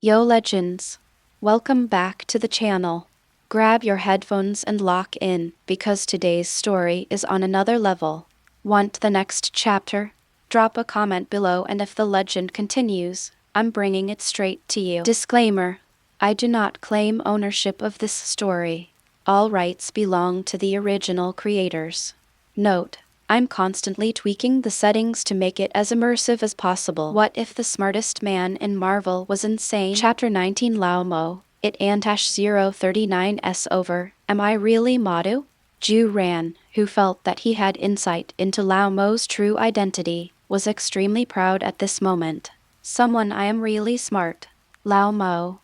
Yo legends! Welcome back to the channel. Grab your headphones and lock in, because today's story is on another level. Want the next chapter? Drop a comment below, and if the legend continues, I'm bringing it straight to you. Disclaimer: I do not claim ownership of this story. All rights belong to the original creators. Note: I'm constantly tweaking the settings to make it as immersive as possible. What if the smartest man in Marvel was insane? Chapter 19 Lao Mo, it ant-039s over. Am I really Modu? Ju Ran, who felt that he had insight into Lao Mo's true identity, was extremely proud at this moment. Someone I am really smart. Lao Mo,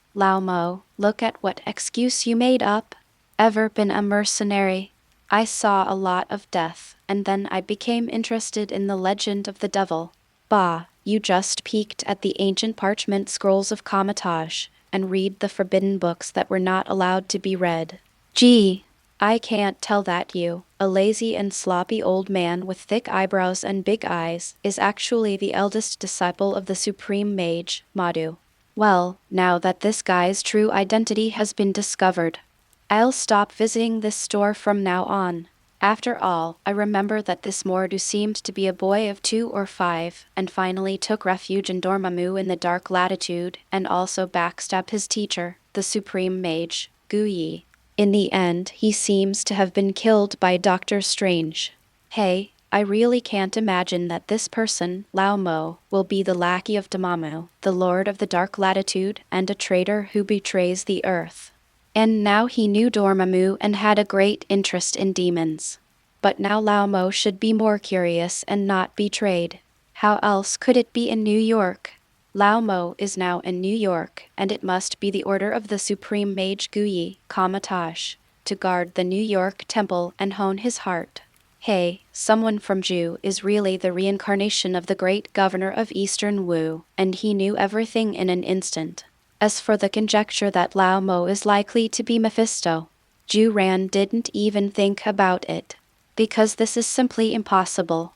look at what excuse you made up. Ever been a mercenary? I saw a lot of death, and then I became interested in the legend of the devil. Bah, you just peeked at the ancient parchment scrolls of Kamatage, and read the forbidden books that were not allowed to be read. Gee, I can't tell that you, a lazy and sloppy old man with thick eyebrows and big eyes, is actually the eldest disciple of the supreme mage, Modu. Well, now that this guy's true identity has been discovered, I'll stop visiting this store from now on. After all, I remember that this Modu seemed to be a boy of 2 or 5, and finally took refuge in Dormammu in the Dark Latitude, and also backstabbed his teacher, the Supreme Mage, Gu Yi. In the end, he seems to have been killed by Doctor Strange. Hey, I really can't imagine that this person, Lao Mo, will be the lackey of Domama, the Lord of the Dark Latitude, and a traitor who betrays the Earth. And now he knew Dormammu and had a great interest in demons. But now Lao Mo should be more curious and not betrayed. How else could it be in New York? Lao Mo is now in New York, and it must be the order of the Supreme Mage Guyi, Kamatash, to guard the New York temple and hone his heart. Hey, someone from Ju is really the reincarnation of the great governor of Eastern Wu, and he knew everything in an instant. As for the conjecture that Lao Mo is likely to be Mephisto, Ju Ran didn't even think about it, because this is simply impossible.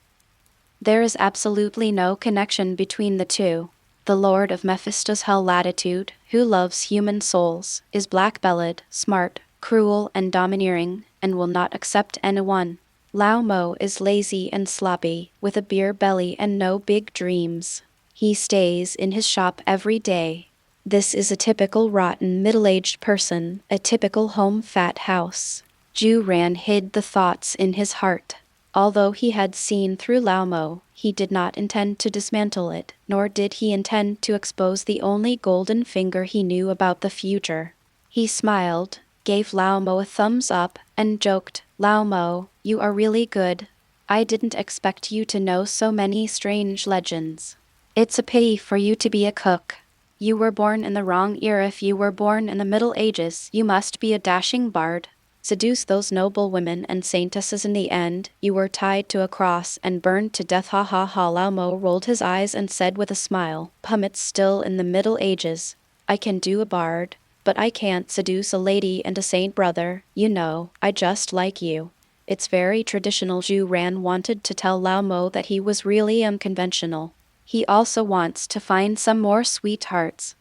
There is absolutely no connection between the two. The Lord of Mephisto's hell latitude, who loves human souls, is black-bellied, smart, cruel, and domineering, and will not accept anyone. Lao Mo is lazy and sloppy, with a beer belly and no big dreams. He stays in his shop every day. This is a typical rotten middle-aged person, a typical home fat house. Ju Ran hid the thoughts in his heart. Although he had seen through Lao Mo, he did not intend to dismantle it, nor did he intend to expose the only golden finger he knew about the future. He smiled, gave Lao Mo a thumbs up, and joked, "Lao Mo, you are really good. I didn't expect you to know so many strange legends. It's a pity for you to be a cook. You were born in the wrong era. If you were born in the Middle Ages, you must be a dashing bard. Seduce those noble women and saintesses. In the end, you were tied to a cross and burned to death. Ha ha ha." Lao Mo rolled his eyes and said with a smile, "It's still in the Middle Ages. I can do a bard, but I can't seduce a lady and a saint, brother. You know, I just like you. It's very traditional." Ju Ran wanted to tell Lao Mo that he was really unconventional. He also wants to find some more sweethearts.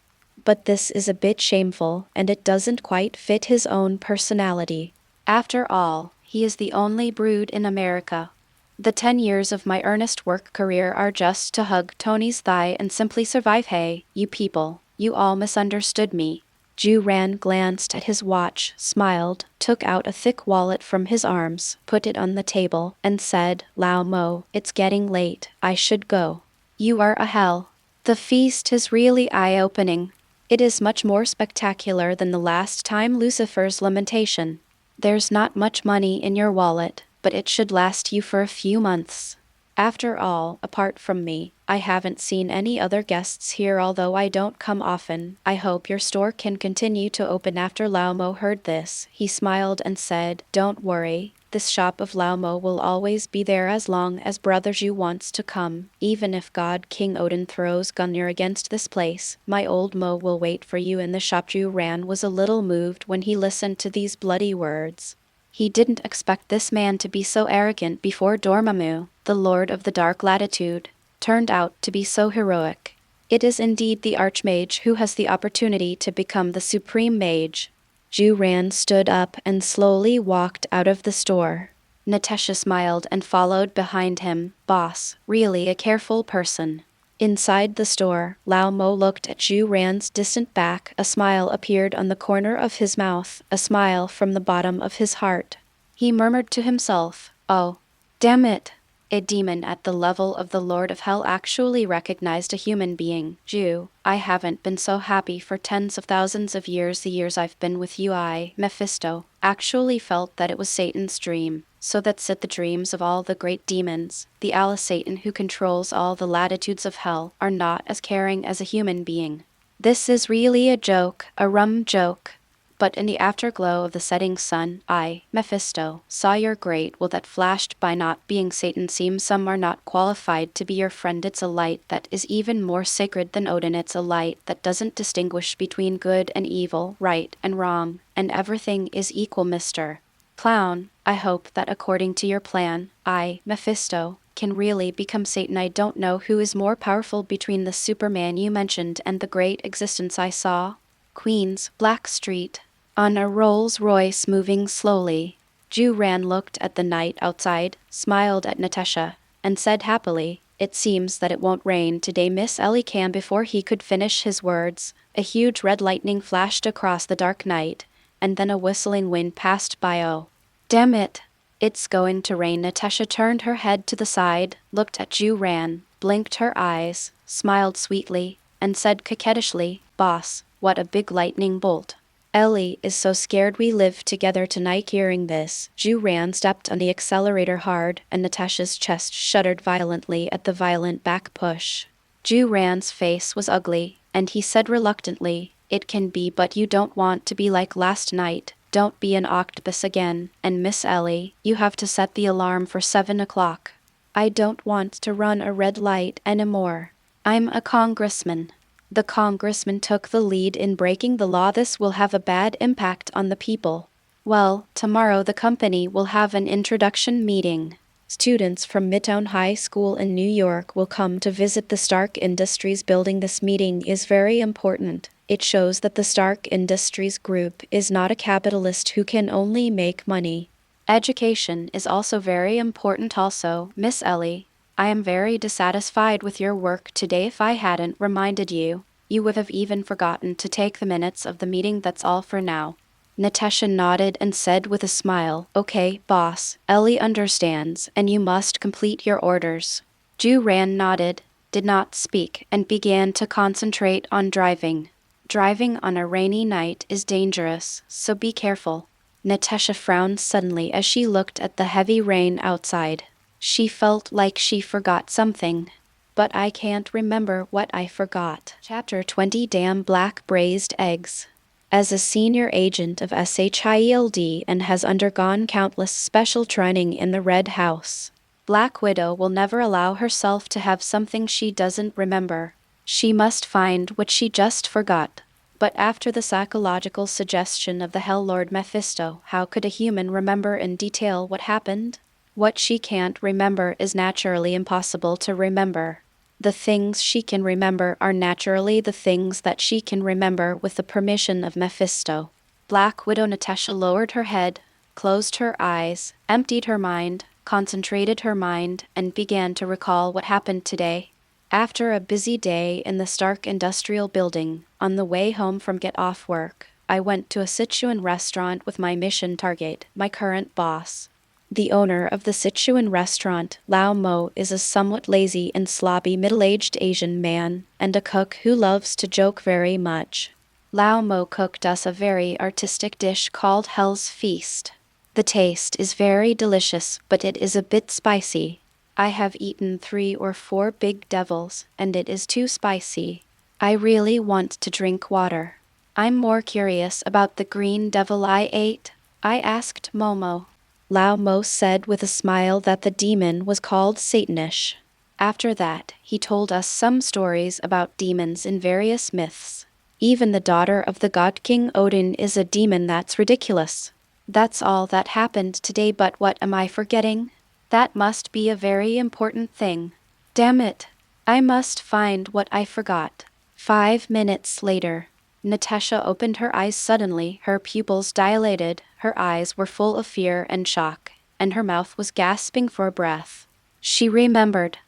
But this is a bit shameful, and it doesn't quite fit his own personality. After all, he is the only brood in America. The 10 years of my earnest work career are just to hug Tony's thigh and simply survive. Hey, you people, you all misunderstood me. Ju Ran glanced at his watch, smiled, took out a thick wallet from his arms, put it on the table, and said, "Lao Mo, it's getting late. I should go. You are a hell. The feast is really eye-opening. It is much more spectacular than the last time Lucifer's lamentation. There's not much money in your wallet, but it should last you for a few months. After all, apart from me, I haven't seen any other guests here, although I don't come often. I hope your store can continue to open." After Lao Mo heard this, he smiled and said, "Don't worry. This shop of Lao Mo will always be there as long as Brother Ju wants to come. Even if God King Odin throws Gungnir against this place, my old Mo will wait for you in the shop." Ju Ran was a little moved when he listened to these bloody words. He didn't expect this man to be so arrogant before Dormammu, the Lord of the Dark Latitude, turned out to be so heroic. It is indeed the Archmage who has the opportunity to become the Supreme Mage. Zhu Ran stood up and slowly walked out of the store. Natasha smiled and followed behind him. Boss, really a careful person. Inside the store, Lao Mo looked at Zhu Ran's distant back. A smile appeared on the corner of his mouth, a smile from the bottom of his heart. He murmured to himself, "Oh, damn it." A demon at the level of the Lord of Hell actually recognized a human being. Zhu, I haven't been so happy for tens of thousands of years. The years I've been with you, I, Mephisto, actually felt that it was Satan's dream. So that's it. The dreams of all the great demons, the Alice Satan who controls all the latitudes of hell, are not as caring as a human being. This is really a joke, a rum joke. But in the afterglow of the setting sun, I, Mephisto, saw your great will that flashed by. Not being Satan seems some are not qualified to be your friend. It's a light that is even more sacred than Odin. It's a light that doesn't distinguish between good and evil, right and wrong, and everything is equal, Mr. Clown. I hope that according to your plan, I, Mephisto, can really become Satan. I don't know who is more powerful between the Superman you mentioned and the great existence I saw. Queens, Black Street. On a Rolls-Royce moving slowly, Zhu Ran looked at the night outside, smiled at Natasha, and said happily, "It seems that it won't rain today, Miss Ellie." Cam. Before he could finish his words, a huge red lightning flashed across the dark night, and then a whistling wind passed by. "Oh, damn it. It's going to rain." Natasha turned her head to the side, looked at Zhu Ran, blinked her eyes, smiled sweetly, and said coquettishly, "Boss, what a big lightning bolt. Ellie is so scared we live together tonight." Hearing this, Zhu Ran stepped on the accelerator hard, and Natasha's chest shuddered violently at the violent back push. Zhu Ran's face was ugly, and he said reluctantly, "It can be, but you don't want to be like last night. Don't be an octopus again, and Miss Ellie, you have to set the alarm for 7 o'clock. I don't want to run a red light anymore. I'm a congressman." The congressman took the lead in breaking the law. This will have a bad impact on the people. Well, tomorrow the company will have an introduction meeting. Students from Midtown High School in New York will come to visit the Stark Industries building. This meeting is very important. It shows that the Stark Industries group is not a capitalist who can only make money. Education is also very important also, Miss Ellie. I am very dissatisfied with your work today. If I hadn't reminded you, you would have even forgotten to take the minutes of the meeting. That's all for now." Natasha nodded and said with a smile, "Okay, boss, Ellie understands, and you must complete your orders." Zhu Ran nodded, did not speak, and began to concentrate on driving. Driving on a rainy night is dangerous, so be careful. Natasha frowned suddenly as she looked at the heavy rain outside. She felt like she forgot something. But I can't remember what I forgot. Chapter 20. Damn Black Braised Eggs. As a senior agent of S.H.E.L.D. and has undergone countless special training in the Red House, Black Widow will never allow herself to have something she doesn't remember. She must find what she just forgot. But after the psychological suggestion of the Hell Lord Mephisto, how could a human remember in detail what happened? What she can't remember is naturally impossible to remember. The things she can remember are naturally the things that she can remember with the permission of Mephisto. Black Widow. Natasha lowered her head, closed her eyes, emptied her mind, concentrated her mind, and began to recall what happened today. After a busy day in the Stark Industrial Building, on the way home from get off work, I went to a Sichuan restaurant with my mission target, my current boss. The owner of the Sichuan restaurant, Lao Mo, is a somewhat lazy and sloppy middle-aged Asian man, and a cook who loves to joke very much. Lao Mo cooked us a very artistic dish called Hell's Feast. The taste is very delicious, but it is a bit spicy. I have eaten 3 or 4 big devils, and it is too spicy. I really want to drink water. I'm more curious about the green devil I ate. I asked Momo. Lao Mo said with a smile that the demon was called Satanish. After that, he told us some stories about demons in various myths. Even the daughter of the god king Odin is a demon. That's ridiculous. That's all that happened today, but what am I forgetting? That must be a very important thing. Damn it. I must find what I forgot. 5 minutes later. Natasha opened her eyes suddenly, her pupils dilated, her eyes were full of fear and shock, and her mouth was gasping for breath. She remembered.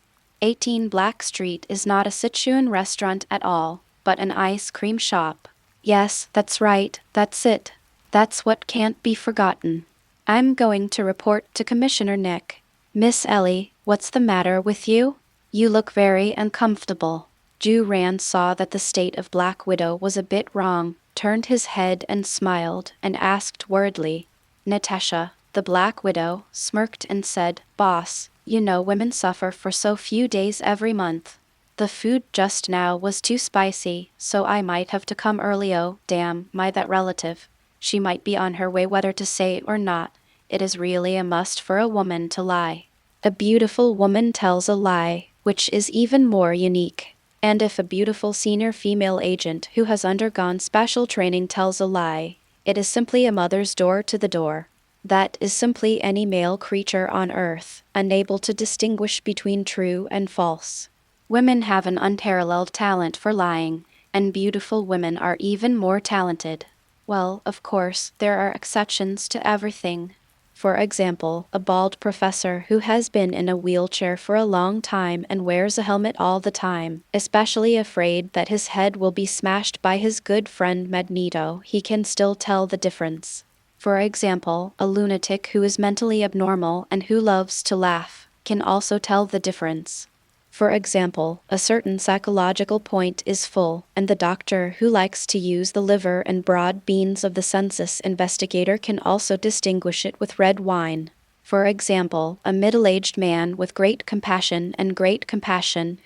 18 Black Street is not a Sichuan restaurant at all, but an ice cream shop. Yes, that's right, that's it. That's what can't be forgotten. I'm going to report to Commissioner Nick. Miss Ellie, what's the matter with you? You look very uncomfortable. Ju Ran saw that the state of Black Widow was a bit wrong, turned his head and smiled, and asked worriedly. Natasha, the Black Widow, smirked and said, Boss, you know women suffer for so few days every month. The food just now was too spicy, so I might have to come early. Oh, damn, my that relative. She might be on her way whether to say it or not. It is really a must for a woman to lie. A beautiful woman tells a lie, which is even more unique. And if a beautiful senior female agent who has undergone special training tells a lie, it is simply a mother's door to the door. That is simply any male creature on earth, unable to distinguish between true and false. Women have an unparalleled talent for lying, and beautiful women are even more talented. Well, of course, there are exceptions to everything. For example, a bald professor who has been in a wheelchair for a long time and wears a helmet all the time, especially afraid that his head will be smashed by his good friend Magneto, he can still tell the difference. For example, a lunatic who is mentally abnormal and who loves to laugh can also tell the difference. For example, a certain psychological point is full, and the doctor who likes to use the liver and broad beans of the census investigator can also distinguish it with red wine. For example, a middle-aged man with great compassion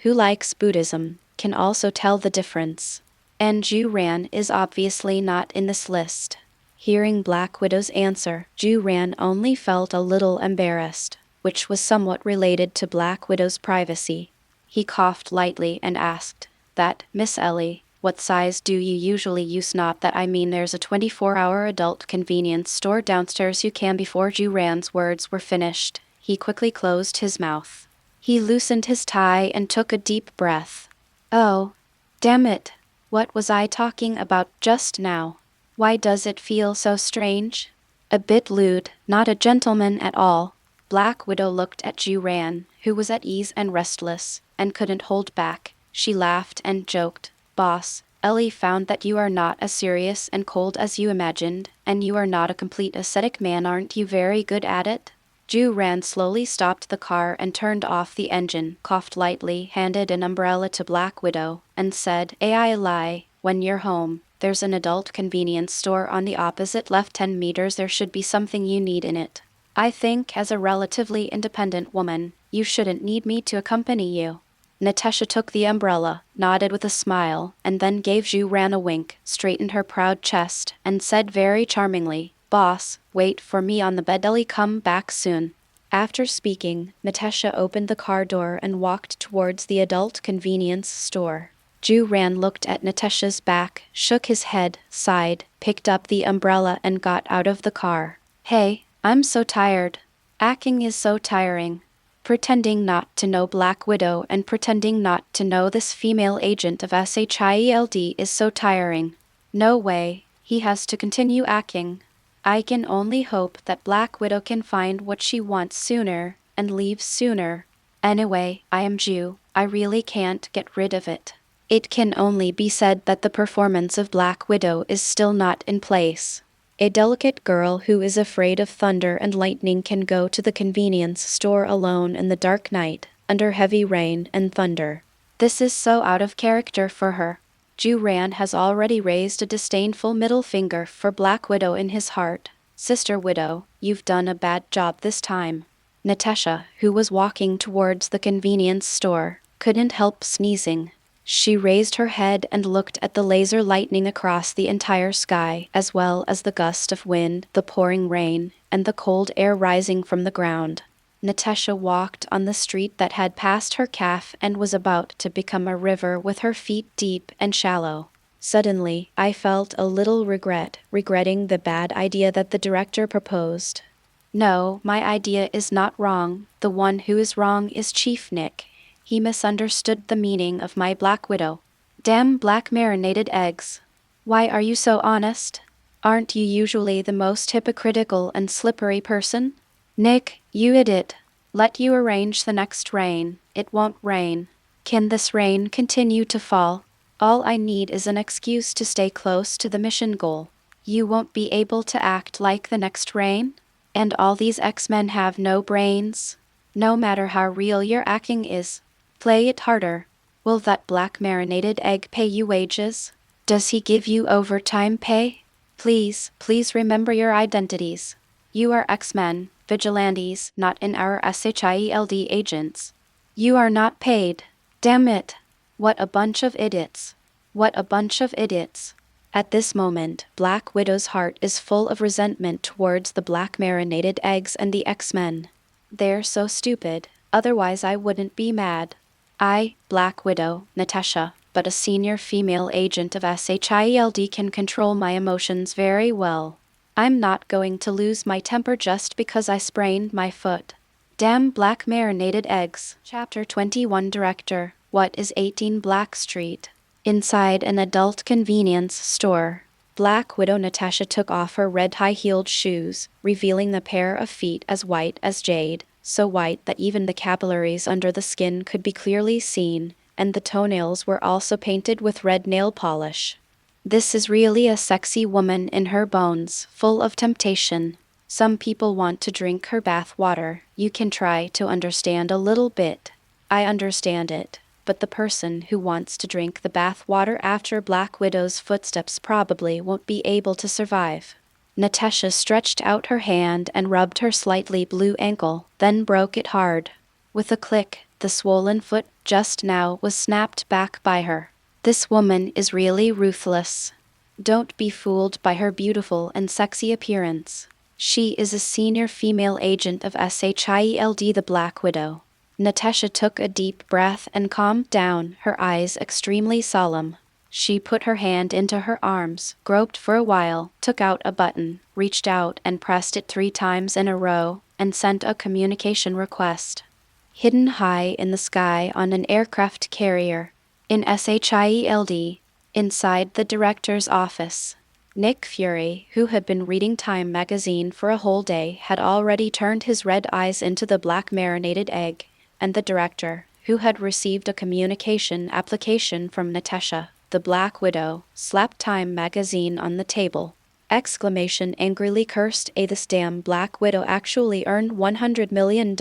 who likes Buddhism can also tell the difference. And Ju Ran is obviously not in this list. Hearing Black Widow's answer, Ju Ran only felt a little embarrassed, which was somewhat related to Black Widow's privacy. He coughed lightly and asked, That, Miss Ellie, what size do you usually use? Not that I mean there's a 24-hour adult convenience store downstairs you can. Before Ju Ran's words were finished, he quickly closed his mouth. He loosened his tie and took a deep breath. Oh, damn it. What was I talking about just now? Why does it feel so strange? A bit lewd, not a gentleman at all. Black Widow looked at Ju Ran, who was at ease and restless, and couldn't hold back. She laughed and joked. Boss, Ellie found that you are not as serious and cold as you imagined, and you are not a complete ascetic man. Aren't you very good at it? Ju Ran slowly stopped the car and turned off the engine, coughed lightly, handed an umbrella to Black Widow, and said, I lie, when you're home, there's an adult convenience store on the opposite left 10 meters. There should be something you need in it. I think, as a relatively independent woman, you shouldn't need me to accompany you. Natasha took the umbrella, nodded with a smile, and then gave Ju Ran a wink, straightened her proud chest, and said very charmingly, Boss, wait for me on the bed. Ellie, come back soon. After speaking, Natasha opened the car door and walked towards the adult convenience store. Ju Ran looked at Natasha's back, shook his head, sighed, picked up the umbrella and got out of the car. Hey, I'm so tired. Acting is so tiring. Pretending not to know Black Widow and pretending not to know this female agent of S.H.E.L.D is so tiring. No way, he has to continue acting. I can only hope that Black Widow can find what she wants sooner, and leave sooner. Anyway, I am Ju, I really can't get rid of it. It can only be said that the performance of Black Widow is still not in place. A delicate girl who is afraid of thunder and lightning can go to the convenience store alone in the dark night, under heavy rain and thunder. This is so out of character for her. Ju Ran has already raised a disdainful middle finger for Black Widow in his heart. Sister Widow, you've done a bad job this time. Natasha, who was walking towards the convenience store, couldn't help sneezing. She raised her head and looked at the laser lightning across the entire sky, as well as the gust of wind, the pouring rain, and the cold air rising from the ground. Natasha walked on the street that had passed her calf and was about to become a river with her feet deep and shallow. Suddenly, I felt a little regretting the bad idea that the director proposed. No, my idea is not wrong. The one who is wrong is Chief Nick. He misunderstood the meaning of my Black Widow. Damn black marinated eggs. Why are you so honest? Aren't you usually the most hypocritical and slippery person? Nick, you idiot. Let you arrange the next rain. It won't rain. Can this rain continue to fall? All I need is an excuse to stay close to the mission goal. You won't be able to act like the next rain? And all these X-Men have no brains? No matter how real your acting is, play it harder. Will that black marinated egg pay you wages? Does he give you overtime pay? Please, please remember your identities. You are X-Men, vigilantes, not in our S.H.E.L.D. agents. You are not paid. Damn it. What a bunch of idiots. What a bunch of idiots. At this moment, Black Widow's heart is full of resentment towards the black marinated eggs and the X-Men. They're so stupid, otherwise I wouldn't be mad. I, Black Widow, Natasha, but a senior female agent of S.H.E.L.D. can control my emotions very well. I'm not going to lose my temper just because I sprained my foot. Damn black marinated eggs. Chapter 21 Director, what is 18 Black Street? Inside an adult convenience store, Black Widow Natasha took off her red high-heeled shoes, revealing the pair of feet as white as jade, so white that even the capillaries under the skin could be clearly seen, and the toenails were also painted with red nail polish. This is really a sexy woman in her bones, full of temptation. Some people want to drink her bath water. You can try to understand a little bit. I understand it. But the person who wants to drink the bath water after Black Widow's footsteps probably won't be able to survive. Natasha stretched out her hand and rubbed her slightly blue ankle, then broke it hard. With a click, the swollen foot just now was snapped back by her. This woman is really ruthless. Don't be fooled by her beautiful and sexy appearance. She is a senior female agent of S.H.E.L.D. the Black Widow. Natasha took a deep breath and calmed down, her eyes extremely solemn. She put her hand into her arms, groped for a while, took out a button, reached out and pressed it 3 times in a row, and sent a communication request. Hidden high in the sky on an aircraft carrier, in S.H.E.L.D., inside the director's office. Nick Fury, who had been reading Time magazine for a whole day, had already turned his red eyes into the black marinated egg, and the director, who had received a communication application from Natasha, the Black Widow, slapped Time magazine on the table. Exclamation angrily cursed, this damn Black Widow actually earned $100 million.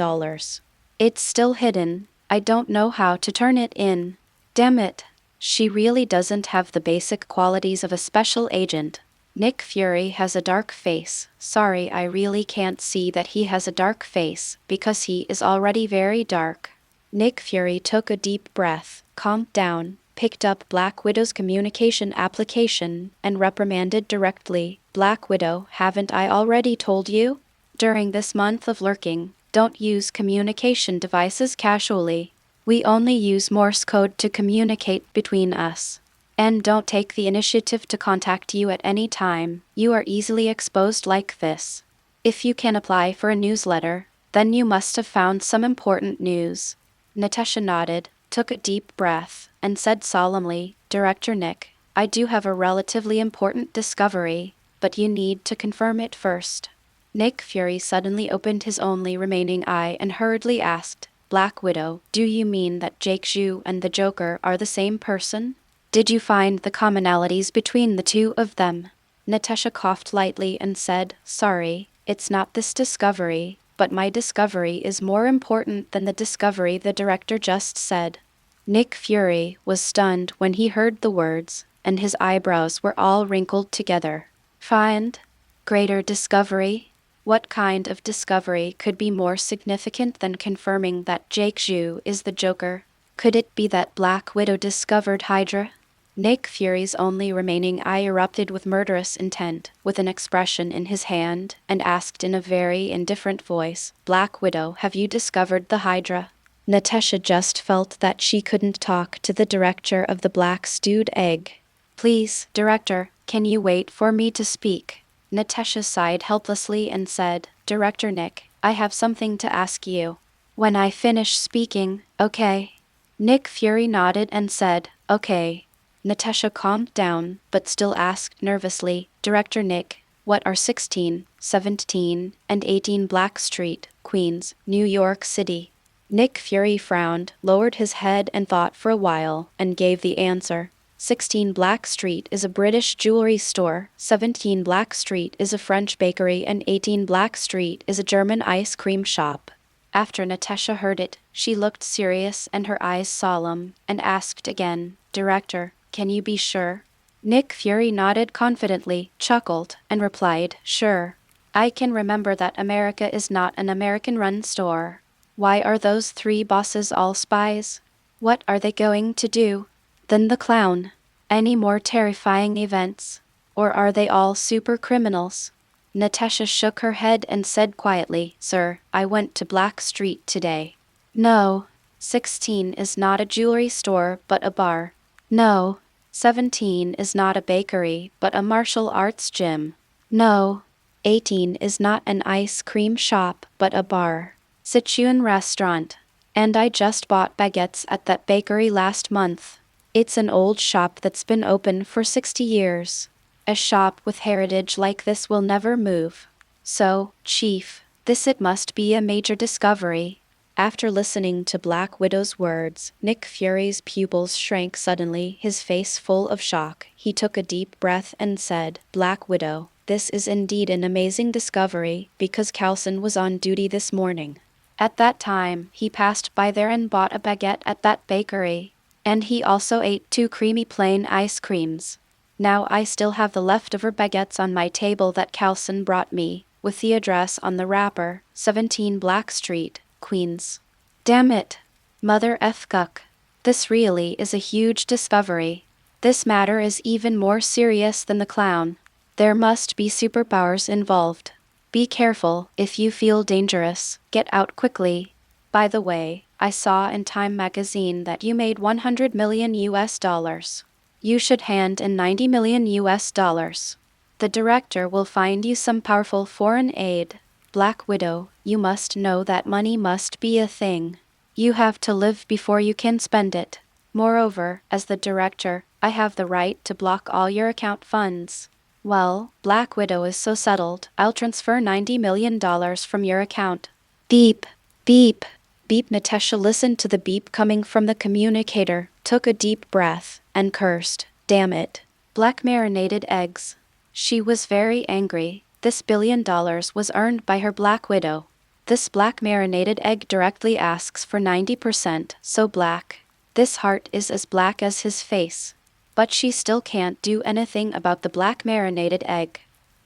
It's still hidden. I don't know how to turn it in. Damn it. She really doesn't have the basic qualities of a special agent. Nick Fury has a dark face. Sorry, I really can't see that he has a dark face, because he is already very dark. Nick Fury took a deep breath, calmed down, picked up Black Widow's communication application, and reprimanded directly. Black Widow, haven't I already told you? During this month of lurking, don't use communication devices casually. We only use Morse code to communicate between us. And don't take the initiative to contact you at any time. You are easily exposed like this. If you can apply for a newsletter, then you must have found some important news. Natasha nodded, took a deep breath, and said solemnly, Director Nick, I do have a relatively important discovery, but you need to confirm it first. Nick Fury suddenly opened his only remaining eye and hurriedly asked, Black Widow, do you mean that Jake Zhu and the Joker are the same person? Did you find the commonalities between the two of them? Natasha coughed lightly and said, Sorry, it's not this discovery, but my discovery is more important than the discovery the director just said. Nick Fury was stunned when he heard the words, and his eyebrows were all wrinkled together. Find? Greater discovery? What kind of discovery could be more significant than confirming that Jake Zhu is the Joker? Could it be that Black Widow discovered Hydra? Nick Fury's only remaining eye erupted with murderous intent, with an expression in his hand, and asked in a very indifferent voice, Black Widow, have you discovered the Hydra? Natasha just felt that she couldn't talk to the director of the Black Stewed Egg. Please, Director, can you wait for me to speak? Natasha sighed helplessly and said, Director Nick, I have something to ask you. When I finish speaking, okay? Nick Fury nodded and said, "Okay." Natasha calmed down, but still asked nervously, "Director Nick, what are 16, 17, and 18 Black Street, Queens, New York City?" Nick Fury frowned, lowered his head and thought for a while, and gave the answer. 16 Black Street is a British jewelry store, 17 Black Street is a French bakery, and 18 Black Street is a German ice cream shop. After Natasha heard it, she looked serious and her eyes solemn, and asked again, "Director, can you be sure?" Nick Fury nodded confidently, chuckled, and replied, "Sure. I can remember that America is not an American-run store. Why are those three bosses all spies? What are they going to do?" Then the clown. "Any more terrifying events? Or are they all super criminals?" Natasha shook her head and said quietly, "Sir, I went to Black Street today." "No. 16 is not a jewelry store but a bar." "No. 17 is not a bakery but a martial arts gym." "No. 18 is not an ice cream shop but a bar. Sichuan restaurant. And I just bought baguettes at that bakery last month. It's an old shop that's been open for 60 years. A shop with heritage like this will never move. So, Chief, this it must be a major discovery." After listening to Black Widow's words, Nick Fury's pupils shrank suddenly, his face full of shock. He took a deep breath and said, "Black Widow, this is indeed an amazing discovery, because Coulson was on duty this morning. At that time, he passed by there and bought a baguette at that bakery. And he also ate 2 creamy plain ice creams. Now I still have the leftover baguettes on my table that Coulson brought me, with the address on the wrapper, 17 Black Street, Queens. Damn it. Mother F***. This really is a huge discovery. This matter is even more serious than the clown. There must be superpowers involved. Be careful, if you feel dangerous, get out quickly. By the way, I saw in Time magazine that you made $100 million US. You should hand in $90 million US. The director will find you some powerful foreign aid. Black Widow, you must know that money must be a thing. You have to live before you can spend it. Moreover, as the director, I have the right to block all your account funds." "Well, Black Widow is so settled, I'll transfer $90 million from your account." Beep, beep, beep. Natasha listened to the beep coming from the communicator, took a deep breath, and cursed, "Damn it. Black marinated eggs." She was very angry. This $1 billion was earned by her Black Widow. This black marinated egg directly asks for 90%, so black. This heart is as black as his face. But she still can't do anything about the black marinated egg.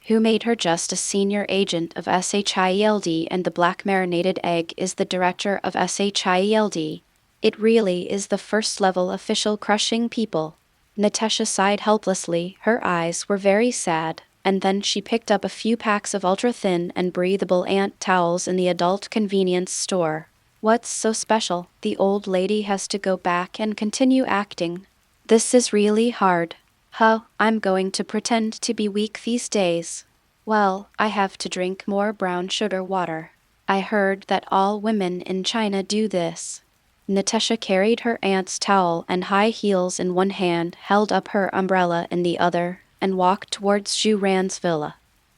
Who made her just a senior agent of S.H.E.L.L.D, and the black marinated egg is the director of S.H.E.L.L.D. It really is the first-level official crushing people. Natasha sighed helplessly, her eyes were very sad, and then she picked up a few packs of ultra-thin and breathable ant towels in the adult convenience store. What's so special? The old lady has to go back and continue acting. This is really hard. I'm going to pretend to be weak these days. Well, I have to drink more brown sugar water. I heard that all women in China do this. Natasha carried her aunt's towel and high heels in one hand, held up her umbrella in the other, and walked towards Zhu Ran's villa.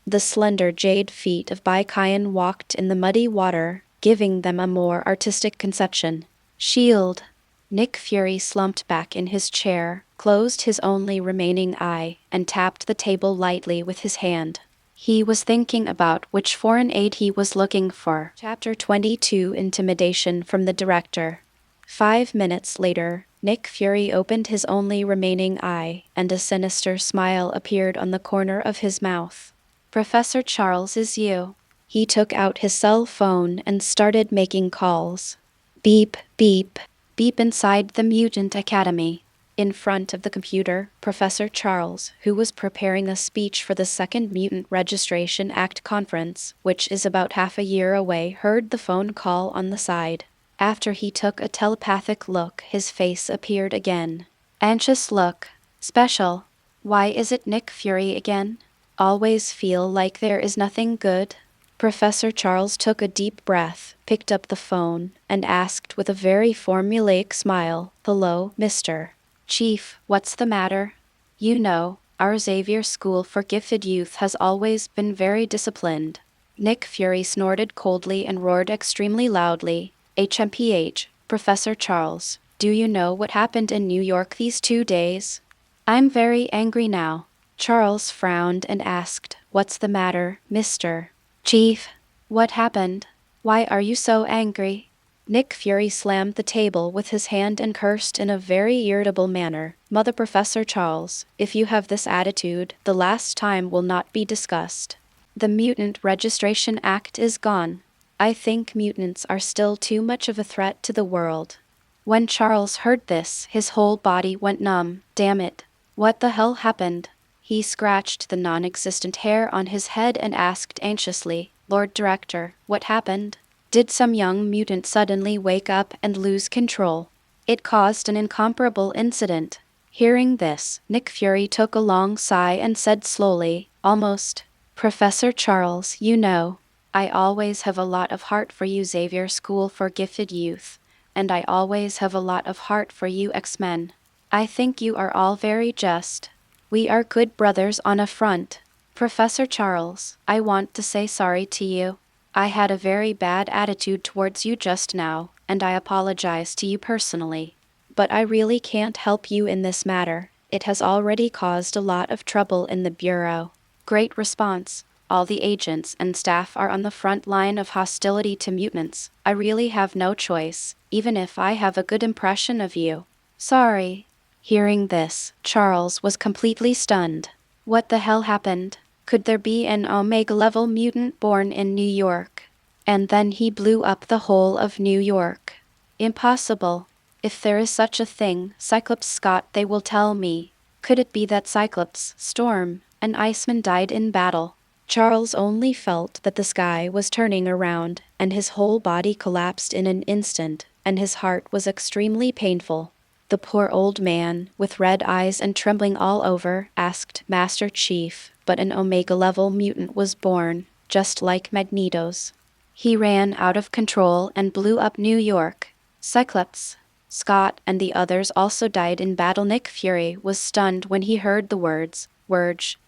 The slender jade feet of Bai Qian walked in the muddy water, giving them a more artistic conception. "S.H.E.L.D. Nick Fury slumped back in his chair, closed his only remaining eye, and tapped the table lightly with his hand. He was thinking about which foreign aid he was looking for. Chapter 22, Intimidation from the Director. 5 minutes later, Nick Fury opened his only remaining eye, and a sinister smile appeared on the corner of his mouth. "Professor Charles, is you?" He took out his cell phone and started making calls. Beep, beep. Beep inside the Mutant Academy. In front of the computer, Professor Charles, who was preparing a speech for the Second Mutant Registration Act conference, which is about half a year away, heard the phone call on the side. After he took a telepathic look, his face appeared again. Anxious look. Special. Why is it Nick Fury again? Always feel like there is nothing good. Professor Charles took a deep breath, picked up the phone, and asked with a very formulaic smile, "Hello, Mr. Chief, what's the matter? You know, our Xavier School for Gifted Youth has always been very disciplined." Nick Fury snorted coldly and roared extremely loudly, "HMPH, Professor Charles, do you know what happened in New York these 2 days? I'm very angry now." Charles frowned and asked, "What's the matter, Mr. Chief? What happened? Why are you so angry?" Nick Fury slammed the table with his hand and cursed in a very irritable manner, "Mother Professor Charles, if you have this attitude, the last time will not be discussed. The Mutant Registration Act is gone. I think mutants are still too much of a threat to the world." When Charles heard this, his whole body went numb. Damn it. What the hell happened? He scratched the non-existent hair on his head and asked anxiously, "Lord Director, what happened? Did some young mutant suddenly wake up and lose control? It caused an incomparable incident." Hearing this, Nick Fury took a long sigh and said slowly, almost, "Professor Charles, you know, I always have a lot of heart for you, Xavier School for Gifted Youth, and I always have a lot of heart for you X-Men. I think you are all very just. We are good brothers on a front. Professor Charles, I want to say sorry to you. I had a very bad attitude towards you just now, and I apologize to you personally. But I really can't help you in this matter. It has already caused a lot of trouble in the Bureau." Great response. All the agents and staff are on the front line of hostility to mutants. I really have no choice, even if I have a good impression of you. Sorry. Hearing this, Charles was completely stunned. What the hell happened? Could there be an Omega-level mutant born in New York? And then he blew up the whole of New York. Impossible. If there is such a thing, Cyclops Scott, they will tell me. Could it be that Cyclops, Storm, and Iceman died in battle? Charles only felt that the sky was turning around, and his whole body collapsed in an instant, and his heart was extremely painful. The poor old man, with red eyes and trembling all over, asked, "Master Chief, but an Omega-level mutant was born, just like Magneto's. He ran out of control and blew up New York. Cyclops, Scott, and the others also died in battle." Nick Fury was stunned when he heard the words.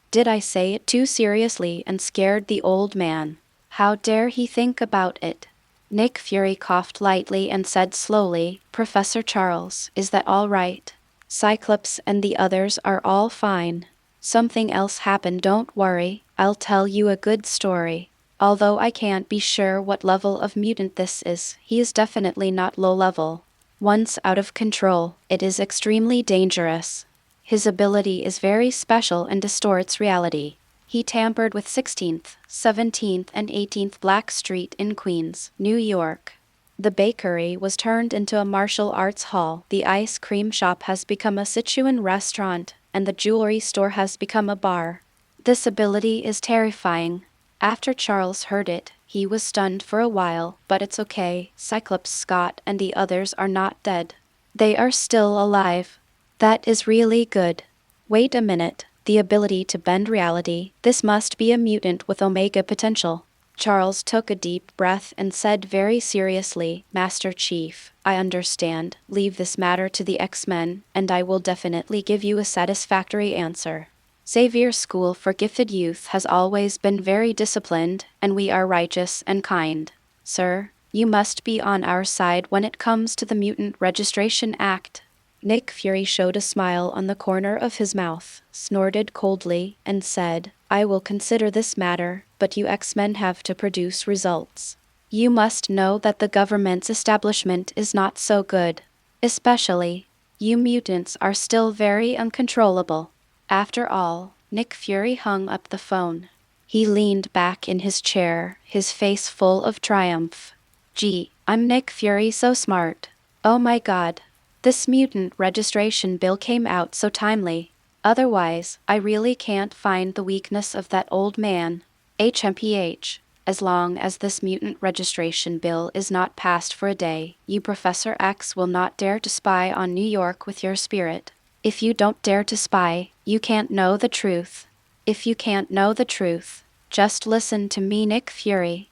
Did I say it too seriously and scared the old man? How dare he think about it? Nick Fury coughed lightly and said slowly, "Professor Charles, is that all right? Cyclops and the others are all fine. Something else happened, don't worry, I'll tell you a good story. Although I can't be sure what level of mutant this is, he is definitely not low level. Once out of control, it is extremely dangerous. His ability is very special and distorts reality. He tampered with 16th, 17th, and 18th Black Street in Queens, New York. The bakery was turned into a martial arts hall, the ice cream shop has become a Sichuan restaurant, and the jewelry store has become a bar. This ability is terrifying." After Charles heard it, he was stunned for a while, but it's okay, Cyclops Scott and the others are not dead. They are still alive. That is really good. Wait a minute, the ability to bend reality, this must be a mutant with Omega potential. Charles took a deep breath and said very seriously, "Master Chief, I understand, leave this matter to the X-Men, and I will definitely give you a satisfactory answer. Xavier School for Gifted Youth has always been very disciplined, and we are righteous and kind. Sir, you must be on our side when it comes to the Mutant Registration Act." Nick Fury showed a smile on the corner of his mouth, snorted coldly, and said, "I will consider this matter, but you X-Men have to produce results. You must know that the government's establishment is not so good. Especially, you mutants are still very uncontrollable." After all, Nick Fury hung up the phone. He leaned back in his chair, his face full of triumph. "Gee, I'm Nick Fury, so smart. Oh my god. This mutant registration bill came out so timely. Otherwise, I really can't find the weakness of that old man. HMPH. As long as this mutant registration bill is not passed for a day, you Professor X will not dare to spy on New York with your spirit. If you don't dare to spy, you can't know the truth. If you can't know the truth, Just listen to me, Nick Fury.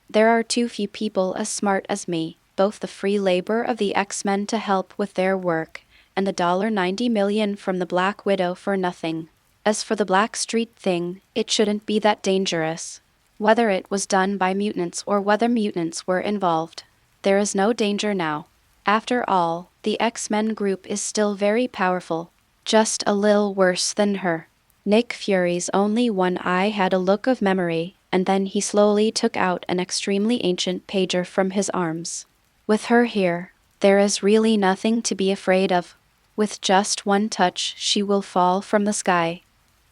There are too few people as smart as me, both the free labor of the X-Men to help with their work, and the $90 million from the Black Widow for nothing. As for the Black Street thing, it shouldn't be that dangerous. Whether it was done by mutants or whether mutants were involved, there is no danger now. After all, the X-Men group is still very powerful, just a little worse than her. Nick Fury's only one eye had a look of memory, and then he slowly took out an extremely ancient pager from his arms. With her here, there is really nothing to be afraid of. With just one touch, she will fall from the sky.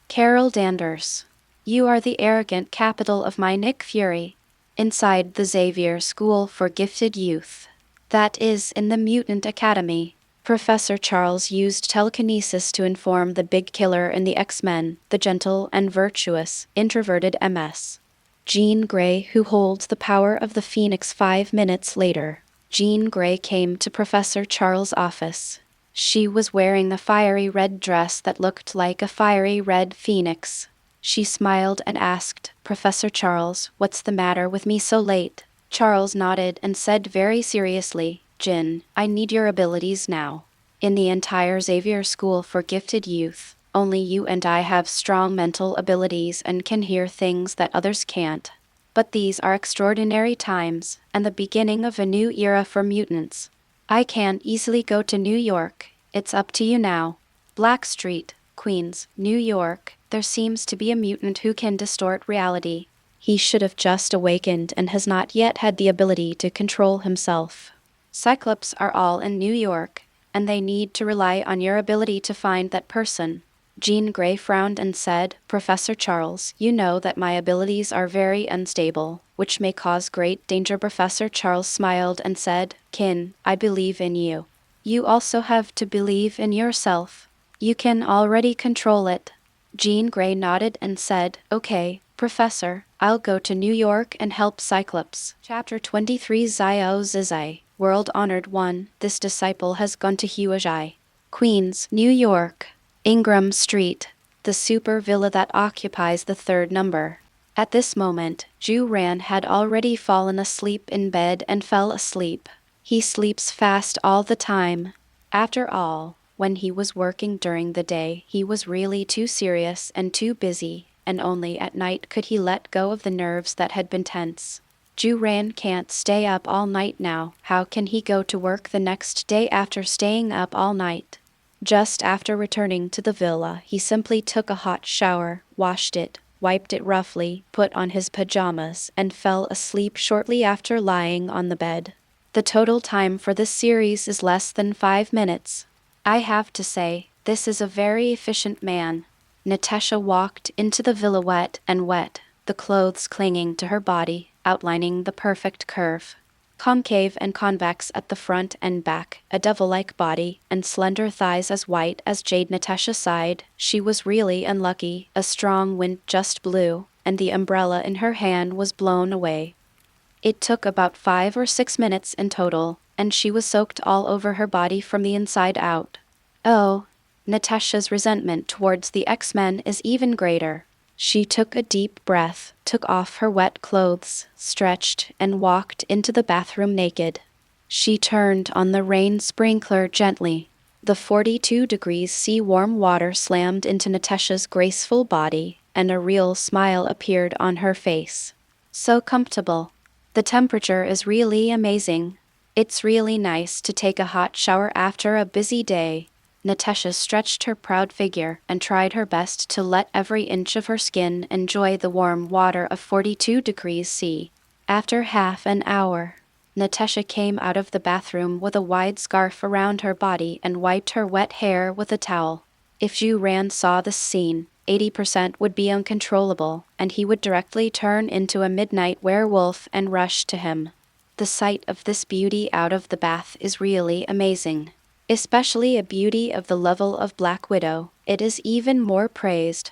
Carol Danvers. You are the arrogant capital of my Nick Fury. Inside the Xavier School for Gifted Youth. That is in the Mutant Academy. Professor Charles used telekinesis to inform the big killer in the X-Men, the gentle and virtuous, introverted MS. Jean Grey, who holds the power of the Phoenix 5 minutes later. Jean Grey came to Professor Charles' office. She was wearing a fiery red dress that looked like a fiery red phoenix. She smiled and asked, "Professor Charles, what's the matter with me so late?" Charles nodded and said very seriously, "Jin, I need your abilities now. In the entire Xavier School for Gifted Youth, only you and I have strong mental abilities and can hear things that others can't. But these are extraordinary times, and the beginning of a new era for mutants. I can't easily go to New York. It's up to you now. Black Street, Queens, New York. There seems to be a mutant who can distort reality. He should have just awakened and has not yet had the ability to control himself. Cyclops are all in New York, and they need to rely on your ability to find that person." Jean Grey frowned and said, "Professor Charles, you know that my abilities are very unstable, which may cause great danger." Professor Charles smiled and said, "Kin, I believe in you. You also have to believe in yourself. You can already control it." Jean Grey nodded and said, "Okay, Professor, I'll go to New York and help Cyclops." Chapter 23 Xiao Zizai, World-Honored One, this disciple has gone to Huazhai. Queens, New York. Ingram Street, the super villa that occupies the third number. At this moment, Zhu Ran had already fallen asleep in bed and fell asleep. He sleeps fast all the time. After all, when he was working during the day, he was really too serious and too busy, and only at night could he let go of the nerves that had been tense. Zhu Ran can't stay up all night now. How can he go to work the next day after staying up all night? Just after returning to the villa, he simply took a hot shower, washed it, wiped it roughly, put on his pajamas, and fell asleep shortly after lying on the bed. The total time for this series is less than 5 minutes. I have to say, this is a very efficient man. Natasha walked into the villa wet, the clothes clinging to her body, outlining the perfect curve. Concave and convex at the front and back, a devil-like body, and slender thighs as white as jade. Natasha sighed. She was really unlucky. A strong wind just blew, and the umbrella in her hand was blown away. It took about 5 or 6 minutes in total, and she was soaked all over her body from the inside out. Oh, Natasha's resentment towards the X-Men is even greater. She took a deep breath, took off her wet clothes, stretched, and walked into the bathroom naked. She turned on the rain sprinkler gently. The 42 degrees C warm water slammed into Natasha's graceful body, and a real smile appeared on her face. So comfortable. The temperature is really amazing. It's really nice to take a hot shower after a busy day. Natasha stretched her proud figure and tried her best to let every inch of her skin enjoy the warm water of 42 degrees C. After half an hour, Natasha came out of the bathroom with a wide scarf around her body and wiped her wet hair with a towel. If Zhu Ran saw this scene, 80% would be uncontrollable, and he would directly turn into a midnight werewolf and rush to him. The sight of this beauty out of the bath is really amazing. Especially a beauty of the level of Black Widow, it is even more praised.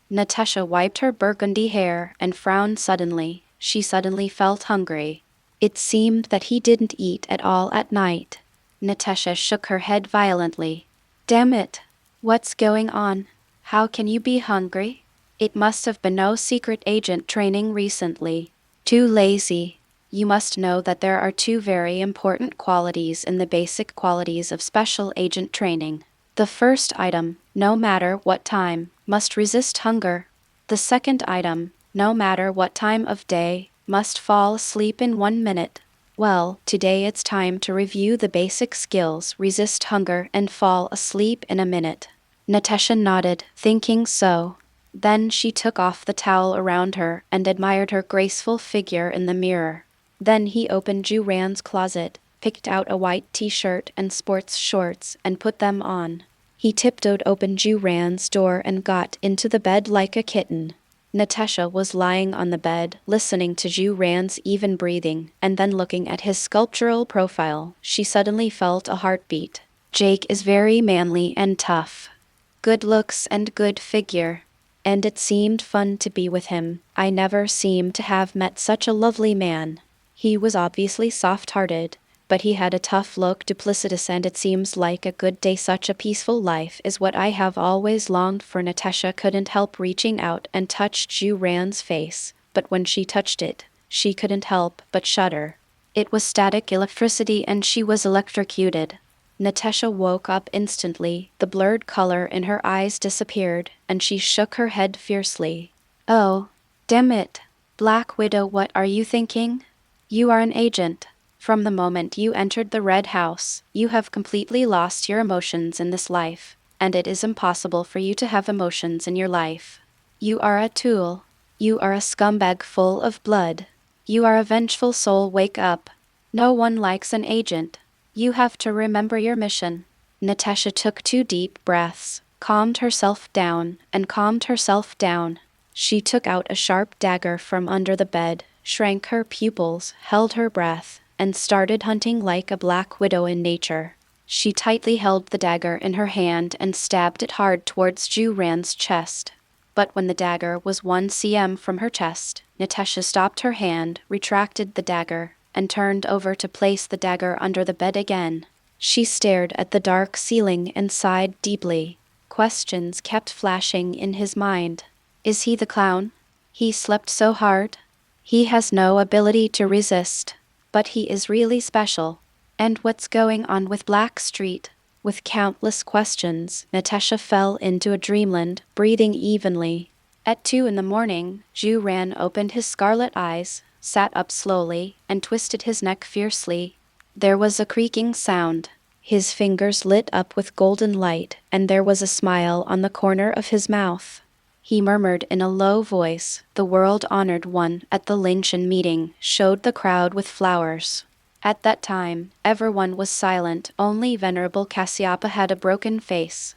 Natasha wiped her burgundy hair and frowned suddenly. She suddenly felt hungry. It seemed that he didn't eat at all at night. Natasha shook her head violently. Damn it! What's going on? How can you be hungry? It must have been no secret agent training recently. Too lazy. You must know that there are two very important qualities in the basic qualities of special agent training. The first item, no matter what time, must resist hunger. The second item, no matter what time of day, must fall asleep in 1 minute. Well, today it's time to review the basic skills, resist hunger and fall asleep in a minute. Natasha nodded, thinking so. Then she took off the towel around her and admired her graceful figure in the mirror. Then he opened Ju Ran's closet, picked out a white t-shirt and sports shorts and put them on. He tiptoed open Ju Ran's door and got into the bed like a kitten. Natasha was lying on the bed, listening to Ju Ran's even breathing, and then looking at his sculptural profile. She suddenly felt a heartbeat. Jake is very manly and tough. Good looks and good figure. And it seemed fun to be with him. I never seem to have met such a lovely man. He was obviously soft-hearted, but he had a tough look, duplicitous, and it seems like a good day. Such a peaceful life is what I have always longed for. Natasha couldn't help reaching out and touched Ju Ran's face, but when she touched it, she couldn't help but shudder. It was static electricity and she was electrocuted. Natasha woke up instantly, the blurred color in her eyes disappeared, and she shook her head fiercely. Oh, damn it. Black Widow, what are you thinking? You are an agent. From the moment you entered the Red House, you have completely lost your emotions in this life, and it is impossible for you to have emotions in your life. You are a tool. You are a scumbag full of blood. You are a vengeful soul. Wake up. No one likes an agent. You have to remember your mission. Natasha took 2 deep breaths, calmed herself down, and calmed herself down. She took out a sharp dagger from under the bed, shrank her pupils, held her breath, and started hunting like a black widow in nature. She tightly held the dagger in her hand and stabbed it hard towards Ju Ran's chest. But when the dagger was 1 cm from her chest, Natasha stopped her hand, retracted the dagger, and turned over to place the dagger under the bed again. She stared at the dark ceiling and sighed deeply. Questions kept flashing in his mind. Is he the clown? He slept so hard. He has no ability to resist. But he is really special. And what's going on with Blackstreet? With countless questions, Natasha fell into a dreamland, breathing evenly. At 2 in the morning, Ju Ran opened his scarlet eyes, sat up slowly, and twisted his neck fiercely. There was a creaking sound. His fingers lit up with golden light, and there was a smile on the corner of his mouth. He murmured in a low voice, "The world-honored one at the Lynchen meeting showed the crowd with flowers." At that time, everyone was silent, only Venerable Cassiopeia had a broken face.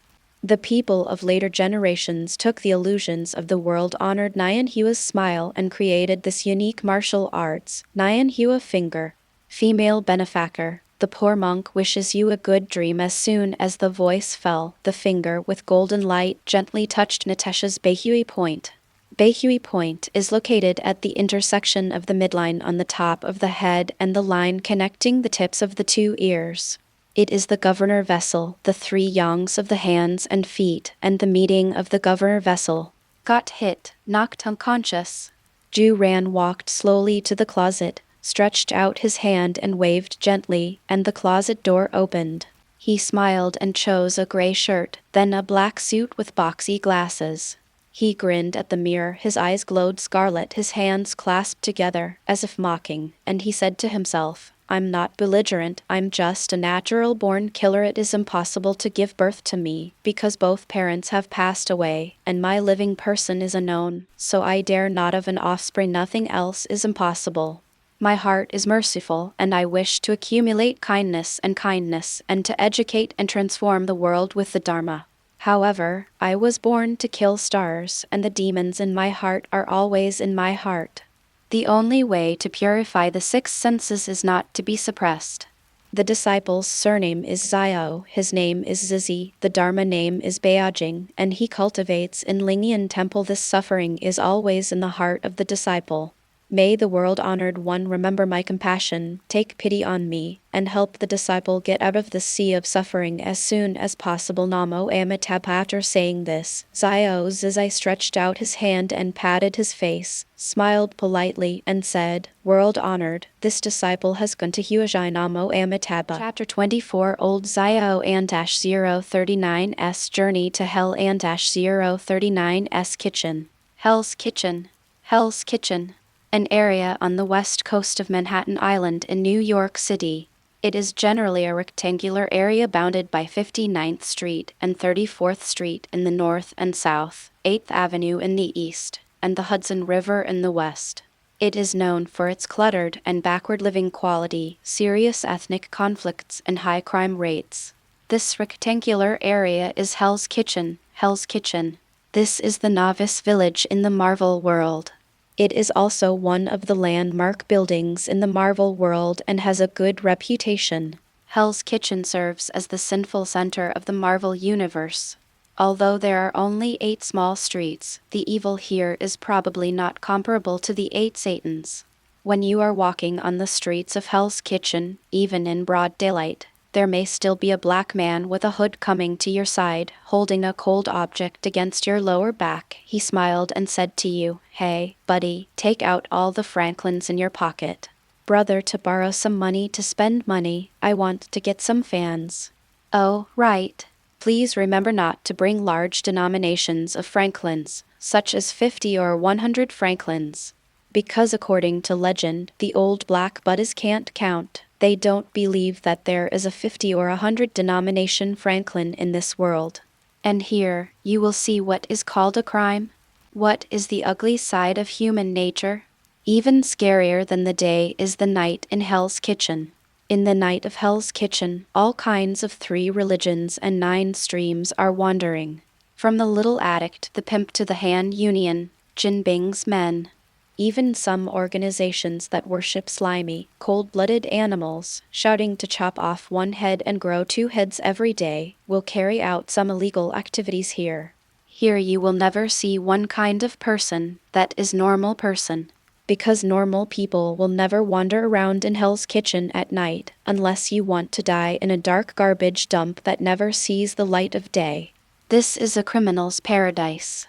The people of later generations took the illusions of the world-honored Nyan Hua's smile and created this unique martial arts, Nyan Hua Finger. Female benefactor, the poor monk wishes you a good dream. As soon as the voice fell, the finger with golden light gently touched Natasha's Beihui point. Beihui point is located at the intersection of the midline on the top of the head and the line connecting the tips of the 2 ears. It is the governor vessel, the 3 yongs of the hands and feet, and the meeting of the governor vessel. Got hit, knocked unconscious. Ju Ran walked slowly to the closet, stretched out his hand and waved gently, and the closet door opened. He smiled and chose a gray shirt, then a black suit with boxy glasses. He grinned at the mirror, his eyes glowed scarlet, his hands clasped together, as if mocking, and he said to himself, "I'm not belligerent, I'm just a natural-born killer. It is impossible to give birth to me, because both parents have passed away, and my living person is unknown, so I dare not have an offspring. Nothing else is impossible. My heart is merciful, and I wish to accumulate kindness, and to educate and transform the world with the Dharma. However, I was born to kill stars, and the demons in my heart are always in my heart. The only way to purify the 6 senses is not to be suppressed. The disciple's surname is Xiao, his name is Zizai, the Dharma name is Beijing, and he cultivates in Lingyan Temple. This suffering is always in the heart of the disciple. May the world-honored one remember my compassion, take pity on me, and help the disciple get out of this sea of suffering as soon as possible. Namo Amitabha. After saying this, Xiao Zizai stretched out his hand and patted his face, smiled politely, and said, "World-honored, this disciple has gone to Huazhai. Namo Amitabha." Chapter 24. Old Xiao and -039's Journey to Hell and -039's Kitchen. Hell's Kitchen. Hell's Kitchen. An area on the west coast of Manhattan Island in New York City. It is generally a rectangular area bounded by 59th Street and 34th Street in the north and south, 8th Avenue in the east, and the Hudson River in the west. It is known for its cluttered and backward living quality, serious ethnic conflicts, and high crime rates. This rectangular area is Hell's Kitchen. Hell's Kitchen. This is the novice village in the Marvel world. It is also one of the landmark buildings in the Marvel world and has a good reputation. Hell's Kitchen serves as the sinful center of the Marvel universe. Although there are only 8 small streets, the evil here is probably not comparable to the 8 Satans. When you are walking on the streets of Hell's Kitchen, even in broad daylight, there may still be a black man with a hood coming to your side, holding a cold object against your lower back. He smiled and said to you, "Hey, buddy, take out all the Franklins in your pocket. Brother, to borrow some money to spend money, I want to get some fans." Oh, right. Please remember not to bring large denominations of Franklins, such as 50 or 100 Franklins. Because according to legend, the old black buddies can't count. They don't believe that there is a 50 or 100 denomination Franklin in this world. And here, you will see what is called a crime. What is the ugly side of human nature? Even scarier than the day is the night in Hell's Kitchen. In the night of Hell's Kitchen, all kinds of 3 religions and 9 streams are wandering. From the little addict, the pimp, to the hand union, Jin Ping's men. Even some organizations that worship slimy, cold-blooded animals, shouting to chop off one head and grow 2 heads every day, will carry out some illegal activities here. Here you will never see one kind of person, that is normal person. Because normal people will never wander around in Hell's Kitchen at night, unless you want to die in a dark garbage dump that never sees the light of day. This is a criminal's paradise.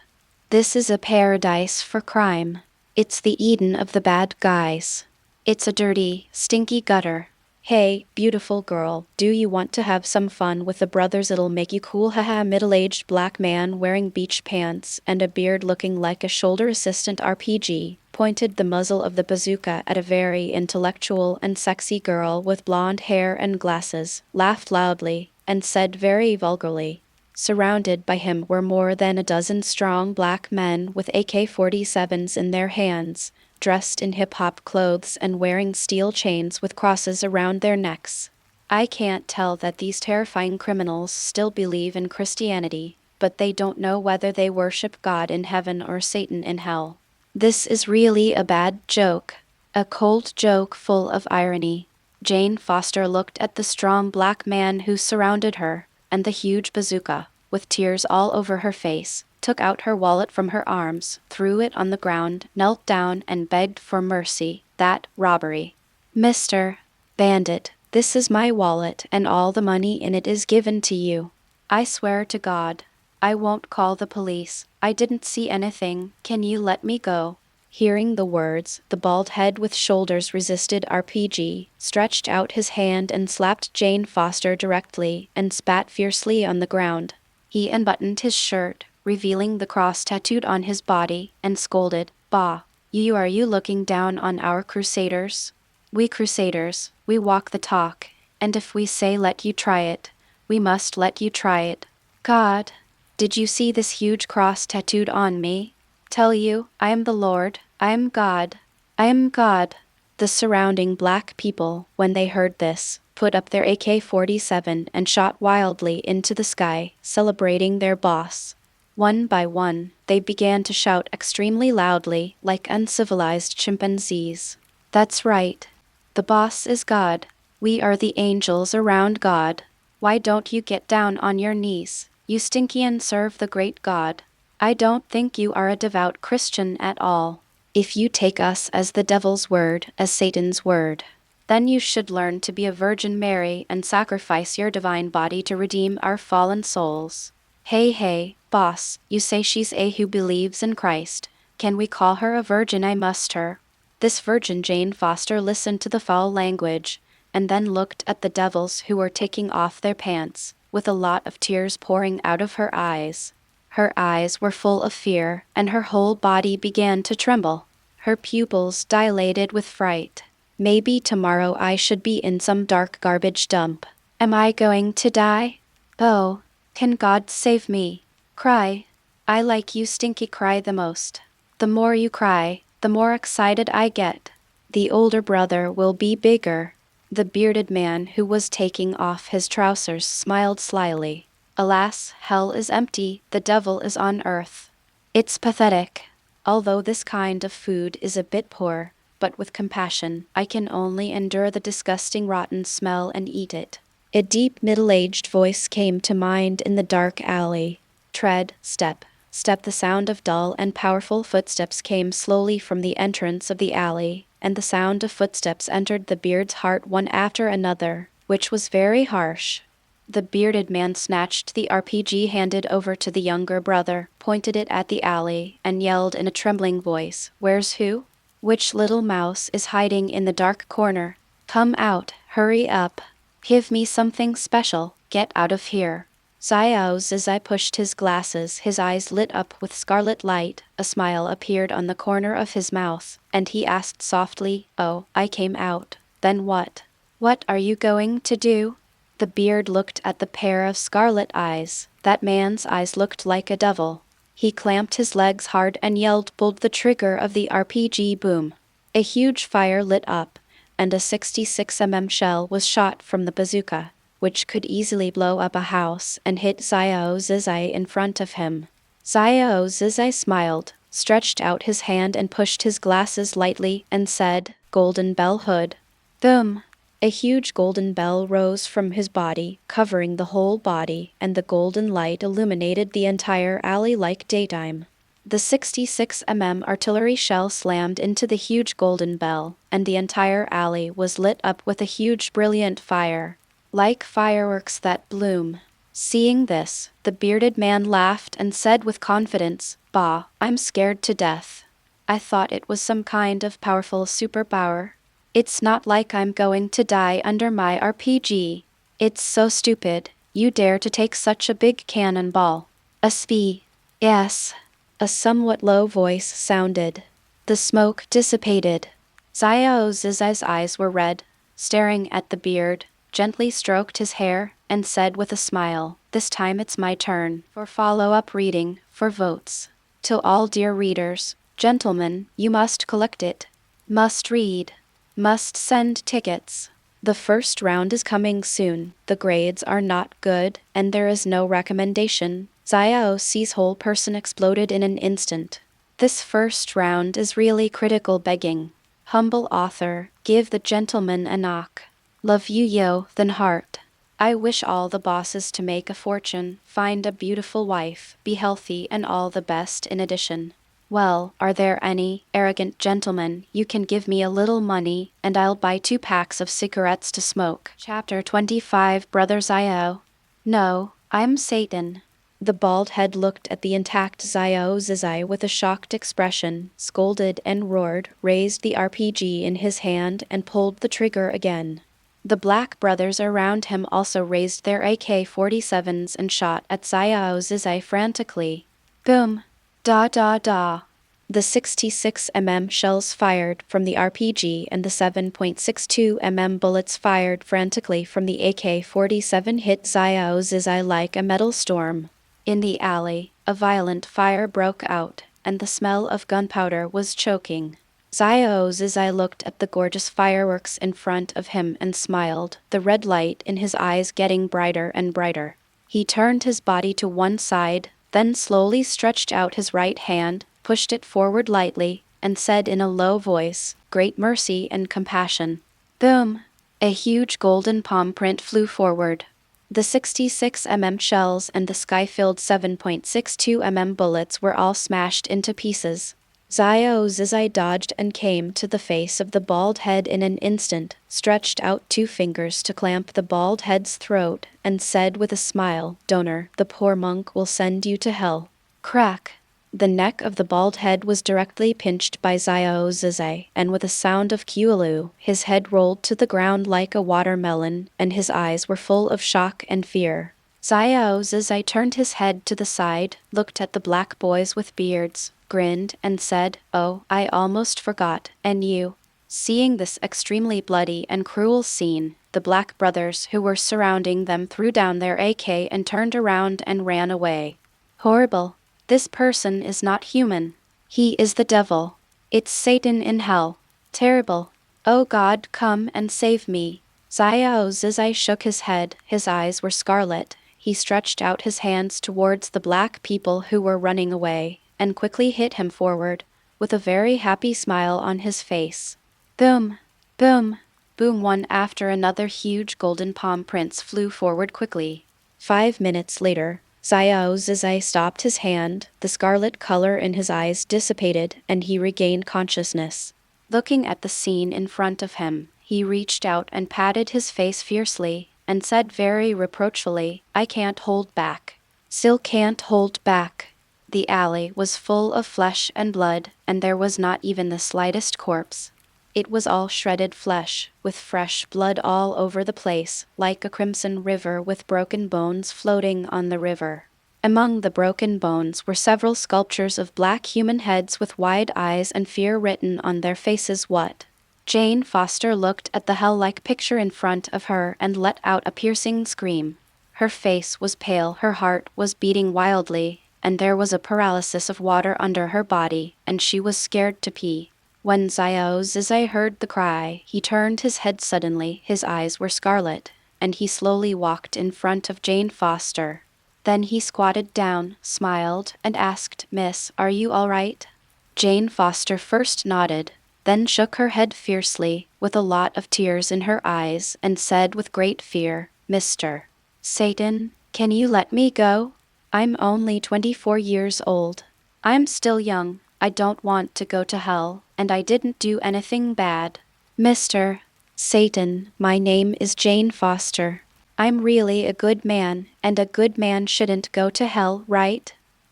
This is a paradise for crime. It's the Eden of the bad guys. It's a dirty, stinky gutter. Hey, beautiful girl, do you want to have some fun with the brothers? It'll make you cool. Haha. Middle-aged black man wearing beach pants and a beard looking like a shoulder assistant RPG pointed the muzzle of the bazooka at a very intellectual and sexy girl with blonde hair and glasses, laughed loudly, and said very vulgarly. Surrounded by him were more than a dozen strong black men with AK-47s in their hands, dressed in hip-hop clothes and wearing steel chains with crosses around their necks. I can't tell that these terrifying criminals still believe in Christianity, but they don't know whether they worship God in heaven or Satan in hell. This is really a bad joke. A cold joke full of irony. Jane Foster looked at the strong black man who surrounded her, and the huge bazooka, with tears all over her face, took out her wallet from her arms, threw it on the ground, knelt down, and begged for mercy. That robbery. Mr. Bandit, this is my wallet, and all the money in it is given to you. I swear to God, I won't call the police. I didn't see anything. Can you let me go? Hearing the words, the bald head with shoulders resisted RPG, stretched out his hand and slapped Jane Foster directly, and spat fiercely on the ground. He unbuttoned his shirt, revealing the cross tattooed on his body, and scolded, "Bah, are you looking down on our crusaders? We crusaders, we walk the talk, and if we say let you try it, we must let you try it. God, did you see this huge cross tattooed on me? Tell you, I am the Lord, I am God, I am God." The surrounding black people, when they heard this, put up their AK-47 and shot wildly into the sky, celebrating their boss. One by one, they began to shout extremely loudly, like uncivilized chimpanzees. That's right. The boss is God. We are the angels around God. Why don't you get down on your knees, you stinky, and serve the great God? I don't think you are a devout Christian at all. If you take us as the devil's word, as Satan's word, then you should learn to be a Virgin Mary and sacrifice your divine body to redeem our fallen souls. Hey, boss, you say she's a who believes in Christ. Can we call her a virgin? I must her. This Virgin Jane Foster listened to the foul language, and then looked at the devils who were taking off their pants, with a lot of tears pouring out of her eyes. Her eyes were full of fear, and her whole body began to tremble. Her pupils dilated with fright. Maybe tomorrow I should be in some dark garbage dump. Am I going to die? Oh, can God save me? Cry. I like you stinky cry the most. The more you cry, the more excited I get. The older brother will be bigger. The bearded man who was taking off his trousers smiled slyly. Alas, hell is empty, the devil is on earth. It's pathetic. Although this kind of food is a bit poor, but with compassion, I can only endure the disgusting rotten smell and eat it. A deep middle-aged voice came to mind in the dark alley. Tread, step, step. The sound of dull and powerful footsteps came slowly from the entrance of the alley, and the sound of footsteps entered the beard's heart one after another, which was very harsh. The bearded man snatched the RPG handed over to the younger brother, pointed it at the alley, and yelled in a trembling voice, "Where's who? Which little mouse is hiding in the dark corner? Come out, hurry up. Give me something special, get out of here." Xiao Zizai pushed his glasses, his eyes lit up with scarlet light, a smile appeared on the corner of his mouth, and he asked softly, "Oh, I came out. Then what? What are you going to do?" The beard looked at the pair of scarlet eyes. That man's eyes looked like a devil. He clamped his legs hard and yelled, pulled the trigger of the RPG. Boom. A huge fire lit up, and a 66mm shell was shot from the bazooka, which could easily blow up a house and hit Xiao Zizai in front of him. Xiao Zizai smiled, stretched out his hand and pushed his glasses lightly and said, "Golden bell hood." Boom. A huge golden bell rose from his body, covering the whole body, and the golden light illuminated the entire alley like daytime. The 66mm artillery shell slammed into the huge golden bell, and the entire alley was lit up with a huge brilliant fire, like fireworks that bloom. Seeing this, the bearded man laughed and said with confidence, "Bah, I'm scared to death. I thought it was some kind of powerful superpower. It's not like I'm going to die under my RPG. It's so stupid, you dare to take such a big cannonball. A spy." "Yes." A somewhat low voice sounded. The smoke dissipated. Xiao Zizai's eyes were red, staring at the beard, gently stroked his hair, and said with a smile, "This time it's my turn for follow-up reading, for votes. To all dear readers, gentlemen, you must collect it. Must read. Must send tickets. The first round is coming soon. The grades are not good, and there is no recommendation." Xiao Ci's whole person exploded in an instant. This first round is really critical begging. Humble author, give the gentleman a knock. Love you yo, then heart. I wish all the bosses to make a fortune, find a beautiful wife, be healthy and all the best in addition. Well, are there any arrogant gentlemen? You can give me a little money, and I'll buy 2 packs of cigarettes to smoke. Chapter 25. Brother Xiao. No, I'm Satan. The bald head looked at the intact Xiao Zizai with a shocked expression, scolded and roared, raised the RPG in his hand and pulled the trigger again. The black brothers around him also raised their AK-47s and shot at Xiao Zizai frantically. Boom. Da da da. The 66mm shells fired from the RPG and the 7.62mm bullets fired frantically from the AK-47 hit Xiao Zizai like a metal storm. In the alley, a violent fire broke out, and the smell of gunpowder was choking. Xiao Zizai looked at the gorgeous fireworks in front of him and smiled, the red light in his eyes getting brighter and brighter. He turned his body to one side, then slowly stretched out his right hand, pushed it forward lightly, and said in a low voice, "Great mercy and compassion." Boom! A huge golden palm print flew forward. The 66mm shells and the sky-filled 7.62mm bullets were all smashed into pieces. Xiao Zizai dodged and came to the face of the bald head in an instant, stretched out 2 fingers to clamp the bald head's throat, and said with a smile, "Donor, the poor monk will send you to hell." Crack! The neck of the bald head was directly pinched by Xiao Zizai, and with a sound of Kualu, his head rolled to the ground like a watermelon, and his eyes were full of shock and fear. Xiao Zizai turned his head to the side, looked at the black boys with beards, grinned, and said, "Oh, I almost forgot, and you?" Seeing this extremely bloody and cruel scene, the black brothers who were surrounding them threw down their AK and turned around and ran away. Horrible. This person is not human. He is the devil. It's Satan in hell. Terrible. Oh God, come and save me. Xiao Zizai shook his head, his eyes were scarlet. He stretched out his hands towards the black people who were running away, and quickly hit him forward, with a very happy smile on his face. Boom! Boom! Boom! One after another huge golden palm prints flew forward quickly. 5 minutes later, Xiao Zizai stopped his hand, the scarlet color in his eyes dissipated, and he regained consciousness. Looking at the scene in front of him, he reached out and patted his face fiercely, and said very reproachfully, "I can't hold back. Still can't hold back." The alley was full of flesh and blood, and there was not even the slightest corpse. It was all shredded flesh, with fresh blood all over the place, like a crimson river with broken bones floating on the river. Among the broken bones were several sculptures of black human heads with wide eyes and fear written on their faces. What? Jane Foster looked at the hell-like picture in front of her and let out a piercing scream. Her face was pale, her heart was beating wildly, and there was a paralysis of water under her body, and she was scared to pee. When Xiao Zizai heard the cry, he turned his head suddenly, his eyes were scarlet, and he slowly walked in front of Jane Foster. Then he squatted down, smiled, and asked, "Miss, are you all right?" Jane Foster first nodded, then shook her head fiercely, with a lot of tears in her eyes, and said with great fear, "Mr. Satan, can you let me go? I'm only 24 years old. I'm still young, I don't want to go to hell, and I didn't do anything bad. Mr. Satan, my name is Jane Foster. I'm really a good man, and a good man shouldn't go to hell, right?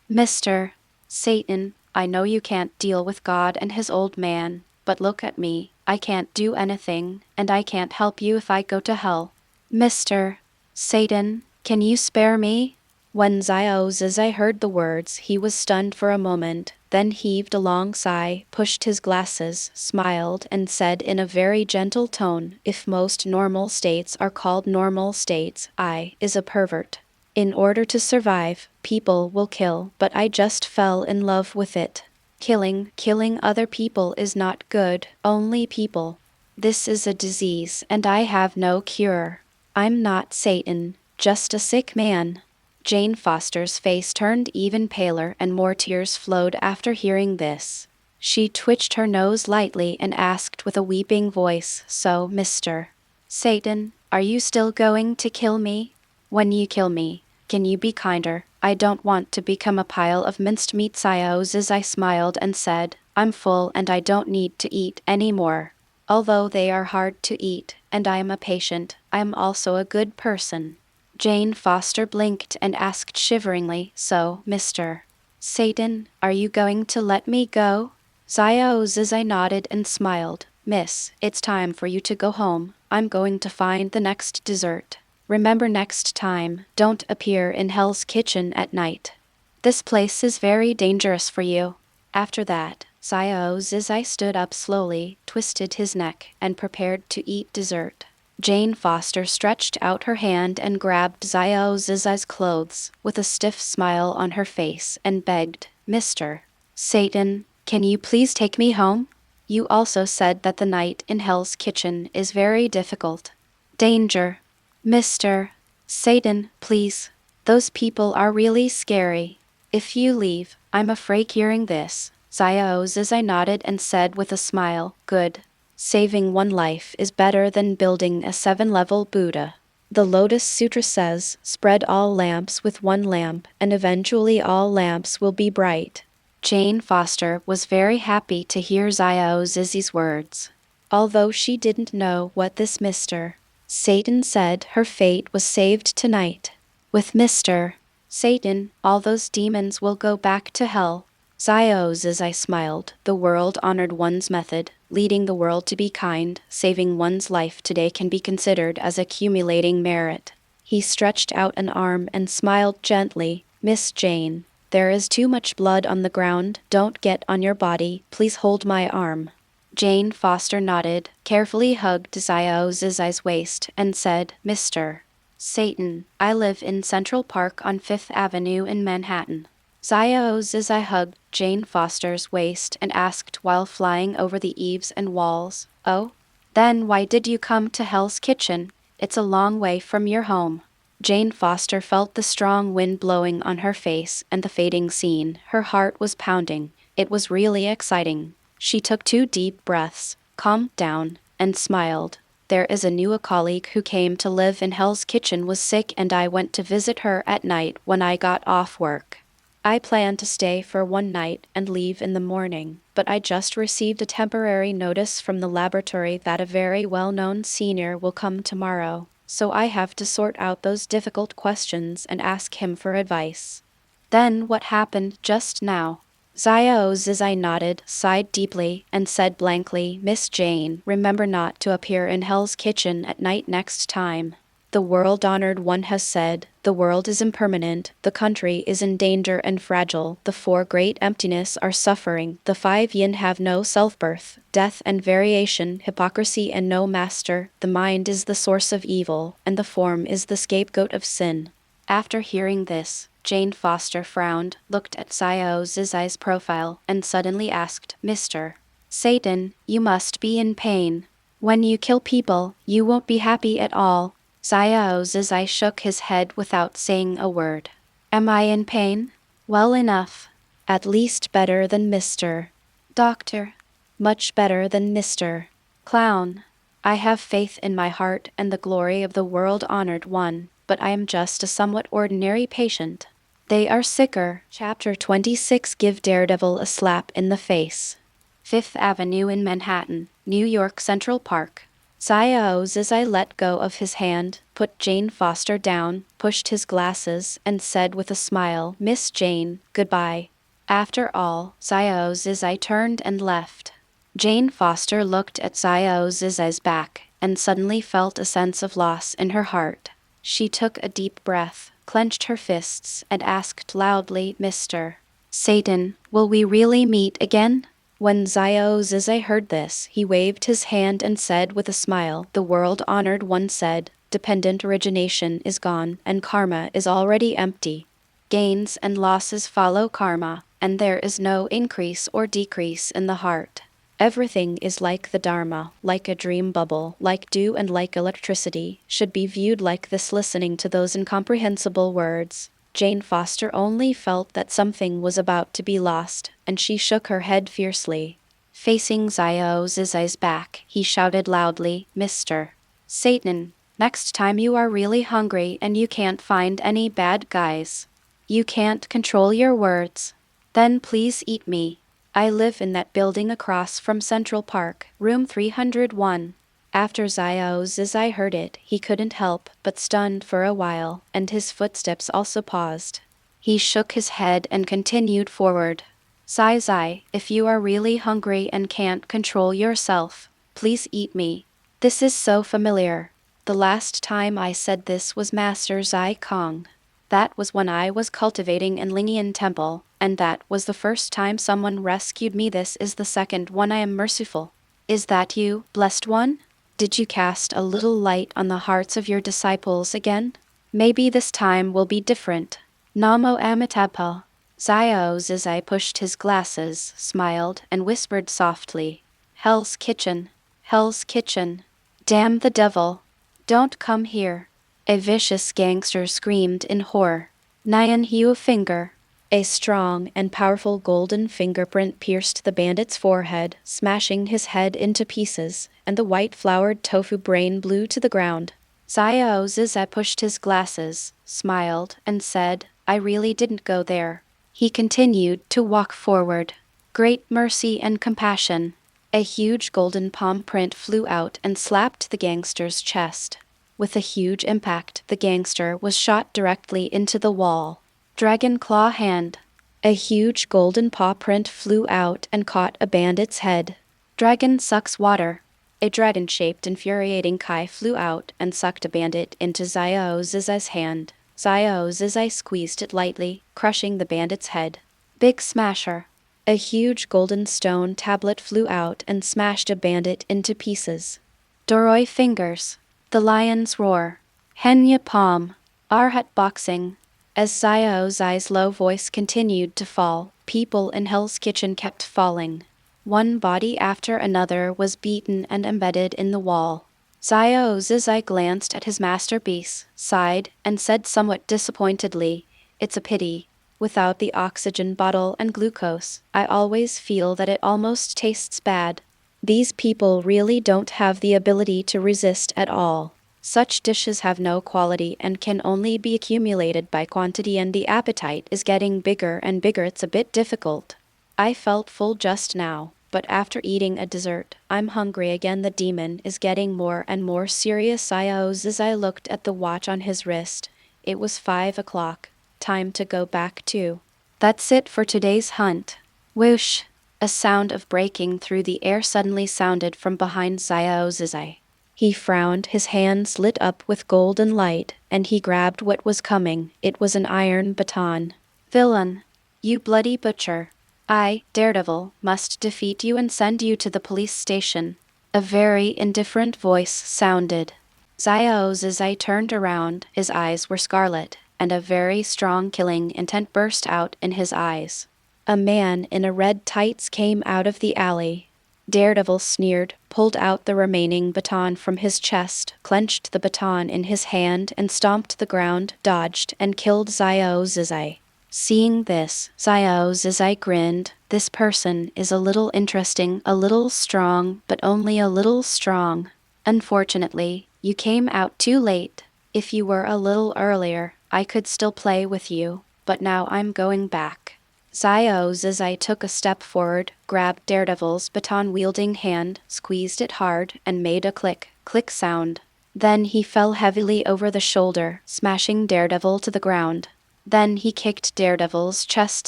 Mr. Satan, I know you can't deal with God and his old man, but look at me, I can't do anything, and I can't help you if I go to hell. Mr. Satan, can you spare me?" When Xiao Zizai heard the words, he was stunned for a moment, then heaved a long sigh, pushed his glasses, smiled, and said in a very gentle tone, "If most normal states are called normal states, I is a pervert. In order to survive, people will kill, but I just fell in love with it. Killing other people is not good, only people. This is a disease, and I have no cure. I'm not Satan, just a sick man." Jane Foster's face turned even paler and more tears flowed after hearing this. She twitched her nose lightly and asked with a weeping voice, "So, Mr. Satan, are you still going to kill me? When you kill me, can you be kinder? I don't want to become a pile of minced meat." Xiao Zizai smiled and said, "I'm full and I don't need to eat any more. Although they are hard to eat, and I am a patient, I am also a good person." Jane Foster blinked and asked shiveringly, "So, Mr. Satan, are you going to let me go?" Xiao Zizai nodded and smiled. "Miss, it's time for you to go home. I'm going to find the next dessert. Remember next time, don't appear in Hell's Kitchen at night. This place is very dangerous for you." After that, Xiao Zizai stood up slowly, twisted his neck, and prepared to eat dessert. Jane Foster stretched out her hand and grabbed Xiao Zizai's clothes, with a stiff smile on her face, and begged, "Mr. Satan, can you please take me home? You also said that the night in Hell's Kitchen is very difficult. Danger. Mr. Satan, please. Those people are really scary. If you leave, I'm afraid." Hearing this, Xiao Zizai nodded and said with a smile, "Good. Saving one life is better than building a 7-level Buddha. The Lotus Sutra says, spread all lamps with one lamp, and eventually all lamps will be bright." Jane Foster was very happy to hear Xiao Zizai's words. Although she didn't know what this Mr. Satan said, her fate was saved tonight. With Mr. Satan, all those demons will go back to hell. Xiao Zizai smiled. The world honored one's method, leading the world to be kind. Saving one's life today can be considered as accumulating merit. He stretched out an arm and smiled gently. Miss Jane, there is too much blood on the ground. Don't get on your body. Please hold my arm. Jane Foster nodded, carefully hugged Xiao Zizai's waist, and said, Mr. Satan, I live in Central Park on 5th Avenue in Manhattan. Xiao Zizai hugged Jane Foster's waist and asked while flying over the eaves and walls, Oh? Then why did you come to Hell's Kitchen? It's a long way from your home. Jane Foster felt the strong wind blowing on her face and the fading scene. Her heart was pounding. It was really exciting. She took 2 deep breaths, calmed down, and smiled. There is a new colleague who came to live in Hell's Kitchen was sick and I went to visit her at night when I got off work. I planned to stay for 1 night and leave in the morning, but I just received a temporary notice from the laboratory that a very well-known senior will come tomorrow, so I have to sort out those difficult questions and ask him for advice. Then what happened just now? Xiao Zizai nodded, sighed deeply, and said blankly, Miss Jane, remember not to appear in Hell's Kitchen at night next time. The world-honored one has said, the world is impermanent, the country is in danger and fragile, the 4 great emptiness are suffering, the 5 yin have no self-birth, death and variation, hypocrisy and no master, the mind is the source of evil, and the form is the scapegoat of sin. After hearing this, Jane Foster frowned, looked at Xiao Zizai's profile, and suddenly asked, Mr. Satan, you must be in pain. When you kill people, you won't be happy at all. Xiao Zizai shook his head without saying a word. Am I in pain? Well enough. At least better than Mr. Doctor. Much better than Mr. Clown. I have faith in my heart and the glory of the world-honored one, but I am just a somewhat ordinary patient. They are sicker. Chapter 26 Give Daredevil a slap in the face. 5th Avenue in Manhattan, New York Central Park. Xiao Zizai let go of his hand, put Jane Foster down, pushed his glasses, and said with a smile, Miss Jane, goodbye. After all, Xiao Zizai turned and left. Jane Foster looked at Xiao Zizai's back, and suddenly felt a sense of loss in her heart. She took a deep breath, clenched her fists, and asked loudly, Mr. Satan, will we really meet again? When Xiao Zizai heard this, he waved his hand and said with a smile, the world-honored one said, dependent origination is gone, and karma is already empty. Gains and losses follow karma, and there is no increase or decrease in the heart. Everything is like the Dharma, like a dream bubble, like dew and like electricity, should be viewed like this. Listening to those incomprehensible words, Jane Foster only felt that something was about to be lost, and she shook her head fiercely. Facing Xiao Zizai's back, he shouted loudly, Mr. Satan, next time you are really hungry and you can't find any bad guys. You can't control your words. Then please eat me. I live in that building across from Central Park, room 301. After Xiao Zizai heard it, he couldn't help but stunned for a while, and his footsteps also paused. He shook his head and continued forward. Zizai, if you are really hungry and can't control yourself, please eat me. This is so familiar. The last time I said this was Master Zai Kong. That was when I was cultivating in Lingian Temple, and that was the first time someone rescued me. This is the second one. I am merciful. Is that you, blessed one? Did you cast a little light on the hearts of your disciples again? Maybe this time will be different. Namo Amitabha. Xiao Zizai pushed his glasses, smiled, and whispered softly, Hell's Kitchen. Hell's Kitchen. Damn the devil. Don't come here. A vicious gangster screamed in horror. Nyan Hiu finger. A strong and powerful golden fingerprint pierced the bandit's forehead, smashing his head into pieces, and the white-flowered tofu brain blew to the ground. Xiao Zizai pushed his glasses, smiled, and said, I really didn't go there. He continued to walk forward. Great mercy and compassion. A huge golden palm print flew out and slapped the gangster's chest. With a huge impact, the gangster was shot directly into the wall. Dragon claw hand. A huge golden paw print flew out and caught a bandit's head. Dragon sucks water. A dragon-shaped infuriating kai flew out and sucked a bandit into Xiao Zizai's hand. Xiao Zizai squeezed it lightly, crushing the bandit's head. Big smasher. A huge golden stone tablet flew out and smashed a bandit into pieces. Doroi fingers. The lion's roar. Henya palm. Arhat boxing. As Xiao Zai's low voice continued to fall, people in Hell's Kitchen kept falling. One body after another was beaten and embedded in the wall. Xiao Zizai glanced at his masterpiece, sighed, and said somewhat disappointedly, "It's a pity. Without the oxygen bottle and glucose, I always feel that it almost tastes bad. These people really don't have the ability to resist at all. Such dishes have no quality and can only be accumulated by quantity, and the appetite is getting bigger and bigger. It's a bit difficult. I felt full just now, but after eating a dessert, I'm hungry again." The demon is getting more and more serious. Xiao Zizai looked at the watch on his wrist. It was 5 o'clock. Time to go back too. That's it for today's hunt. Whoosh! A sound of breaking through the air suddenly sounded from behind Xiao Zizai. He frowned, his hands lit up with golden light, and he grabbed what was coming. It was an iron baton. "Villain! You bloody butcher! I, Daredevil, must defeat you and send you to the police station." A very indifferent voice sounded. Xiao Zizai turned around, his eyes were scarlet, and a very strong killing intent burst out in his eyes. A man in a red tights came out of the alley. Daredevil sneered, pulled out the remaining baton from his chest, clenched the baton in his hand and stomped the ground, dodged, and killed Xiao Zizai. Seeing this, Xiao Zizai grinned. This person is a little interesting, a little strong, but only a little strong. Unfortunately, you came out too late. If you were a little earlier, I could still play with you, but now I'm going back. Xiao Zizai took a step forward, grabbed Daredevil's baton-wielding hand, squeezed it hard, and made a click, click sound. Then he fell heavily over the shoulder, smashing Daredevil to the ground. Then he kicked Daredevil's chest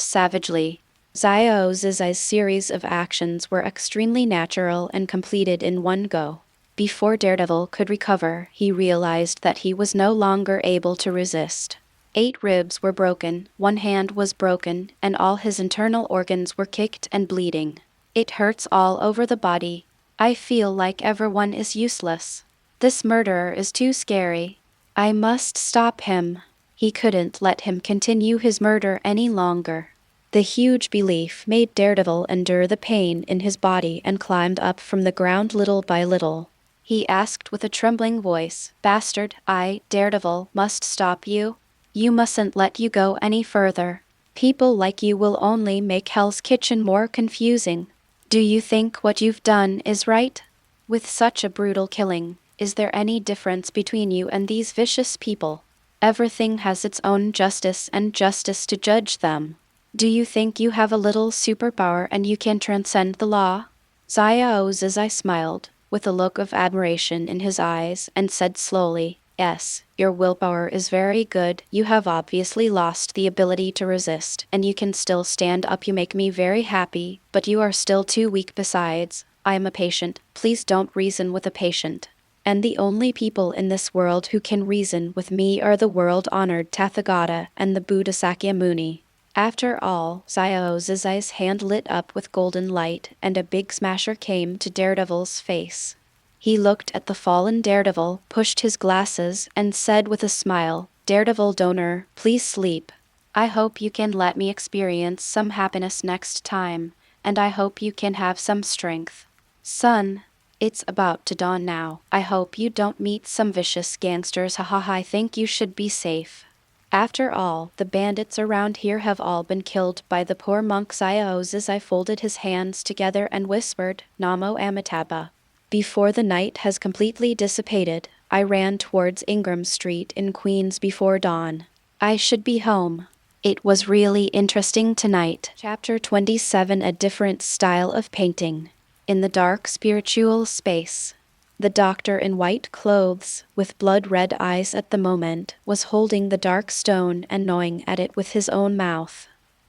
savagely. Xiao Zizai's series of actions were extremely natural and completed in one go. Before Daredevil could recover, he realized that he was no longer able to resist. 8 ribs were broken, 1 hand was broken, and all his internal organs were kicked and bleeding. It hurts all over the body. I feel like everyone is useless. This murderer is too scary. I must stop him. He couldn't let him continue his murder any longer. The huge belief made Daredevil endure the pain in his body and climbed up from the ground little by little. He asked with a trembling voice, "Bastard, I, Daredevil, must stop you. You mustn't let you go any further. People like you will only make Hell's Kitchen more confusing. Do you think what you've done is right? With such a brutal killing, is there any difference between you and these vicious people? Everything has its own justice and justice to judge them. Do you think you have a little superpower and you can transcend the law?" Xiao Zizai smiled, with a look of admiration in his eyes, and said slowly, "Yes, your willpower is very good. You have obviously lost the ability to resist, and you can still stand up. You make me very happy, but you are still too weak. Besides, I am a patient. Please don't reason with a patient. And the only people in this world who can reason with me are the world-honored Tathagata and the Buddha Sakyamuni." After all, Xiao Zizai's hand lit up with golden light, and a big smasher came to Daredevil's face. He looked at the fallen Daredevil, pushed his glasses, and said with a smile, "Daredevil donor, please sleep. I hope you can let me experience some happiness next time, and I hope you can have some strength. Son, it's about to dawn now. I hope you don't meet some vicious gangsters. I think you should be safe. After all, the bandits around here have all been killed by the poor monk." Xiao Zizai folded his hands together and whispered, "Namo Amitabha." Before the night has completely dissipated, I ran towards Ingram Street in Queens before dawn. I should be home. It was really interesting tonight. Chapter 27, A Different Style of Painting. In the dark spiritual space, the doctor in white clothes, with blood-red eyes at the moment, was holding the dark stone and gnawing at it with his own mouth.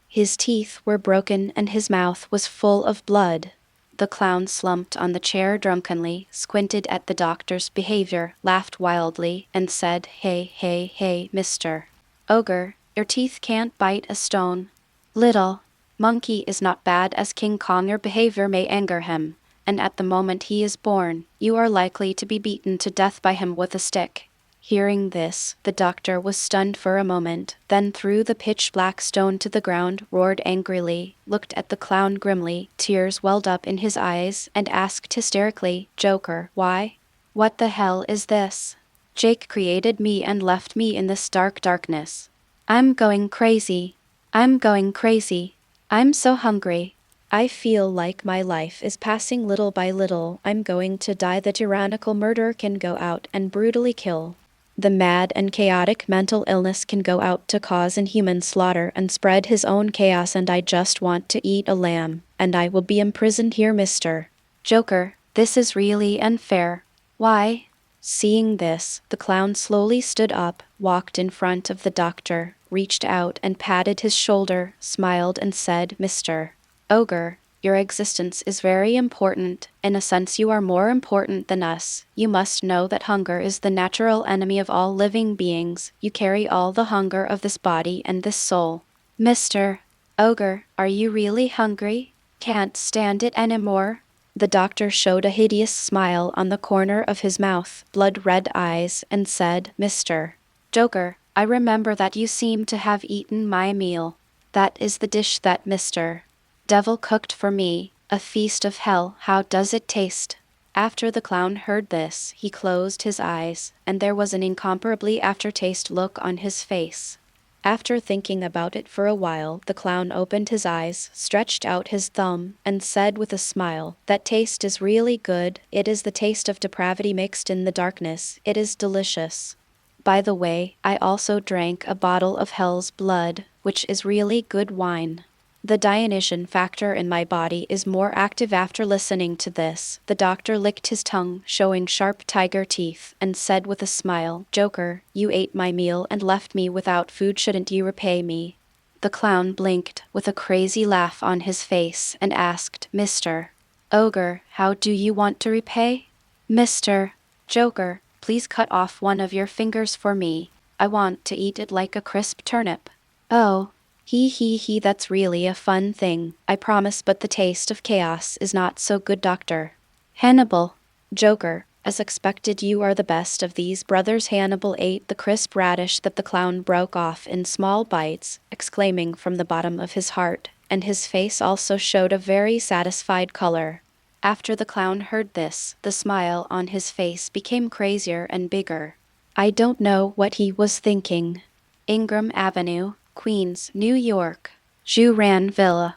His teeth were broken and his mouth was full of blood. The clown slumped on the chair drunkenly, squinted at the doctor's behavior, laughed wildly, and said, "Hey, hey, hey, Mr. Ogre, your teeth can't bite a stone. Little monkey is not bad as King Kong. Your behavior may anger him, and at the moment he is born, you are likely to be beaten to death by him with a stick." Hearing this, the doctor was stunned for a moment, then threw the pitch-black stone to the ground, roared angrily, looked at the clown grimly, tears welled up in his eyes, and asked hysterically, "Joker, why? What the hell is this? Jake created me and left me in this dark darkness. I'm going crazy. I'm going crazy. I'm so hungry. I feel like my life is passing little by little. I'm going to die. The tyrannical murderer can go out and brutally kill. The mad and chaotic mental illness can go out to cause inhuman slaughter and spread his own chaos, and I just want to eat a lamb, and I will be imprisoned here, Mr. Joker. This is really unfair. Why?" Seeing this, the clown slowly stood up, walked in front of the doctor, reached out and patted his shoulder, smiled and said, "Mr. Ogre, your existence is very important. In a sense, you are more important than us. You must know that hunger is the natural enemy of all living beings. You carry all the hunger of this body and this soul. Mr. Ogre, are you really hungry? Can't stand it anymore?" The doctor showed a hideous smile on the corner of his mouth, blood-red eyes, and said, "Mr. Joker, I remember that you seem to have eaten my meal. That is the dish that Mr. Devil cooked for me, a feast of hell. How does it taste?" After the clown heard this, he closed his eyes, and there was an incomparably aftertaste look on his face. After thinking about it for a while, the clown opened his eyes, stretched out his thumb, and said with a smile, "That taste is really good. It is the taste of depravity mixed in the darkness. It is delicious. By the way, I also drank a bottle of hell's blood, which is really good wine. The Dionysian factor in my body is more active." After listening to this, the doctor licked his tongue, showing sharp tiger teeth, and said with a smile, "Joker, you ate my meal and left me without food. Shouldn't you repay me?" The clown blinked, with a crazy laugh on his face, and asked, "Mr. Ogre, how do you want to repay?" "Mr. Joker, please cut off one of your fingers for me. I want to eat it like a crisp turnip." "Oh. He, that's really a fun thing, I promise, but the taste of chaos is not so good, Doctor." "Hannibal." "Joker, as expected, you are the best of these brothers." Hannibal ate the crisp radish that the clown broke off in small bites, exclaiming from the bottom of his heart, and his face also showed a very satisfied color. After the clown heard this, the smile on his face became crazier and bigger. I don't know what he was thinking. Ingram Avenue, Queens, New York. Zhu Ran Villa.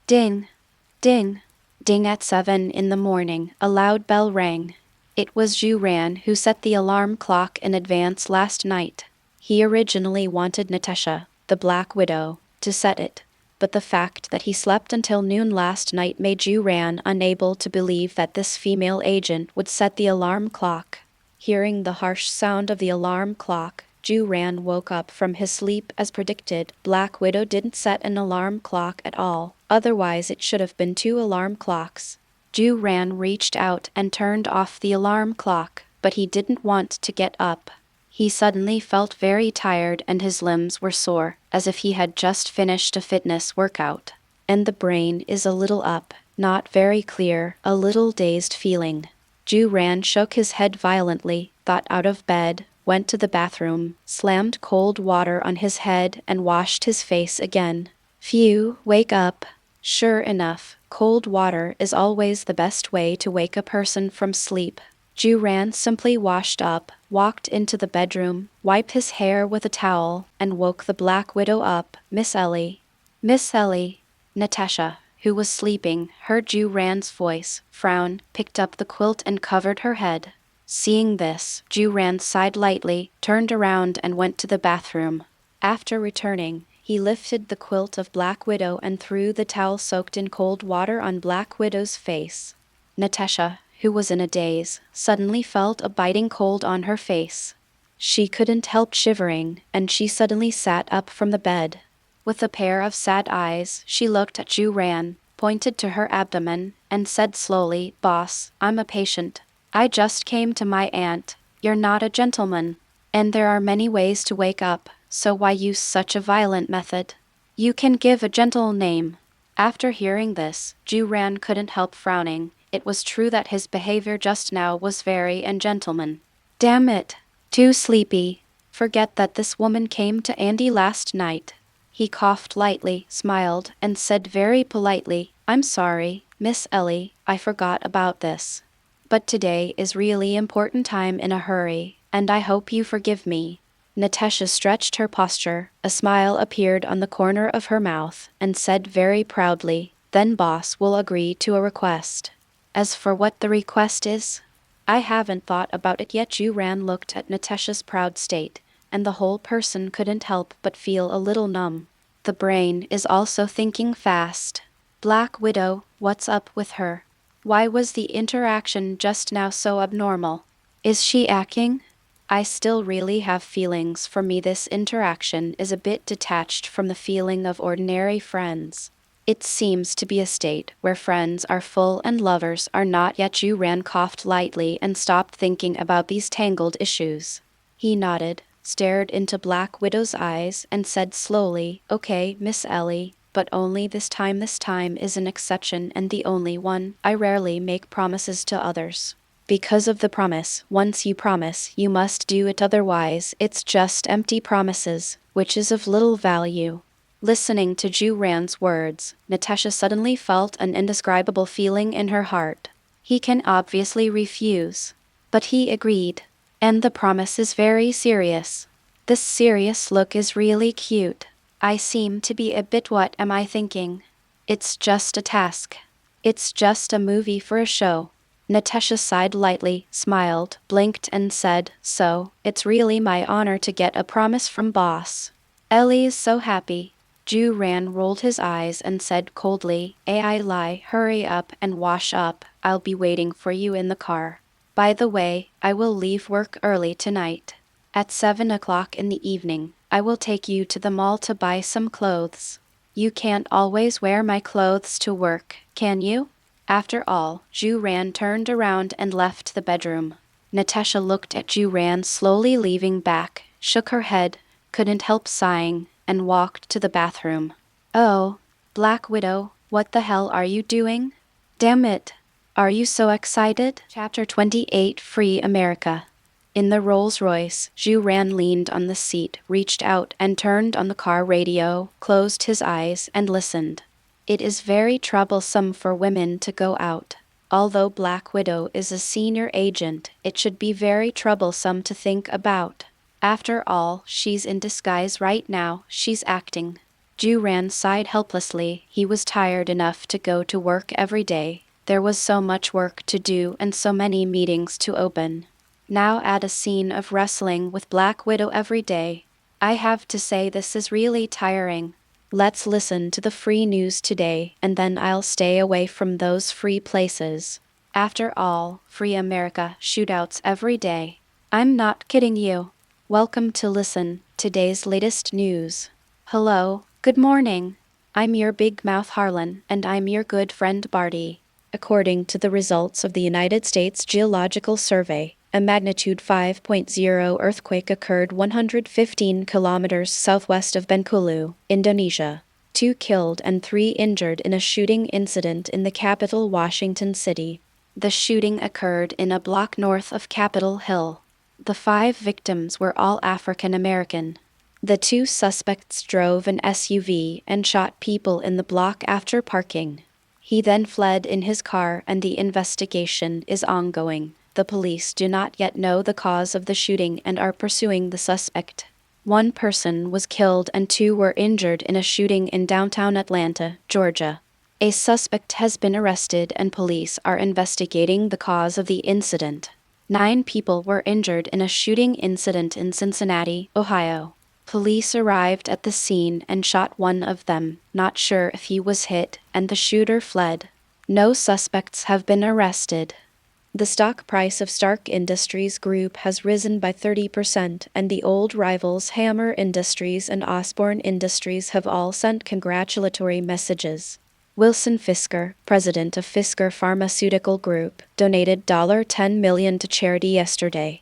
Ding, ding, ding. At 7 in the morning, a loud bell rang. It was Zhu Ran who set the alarm clock in advance last night. He originally wanted Natasha, the Black Widow, to set it, but the fact that he slept until noon last night made Zhu Ran unable to believe that this female agent would set the alarm clock. Hearing the harsh sound of the alarm clock, Zhu Ran woke up from his sleep as predicted. Black Widow didn't set an alarm clock at all, otherwise it should have been 2 alarm clocks. Zhu Ran reached out and turned off the alarm clock, but he didn't want to get up. He suddenly felt very tired and his limbs were sore, as if he had just finished a fitness workout. And the brain is a little up, not very clear, a little dazed feeling. Zhu Ran shook his head violently, got out of bed, went to the bathroom, slammed cold water on his head, and washed his face again. Phew, wake up. Sure enough, cold water is always the best way to wake a person from sleep. Zhu Ran simply washed up, walked into the bedroom, wiped his hair with a towel, and woke the Black Widow up. "Miss Ellie." "Miss Ellie." Natasha, who was sleeping, heard Zhu Ran's voice, frowned, picked up the quilt and covered her head. Seeing this, Zhu Ran sighed lightly, turned around and went to the bathroom. After returning, He lifted the quilt of Black Widow and threw the towel soaked in cold water on Black Widow's face. Natasha, who was in a daze, suddenly felt a biting cold on her face. She couldn't help shivering, and she suddenly sat up from the bed. With a pair of sad eyes, she looked at Ju Ran, pointed to her abdomen, and said slowly, "Boss, I'm a patient. I just came to my aunt. You're not a gentleman. And there are many ways to wake up, so why use such a violent method? You can give a gentle name." After hearing this, Ju Ran couldn't help frowning. It was true that his behavior just now was very ungentleman. Damn it. Too sleepy. Forget that this woman came to Andy last night. He coughed lightly, smiled, and said very politely, "I'm sorry, Miss Ellie, I forgot about this. But today is really important time in a hurry, and I hope you forgive me." Natasha stretched her posture, a smile appeared on the corner of her mouth, and said very proudly, "Then boss will agree to a request." As for what the request is, I haven't thought about it yet. Ju Ran looked at Natasha's proud state, and the whole person couldn't help but feel a little numb. The brain is also thinking fast. Black Widow, what's up with her? Why was the interaction just now so abnormal? Is she acting? I still really have feelings. For me, this interaction is a bit detached from the feeling of ordinary friends. It seems to be a state where friends are full and lovers are not yet. Ju Ran coughed lightly and stopped thinking about these tangled issues. He nodded, stared into Black Widow's eyes, and said slowly, "Okay, Miss Ellie, but only this time. This time is an exception and the only one. I rarely make promises to others. Because of the promise, once you promise, you must do it, otherwise it's just empty promises, which is of little value." Listening to Ju Ran's words, Natasha suddenly felt an indescribable feeling in her heart. He can obviously refuse. But he agreed. And the promise is very serious. This serious look is really cute. I seem to be a bit, what am I thinking? It's just a task. It's just a movie for a show. Natasha sighed lightly, smiled, blinked, and said, "So, it's really my honor to get a promise from boss." Ellie's so happy. Ju Ran rolled his eyes and said coldly, "AI lie, hurry up and wash up. I'll be waiting for you in the car. By the way, I will leave work early tonight. At 7 o'clock in the evening, I will take you to the mall to buy some clothes. You can't always wear my clothes to work, can you?" After all, Ju Ran turned around and left the bedroom. Natasha looked at Ju Ran slowly leaving back, shook her head, couldn't help sighing, and walked to the bathroom. "Oh, Black Widow, what the hell are you doing? Damn it. Are you so excited?" Chapter 28, Free America. In the Rolls-Royce, Ju Ran leaned on the seat, reached out and turned on the car radio, closed his eyes and listened. It is very troublesome for women to go out. Although Black Widow is a senior agent, it should be very troublesome to think about. After all, she's in disguise right now, she's acting. Ju Ran sighed helplessly. He was tired enough to go to work every day. There was so much work to do and so many meetings to open. Now add a scene of wrestling with Black Widow every day. I have to say, this is really tiring. Let's listen to the free news today, and then I'll stay away from those free places. After all, Free America, shootouts every day. I'm not kidding you. Welcome to listen, today's latest news. Hello, good morning. I'm your big mouth Harlan, and I'm your good friend Barty. According to the results of the United States Geological Survey, a magnitude 5.0 earthquake occurred 115 kilometers southwest of Bengkulu, Indonesia. 2 killed and 3 injured in a shooting incident in the capital, Washington City. The shooting occurred in a block north of Capitol Hill. The 5 victims were all African American. The 2 suspects drove an SUV and shot people in the block after parking. He then fled in his car, and the investigation is ongoing. The police do not yet know the cause of the shooting and are pursuing the suspect. 1 person was killed and 2 were injured in a shooting in downtown Atlanta, Georgia. A suspect has been arrested and police are investigating the cause of the incident. 9 people were injured in a shooting incident in Cincinnati, Ohio. Police arrived at the scene and shot one of them, not sure if he was hit, and the shooter fled. No suspects have been arrested. The stock price of Stark Industries Group has risen by 30%, and the old rivals Hammer Industries and Osborne Industries have all sent congratulatory messages. Wilson Fisker, president of Fisker Pharmaceutical Group, donated $10 million to charity yesterday.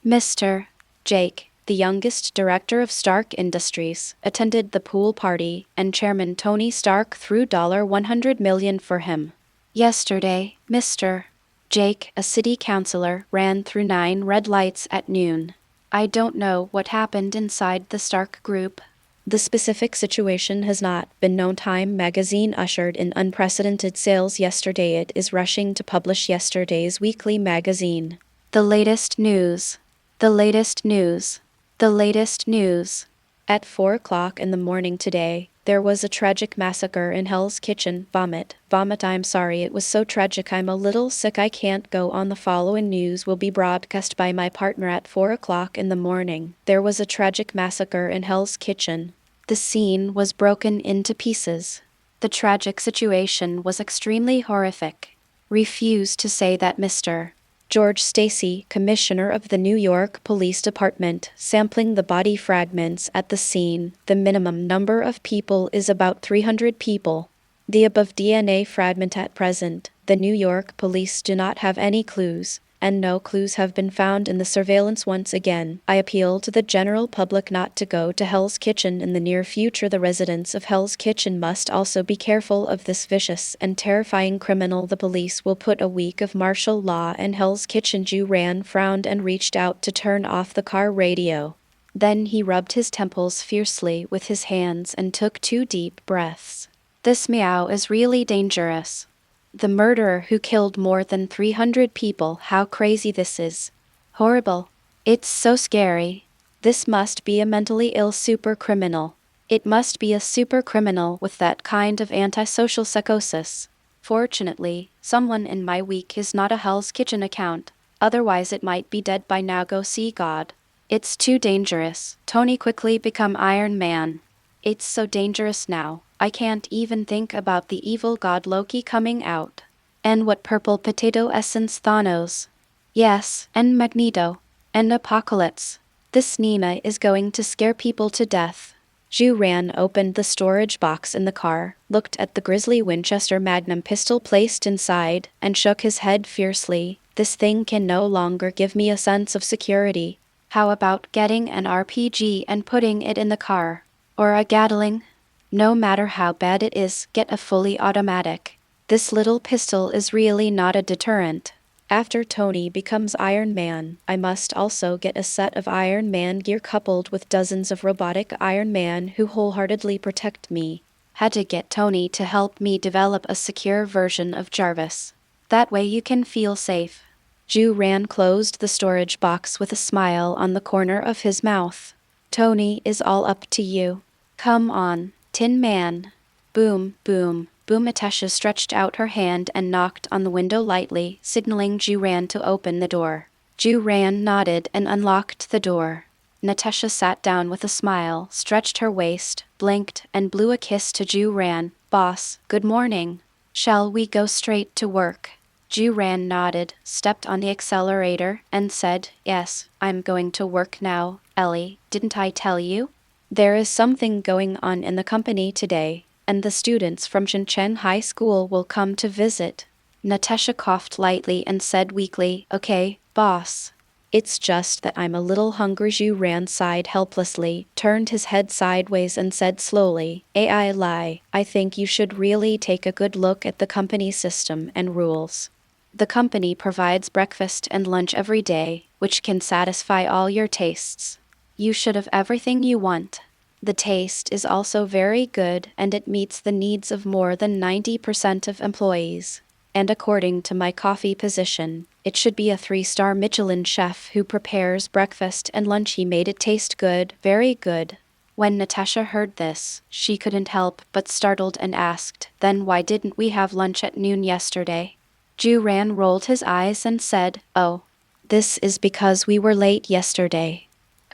Mr. Jake, the youngest director of Stark Industries, attended the pool party, and Chairman Tony Stark threw $100 million for him. Yesterday, Mr. Jake, a city councilor, ran through 9 red lights at noon. I don't know what happened inside the Stark Group. The specific situation has not been known. Time magazine ushered in unprecedented sales yesterday. It is rushing to publish yesterday's weekly magazine. The latest news. The latest news. The latest news. At 4 o'clock in the morning today, there was a tragic massacre in Hell's Kitchen. Vomit. I'm sorry, it was so tragic I'm a little sick. I can't go on. The following news will be broadcast by my partner at 4 o'clock in the morning. There was a tragic massacre in Hell's Kitchen. The scene was broken into pieces. The tragic situation was extremely horrific. Refuse to say that, Mr. George Stacy, commissioner of the New York Police Department, sampling the body fragments at the scene. The minimum number of people is about 300 people. The above DNA fragment at present, the New York police do not have any clues, and no clues have been found in the surveillance. Once again, I appeal to the general public not to go to Hell's Kitchen in the near future. The residents of Hell's Kitchen must also be careful of this vicious and terrifying criminal. The police will put a week of martial law in Hell's Kitchen. Ju Ran frowned and reached out to turn off the car radio. Then he rubbed his temples fiercely with his hands and took 2 deep breaths. This meow is really dangerous. The murderer who killed more than 300 people. How crazy this is. Horrible. It's so scary. This must be a mentally ill super criminal. It must be a super criminal with that kind of antisocial psychosis. Fortunately, someone in my week is not a Hell's Kitchen account. Otherwise it might be dead by now. Go see God. It's too dangerous. Tony quickly become Iron Man. It's so dangerous now. I can't even think about the evil god Loki coming out. And what purple potato essence Thanos. Yes, and Magneto. And Apocalypse. This Nina is going to scare people to death. Ju Ran opened the storage box in the car, looked at the grisly Winchester Magnum pistol placed inside, and shook his head fiercely. This thing can no longer give me a sense of security. How about getting an RPG and putting it in the car? Or a Gatling? No matter how bad it is, get a fully automatic. This little pistol is really not a deterrent. After Tony becomes Iron Man, I must also get a set of Iron Man gear coupled with dozens of robotic Iron Man who wholeheartedly protect me. Had to get Tony to help me develop a secure version of Jarvis. That way you can feel safe. Ju Ran closed the storage box with a smile on the corner of his mouth. Tony is all up to you. Come on. Tin Man. Boom, boom, boom. Natasha stretched out her hand and knocked on the window lightly, signaling Ju Ran to open the door. Ju Ran nodded and unlocked the door. Natasha sat down with a smile, stretched her waist, blinked, and blew a kiss to Ju Ran. Boss, good morning. Shall we go straight to work? Ju Ran nodded, stepped on the accelerator, and said, Yes, I'm going to work now. Ellie, didn't I tell you? There is something going on in the company today, and the students from Shenzhen High School will come to visit. Natasha coughed lightly and said weakly, Okay, boss. It's just that I'm a little hungry. Ju Ran sighed helplessly, turned his head sideways and said slowly, AI lie, I think you should really take a good look at the company system and rules. The company provides breakfast and lunch every day, which can satisfy all your tastes. You should have everything you want. The taste is also very good and it meets the needs of more than 90% of employees. And according to my coffee position, it should be a 3-star Michelin chef who prepares breakfast and lunch. He made it taste good, very good. When Natasha heard this, she couldn't help but startled and asked, Then why didn't we have lunch at noon yesterday? Ju Ran rolled his eyes and said, Oh, this is because we were late yesterday.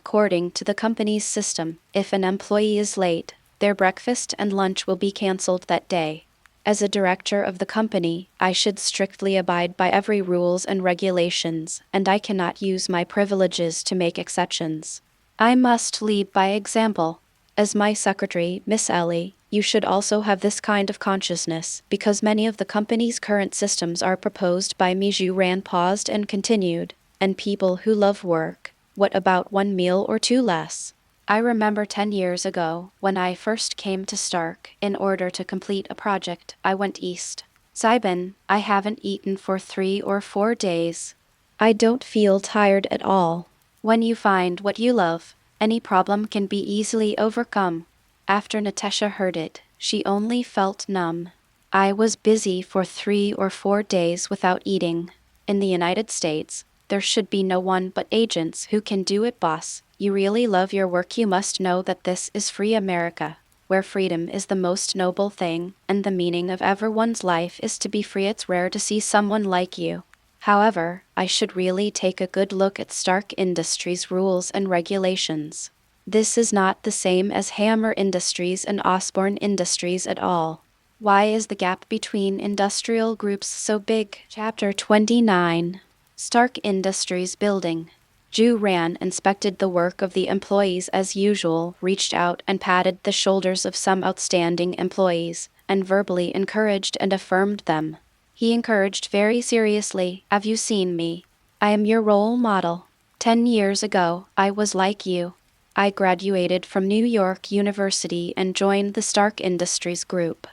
According to the company's system, if an employee is late, their breakfast and lunch will be cancelled that day. As a director of the company, I should strictly abide by every rules and regulations, and I cannot use my privileges to make exceptions. I must lead by example. As my secretary, Miss Ellie, you should also have this kind of consciousness, because many of the company's current systems are proposed by me. Zhu Ran paused and continued, and people who love work. What about 1 meal or 2 less? I remember 10 years ago, when I first came to Stark, in order to complete a project, I went east. Saiban, I haven't eaten for 3 or 4 days. I don't feel tired at all. When you find what you love, any problem can be easily overcome. After Natasha heard it, she only felt numb. I was busy for 3 or 4 days without eating. In the United States, there should be no one but agents who can do it, boss. You really love your work. You must know that this is free America, where freedom is the most noble thing, and the meaning of everyone's life is to be free. It's rare to see someone like you. However, I should really take a good look at Stark Industries' rules and regulations. This is not the same as Hammer Industries and Osborne Industries at all. Why is the gap between industrial groups so big? Chapter 29. Stark Industries Building. Zhu Ran inspected the work of the employees as usual, reached out and patted the shoulders of some outstanding employees, and verbally encouraged and affirmed them. He encouraged very seriously, "Have you seen me? I am your role model. 10 years ago, I was like you. I graduated from New York University and joined the Stark Industries group.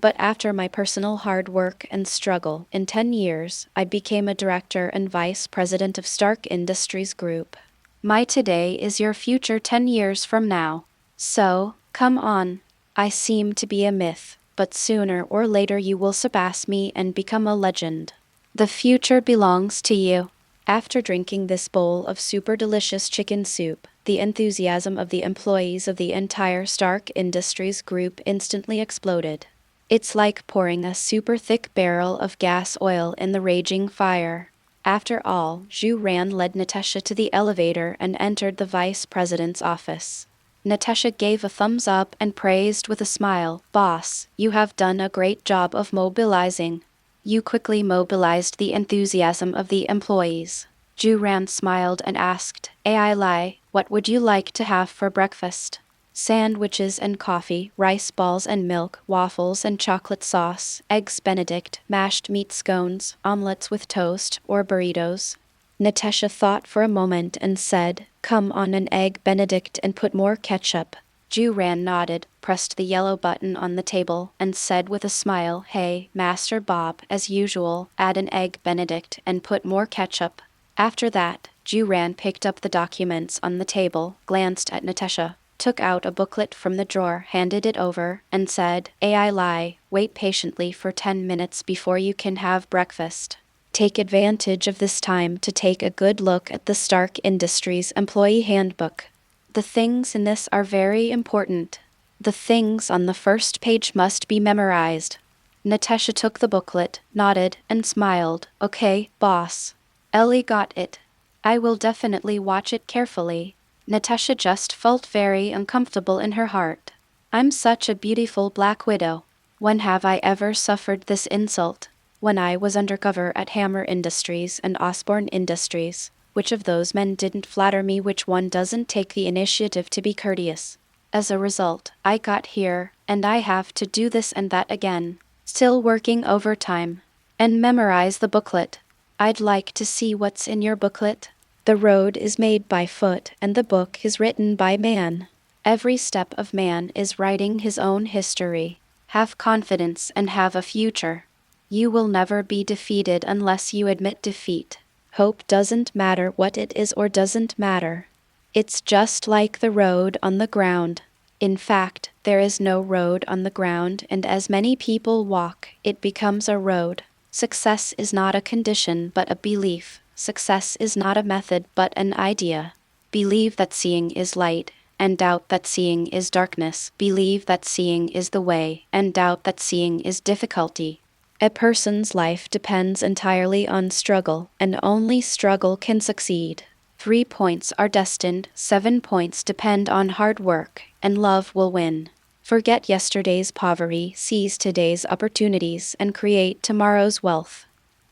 But after my personal hard work and struggle, in 10 years, I became a director and vice president of Stark Industries Group. My today is your future 10 years from now. So, come on. I seem to be a myth, but sooner or later you will surpass me and become a legend. The future belongs to you." After drinking this bowl of super delicious chicken soup, the enthusiasm of the employees of the entire Stark Industries group instantly exploded. It's like pouring a super thick barrel of gas oil in the raging fire. After all, Zhu Ran led Natasha to the elevator and entered the vice president's office. Natasha gave a thumbs up and praised with a smile, "Boss, you have done a great job of mobilizing. You quickly mobilized the enthusiasm of the employees." Zhu Ran smiled and asked, "Ai Lai, what would you like to have for breakfast?" "Sandwiches and coffee, rice balls and milk, waffles and chocolate sauce, eggs Benedict, mashed meat scones, omelets with toast, or burritos." Natasha thought for a moment and said, "Come on, an egg Benedict and put more ketchup." Zhu Ran nodded, pressed the yellow button on the table, and said with a smile, "Hey, Master Bob, as usual, add an egg Benedict and put more ketchup." After that, Zhu Ran picked up the documents on the table, glanced at Natasha, took out a booklet from the drawer, handed it over, and said, "Ai Lai, wait patiently for 10 minutes before you can have breakfast. Take advantage of this time to take a good look at the Stark Industries Employee Handbook. The things in this are very important. The things on the first page must be memorized." Natasha took the booklet, nodded, and smiled. "Okay, boss." Ellie got it. "I will definitely watch it carefully." Natasha just felt very uncomfortable in her heart. "I'm such a beautiful Black Widow. When have I ever suffered this insult? When I was undercover at Hammer Industries and Osborne Industries. Which of those men didn't flatter me? Which one doesn't take the initiative to be courteous? As a result, I got here, and I have to do this and that again. Still working overtime. And memorize the booklet. I'd like to see what's in your booklet." The road is made by foot, and the book is written by man. Every step of man is writing his own history. Have confidence and have a future. You will never be defeated unless you admit defeat. Hope doesn't matter what it is or doesn't matter. It's just like the road on the ground. In fact, there is no road on the ground, and as many people walk, it becomes a road. Success is not a condition but a belief. Success is not a method but an idea. Believe that seeing is light, and doubt that seeing is darkness. Believe that seeing is the way, and doubt that seeing is difficulty. A person's life depends entirely on struggle, and only struggle can succeed. 3 points are destined, 7 points depend on hard work, and love will win. Forget yesterday's poverty, seize today's opportunities, and create tomorrow's wealth.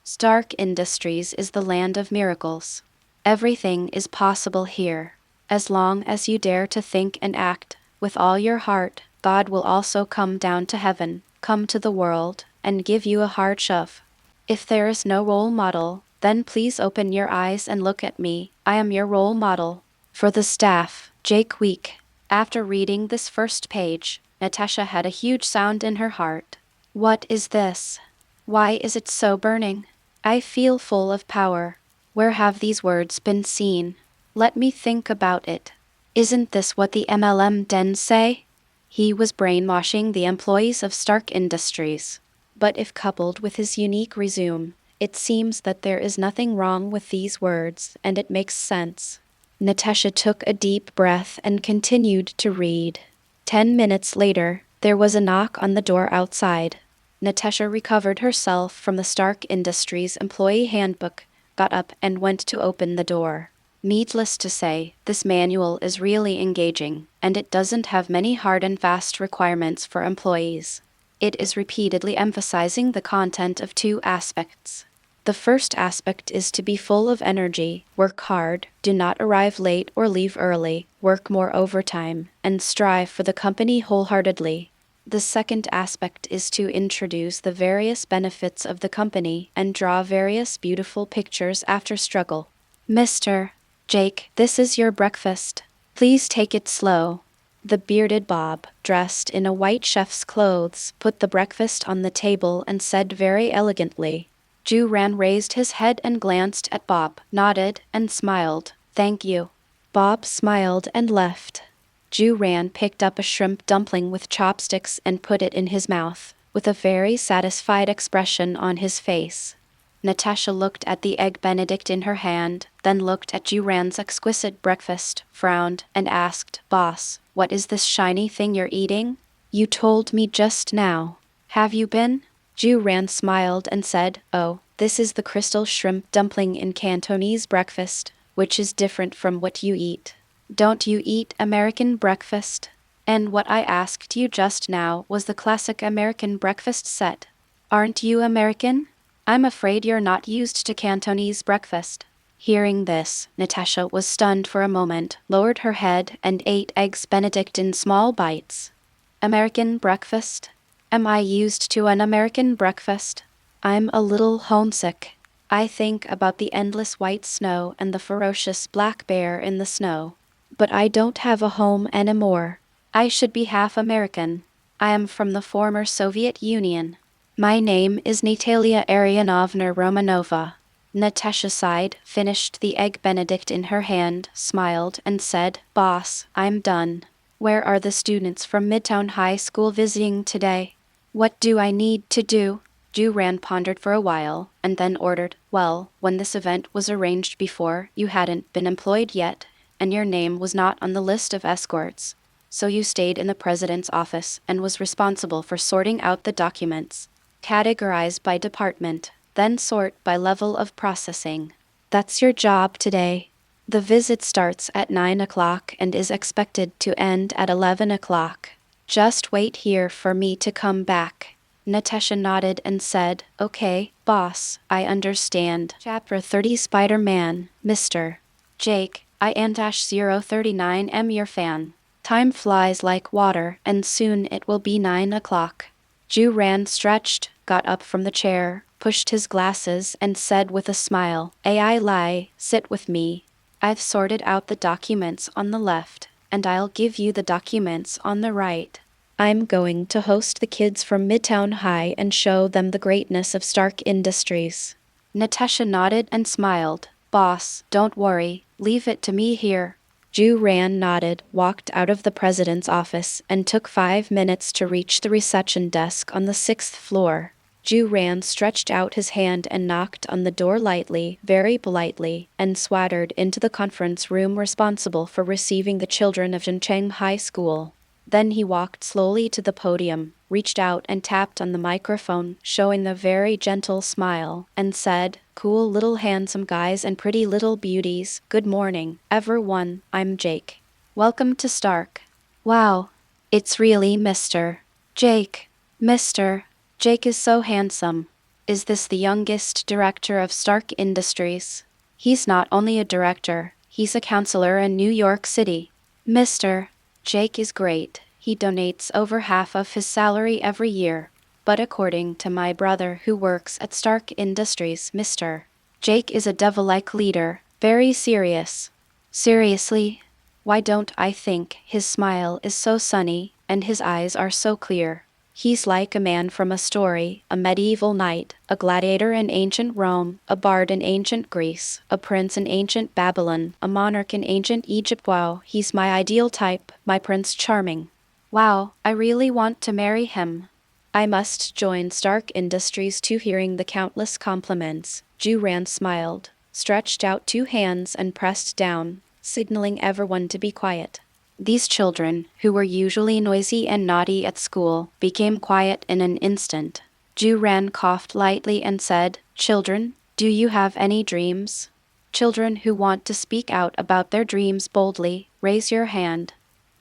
Stark Industries is the land of miracles. Everything is possible here. As long as you dare to think and act with all your heart, God will also come down to heaven, come to the world, and give you a hard shove. If there is no role model, then please open your eyes and look at me. I am your role model. For the staff, Jake Week. After reading this first page, Natasha had a huge sound in her heart. What is this? Why is it so burning? I feel full of power. Where have these words been seen? Let me think about it. Isn't this what the MLM dens say? He was brainwashing the employees of Stark Industries. But if coupled with his unique resume, it seems that there is nothing wrong with these words, and it makes sense. Natasha took a deep breath and continued to read. 10 minutes later, there was a knock on the door outside. Natasha recovered herself from the Stark Industries employee handbook, got up and went to open the door. Needless to say, this manual is really engaging, and it doesn't have many hard and fast requirements for employees. It is repeatedly emphasizing the content of 2 aspects. The first aspect is to be full of energy, work hard, do not arrive late or leave early, work more overtime, and strive for the company wholeheartedly. The second aspect is to introduce the various benefits of the company and draw various beautiful pictures after struggle. Mr. Jake, this is your breakfast. Please take it slow. The bearded Bob, dressed in a white chef's clothes, put the breakfast on the table and said very elegantly. Ju-Ran raised his head and glanced at Bob, nodded, and smiled. Thank you. Bob smiled and left. Ju-Ran picked up a shrimp dumpling with chopsticks and put it in his mouth, with a very satisfied expression on his face. Natasha looked at the egg Benedict in her hand, then looked at Ju-Ran's exquisite breakfast, frowned, and asked, Boss, what is this shiny thing you're eating? You told me just now. Have you been? Ju-Ran smiled and said, Oh, this is the crystal shrimp dumpling in Cantonese breakfast, which is different from what you eat. Don't you eat American breakfast? And what I asked you just now was the classic American breakfast set. Aren't you American? I'm afraid you're not used to Cantonese breakfast. Hearing this, Natasha was stunned for a moment, lowered her head, and ate eggs Benedict in small bites. American breakfast? Am I used to an American breakfast? I'm a little homesick. I think about the endless white snow and the ferocious black bear in the snow. But I don't have a home anymore. I should be half American. I am from the former Soviet Union. My name is Natalia Arianovna Romanova. Natasha sighed, finished the egg Benedict in her hand, smiled, and said, Boss, I'm done. Where are the students from Midtown High School visiting today? What do I need to do? Ju-Ran pondered for a while, and then ordered, Well, when this event was arranged before, you hadn't been employed yet, and your name was not on the list of escorts. So you stayed in the president's office and was responsible for sorting out the documents. Categorize by department, then sort by level of processing. That's your job today. The visit starts at 9 o'clock and is expected to end at 11 o'clock. Just wait here for me to come back. Natasha nodded and said, Okay, boss, I understand. Chapter 30 Spider-Man, Mr. Jake, I N-039 am your fan. Time flies like water, and soon it will be 9 o'clock. Ju-Ran stretched, got up from the chair, pushed his glasses, and said with a smile, AI Lai, sit with me. I've sorted out the documents on the left, and I'll give you the documents on the right. I'm going to host the kids from Midtown High and show them the greatness of Stark Industries. Natasha nodded and smiled. Boss, don't worry, leave it to me here. Ju-Ran nodded, walked out of the president's office, and took 5 minutes to reach the reception desk on the 6th floor. Ju-Ran stretched out his hand and knocked on the door lightly, very politely, and swaggered into the conference room responsible for receiving the children of Jincheng High School. Then he walked slowly to the podium, reached out and tapped on the microphone, showing a very gentle smile, and said, Cool little handsome guys and pretty little beauties, good morning, everyone, I'm Jake. Welcome to Stark. Wow, it's really Mr. Jake. Mr. Jake is so handsome. Is this the youngest director of Stark Industries? He's not only a director, he's a counselor in New York City. Mr. Jake is great. He donates over half of his salary every year. But according to my brother who works at Stark Industries, Mr. Jake is a devil-like leader, very serious. Seriously? Why don't I think his smile is so sunny and his eyes are so clear? He's like a man from a story, a medieval knight, a gladiator in ancient Rome, a bard in ancient Greece, a prince in ancient Babylon, a monarch in ancient Egypt. Wow, he's my ideal type, my Prince Charming. Wow, I really want to marry him. I must join Stark Industries too. Hearing the countless compliments, Ju-Ran smiled, stretched out 2 hands and pressed down, signaling everyone to be quiet. These children, who were usually noisy and naughty at school, became quiet in an instant. Ju-Ran coughed lightly and said, "Children, do you have any dreams? Children who want to speak out about their dreams boldly, raise your hand."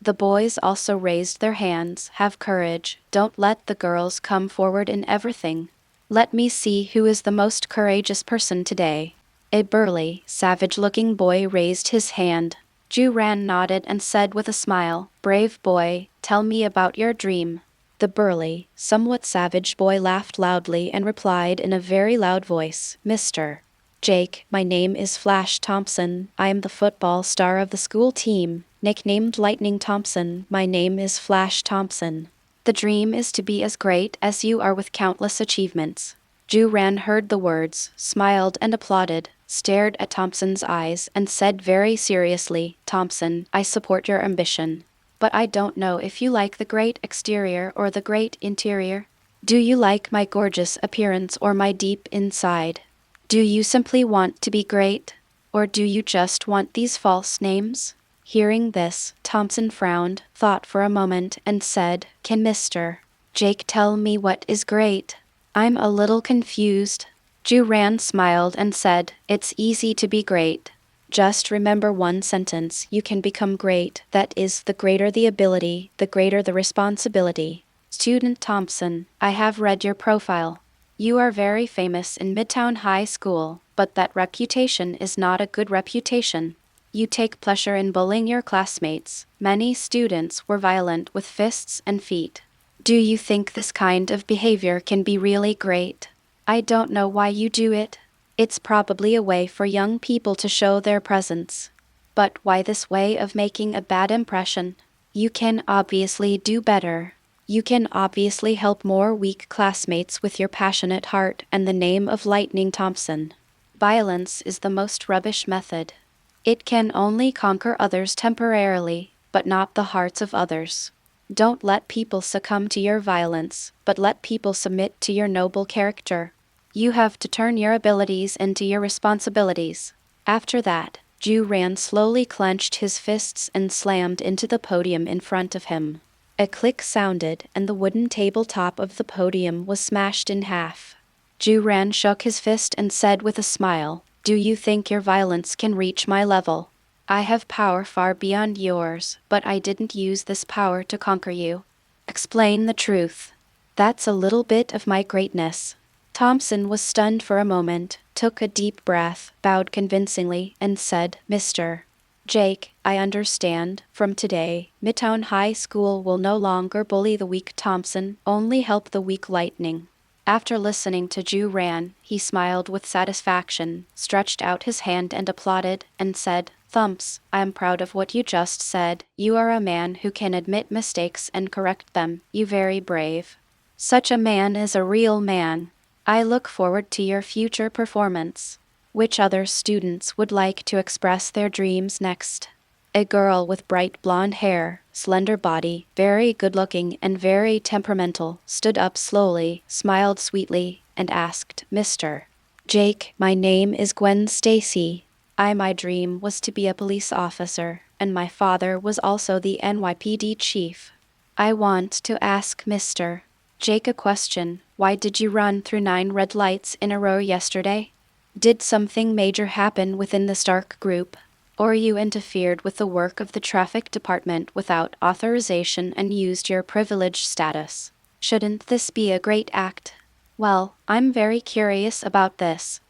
The boys also raised their hands. Have courage, don't let the girls come forward in everything. Let me see who is the most courageous person today. A burly, savage-looking boy raised his hand. Ju-Ran nodded and said with a smile, "Brave boy, tell me about your dream." The burly, somewhat savage boy laughed loudly and replied in a very loud voice, "Mr. Jake, my name is Flash Thompson. I am the football star of the school team. Nicknamed Lightning Thompson, my name is Flash Thompson. The dream is to be as great as you are with countless achievements." Ju-Ran heard the words, smiled and applauded, stared at Thompson's eyes, and said very seriously, "Thompson, I support your ambition. But I don't know if you like the great exterior or the great interior. Do you like my gorgeous appearance or my deep inside? Do you simply want to be great? Or do you just want these false names?" Hearing this, Thompson frowned, thought for a moment, and said, "Can Mr. Jake tell me what is great? I'm a little confused." Ju-Ran smiled and said, "It's easy to be great. Just remember one sentence: you can become great. That is, the greater the ability, the greater the responsibility." Student Thompson, I have read your profile. You are very famous in Midtown High School, but that reputation is not a good reputation. You take pleasure in bullying your classmates. Many students were violent with fists and feet. Do you think this kind of behavior can be really great? I don't know why you do it. It's probably a way for young people to show their presence. But why this way of making a bad impression? You can obviously do better. You can obviously help more weak classmates with your passionate heart and the name of Lightning Thompson. Violence is the most rubbish method. It can only conquer others temporarily, but not the hearts of others. Don't let people succumb to your violence, but let people submit to your noble character. You have to turn your abilities into your responsibilities. After that, Ju-Ran slowly clenched his fists and slammed into the podium in front of him. A click sounded, and the wooden tabletop of the podium was smashed in half. Ju-Ran shook his fist and said with a smile, "Do you think your violence can reach my level? I have power far beyond yours, but I didn't use this power to conquer you. Explain the truth." "That's a little bit of my greatness." Thompson was stunned for a moment, took a deep breath, bowed convincingly, and said, "Mr. Jake, I understand. From today, Midtown High School will no longer bully the weak Thompson, only help the weak Lightning." After listening to Ju-Ran, he smiled with satisfaction, stretched out his hand and applauded, and said, "Thumps, I am proud of what you just said. You are a man who can admit mistakes and correct them. You very brave. Such a man is a real man. I look forward to your future performance." Which other students would like to express their dreams next? A girl with bright blonde hair, slender body, very good-looking and very temperamental, stood up slowly, smiled sweetly, and asked, "Mr. Jake, my name is Gwen Stacy. My dream was to be a police officer, and my father was also the NYPD chief. I want to ask Mr. Jake a question. Why did you run through 9 red lights in a row yesterday?" Did something major happen within the Stark group? Or you interfered with the work of the traffic department without authorization and used your privileged status? Shouldn't this be a great act? Well, I'm very curious about this.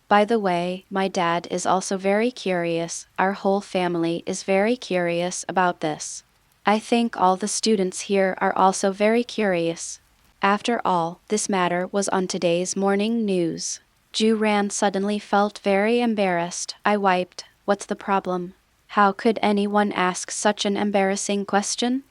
By the way, my dad is also very curious. Our whole family is very curious about this. I think all the students here are also very curious. After all, this matter was on today's morning news. Juran suddenly felt very embarrassed. I wiped. What's the problem? How could anyone ask such an embarrassing question?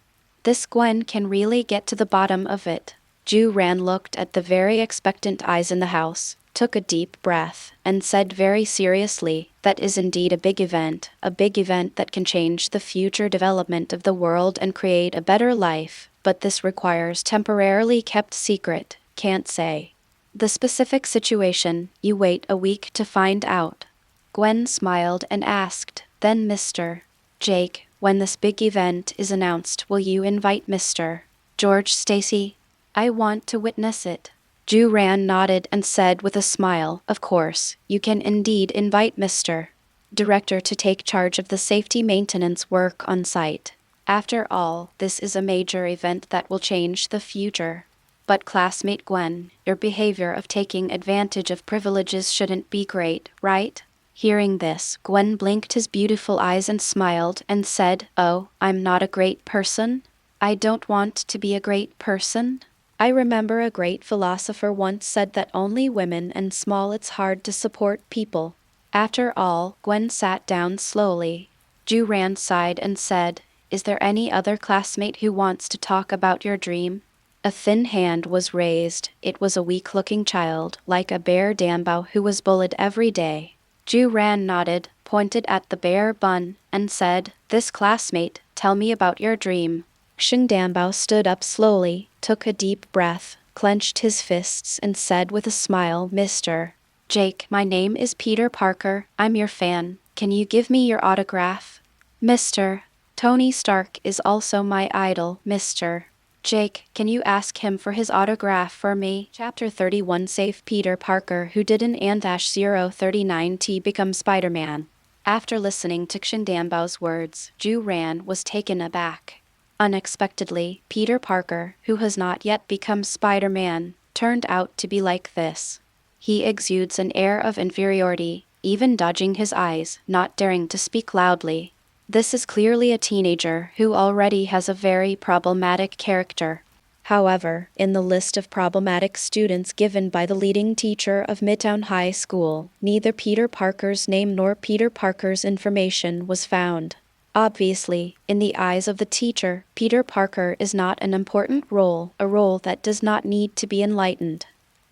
This Gwen can really get to the bottom of it. Juran looked at the very expectant eyes in the house, took a deep breath, and said very seriously, that is indeed a big event that can change the future development of the world and create a better life, but this requires temporarily kept secret, can't say. The specific situation, you wait a week to find out. Gwen smiled and asked, then Mr. Jake, when this big event is announced, will you invite Mr. George Stacy? I want to witness it. Juran nodded and said with a smile, of course, you can indeed invite Mr. Director to take charge of the safety maintenance work on site. After all, this is a major event that will change the future. But classmate Gwen, your behavior of taking advantage of privileges shouldn't be great, right? Hearing this, Gwen blinked his beautiful eyes and smiled and said, oh, I'm not a great person? I don't want to be a great person? I remember a great philosopher once said that only women and small it's hard to support people. After all, Gwen sat down slowly. Juran sighed and said, is there any other classmate who wants to talk about your dream? A thin hand was raised. It was a weak-looking child, like a bear Dambao who was bullied every day. Juran nodded, pointed at the bare bun, and said, this classmate, tell me about your dream. Xing Dambao stood up slowly, took a deep breath, clenched his fists, and said with a smile, Mr. Jake, my name is Peter Parker, I'm your fan. Can you give me your autograph? Mr. Tony Stark is also my idol, Mr. Jake, can you ask him for his autograph for me? Chapter 31 Save Peter Parker who didn't and -039T become Spider-Man. After listening to Xing Dambao's words, Juran was taken aback. Unexpectedly, Peter Parker, who has not yet become Spider-Man, turned out to be like this. He exudes an air of inferiority, even dodging his eyes, not daring to speak loudly. This is clearly a teenager who already has a very problematic character. However, in the list of problematic students given by the leading teacher of Midtown High School, neither Peter Parker's name nor Peter Parker's information was found. Obviously, in the eyes of the teacher, Peter Parker is not an important role, a role that does not need to be enlightened.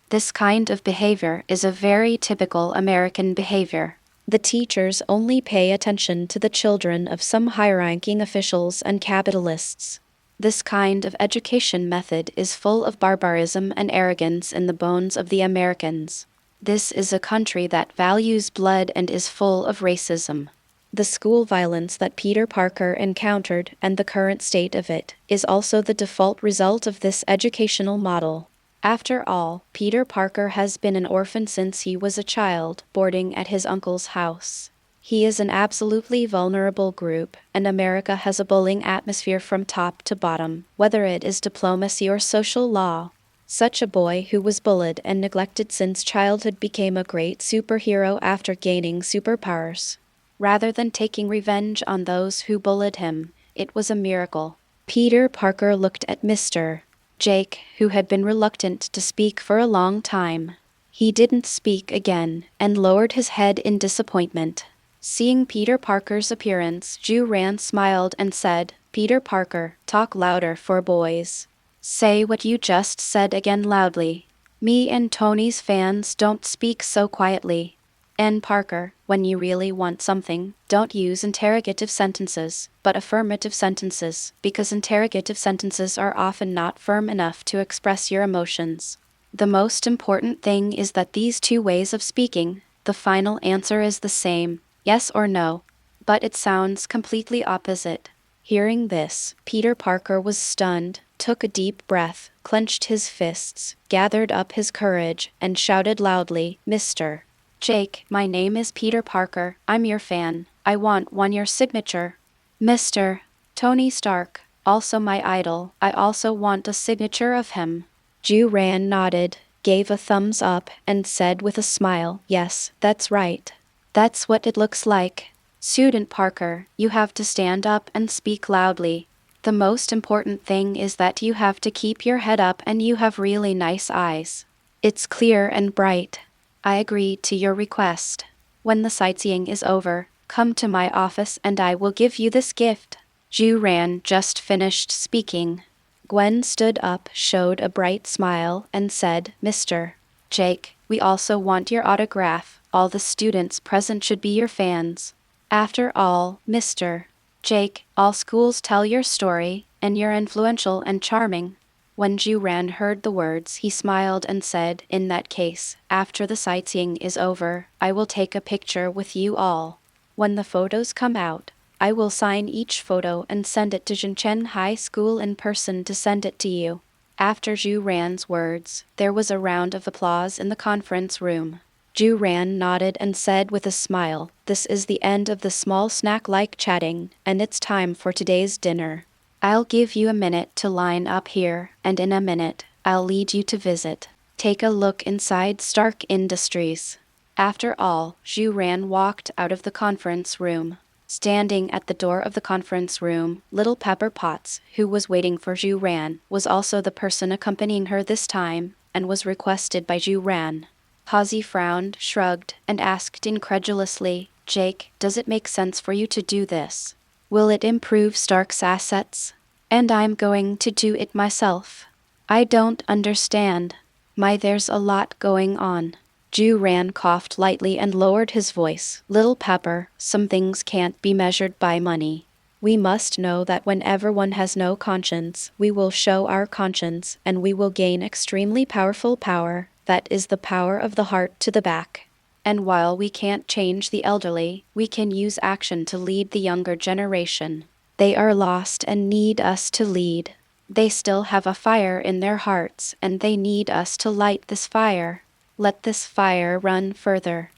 This kind of behavior is a very typical American behavior. The teachers only pay attention to the children of some high-ranking officials and capitalists. This kind of education method is full of barbarism and arrogance in the bones of the Americans. This is a country that values blood and is full of racism. The school violence that Peter Parker encountered and the current state of it is also the default result of this educational model. After all, Peter Parker has been an orphan since he was a child, boarding at his uncle's house. He is an absolutely vulnerable group, and America has a bullying atmosphere from top to bottom, whether it is diplomacy or social law. Such a boy who was bullied and neglected since childhood became a great superhero after gaining superpowers. Rather than taking revenge on those who bullied him, it was a miracle. Peter Parker looked at Mr. Jake, who had been reluctant to speak for a long time. He didn't speak again, and lowered his head in disappointment. Seeing Peter Parker's appearance, Juran smiled and said, Peter Parker, talk louder for boys. Say what you just said again loudly. Me and Tony's fans don't speak so quietly. And Parker, when you really want something, don't use interrogative sentences, but affirmative sentences, because interrogative sentences are often not firm enough to express your emotions. The most important thing is that these two ways of speaking, the final answer is the same, yes or no, but it sounds completely opposite. Hearing this, Peter Parker was stunned, took a deep breath, clenched his fists, gathered up his courage, and shouted loudly, Mr. Jake, my name is Peter Parker. I'm your fan. I want your signature. Mr. Tony Stark, also my idol. I also want a signature of him. Ju-ran nodded, gave a thumbs up, and said with a smile, yes, that's right. That's what it looks like. Student Parker, you have to stand up and speak loudly. The most important thing is that you have to keep your head up and you have really nice eyes. It's clear and bright. I agree to your request. When the sightseeing is over, come to my office and I will give you this gift. Ju-ran just finished speaking. Gwen stood up, showed a bright smile, and said, Mr. Jake, we also want your autograph. All the students present should be your fans. After all, Mr. Jake, all schools tell your story, and you're influential and charming. When Ju-ran heard the words, he smiled and said, in that case, after the sightseeing is over, I will take a picture with you all. When the photos come out, I will sign each photo and send it to Jinchen High School in person to send it to you. After Ju-ran's words, there was a round of applause in the conference room. Ju-ran nodded and said with a smile, this is the end of the small snack-like chatting, and it's time for today's dinner. I'll give you a minute to line up here, and in a minute, I'll lead you to visit. Take a look inside Stark Industries. After all, Ju-ran walked out of the conference room. Standing at the door of the conference room, little Pepper Potts, who was waiting for Ju-ran, was also the person accompanying her this time, and was requested by Ju-ran. Pozzi frowned, shrugged, and asked incredulously, Jake, does it make sense for you to do this? Will it improve Stark's assets? And I'm going to do it myself. I don't understand. There's a lot going on. Ju-ran coughed lightly and lowered his voice. Little Pepper, some things can't be measured by money. We must know that whenever one has no conscience, we will show our conscience, and we will gain extremely powerful power. That is the power of the heart to the back. And while we can't change the elderly, we can use action to lead the younger generation. They are lost and need us to lead. They still have a fire in their hearts, and they need us to light this fire. Let this fire run further.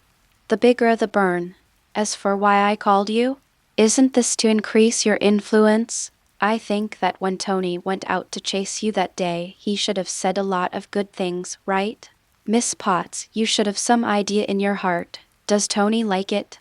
The bigger the burn. As for why I called you, isn't this to increase your influence? I think that when Tony went out to chase you that day, he should have said a lot of good things, right? Miss Potts, you should have some idea in your heart. Does Tony like it?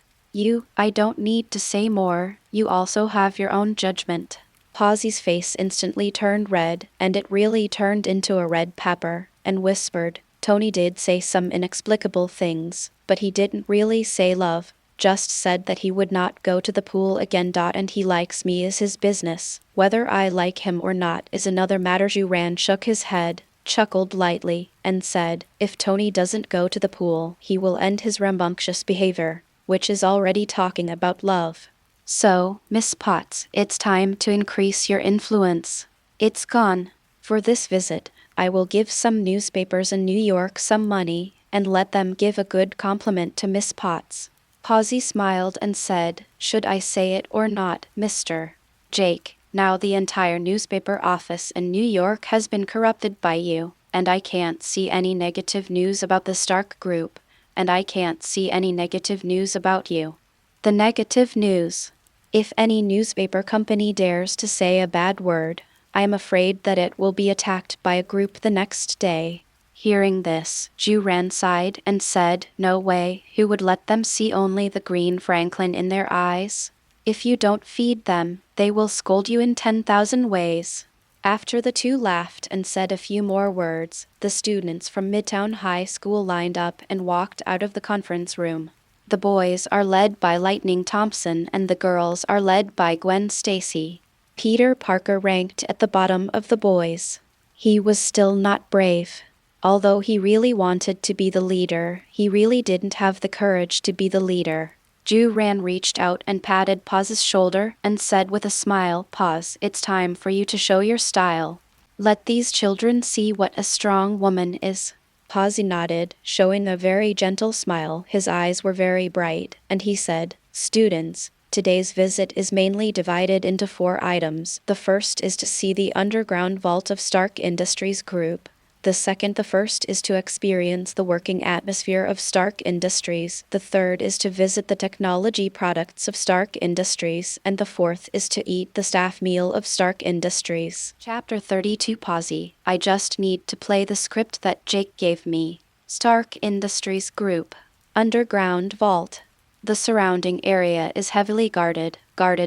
I don't need to say more. You also have your own judgment. Pozzi's face instantly turned red, and it really turned into a red pepper, and whispered, Tony did say some inexplicable things, but he didn't really say love, just said that he would not go to the pool again. And he likes me is his business. Whether I like him or not is another matter. Ju-ran shook his head, chuckled lightly, and said, if Tony doesn't go to the pool, he will end his rambunctious behavior, which is already talking about love. So, Miss Potts, it's time to increase your influence. It's gone. For this visit, I will give some newspapers in New York some money, and let them give a good compliment to Miss Potts. Pozzi smiled and said, should I say it or not, Mr. Jake? Now the entire newspaper office in New York has been corrupted by you, and I can't see any negative news about the Stark Group, and I can't see any negative news about you. The negative news. If any newspaper company dares to say a bad word, I am afraid that it will be attacked by a group the next day. Hearing this, Ju-ran sighed and said, no way, who would let them see only the green Franklin in their eyes? If you don't feed them, they will scold you in 10,000 ways. After the two laughed and said a few more words, the students from Midtown High School lined up and walked out of the conference room. The boys are led by Lightning Thompson and the girls are led by Gwen Stacy. Peter Parker ranked at the bottom of the boys. He was still not brave. Although he really wanted to be the leader, he really didn't have the courage to be the leader. Ju-ran reached out and patted Poz's shoulder and said with a smile, Poz, it's time for you to show your style. Let these children see what a strong woman is. Pozzi nodded, showing a very gentle smile. His eyes were very bright, and he said, students, today's visit is mainly divided into 4 items. The first is to see the underground vault of Stark Industries Group. The first is to experience the working atmosphere of Stark Industries, the third is to visit the technology products of Stark Industries, and the fourth is to eat the staff meal of Stark Industries. Chapter 32 Pozzi. I just need to play the script that Jake gave me. Stark Industries Group. Underground Vault. The surrounding area is heavily guarded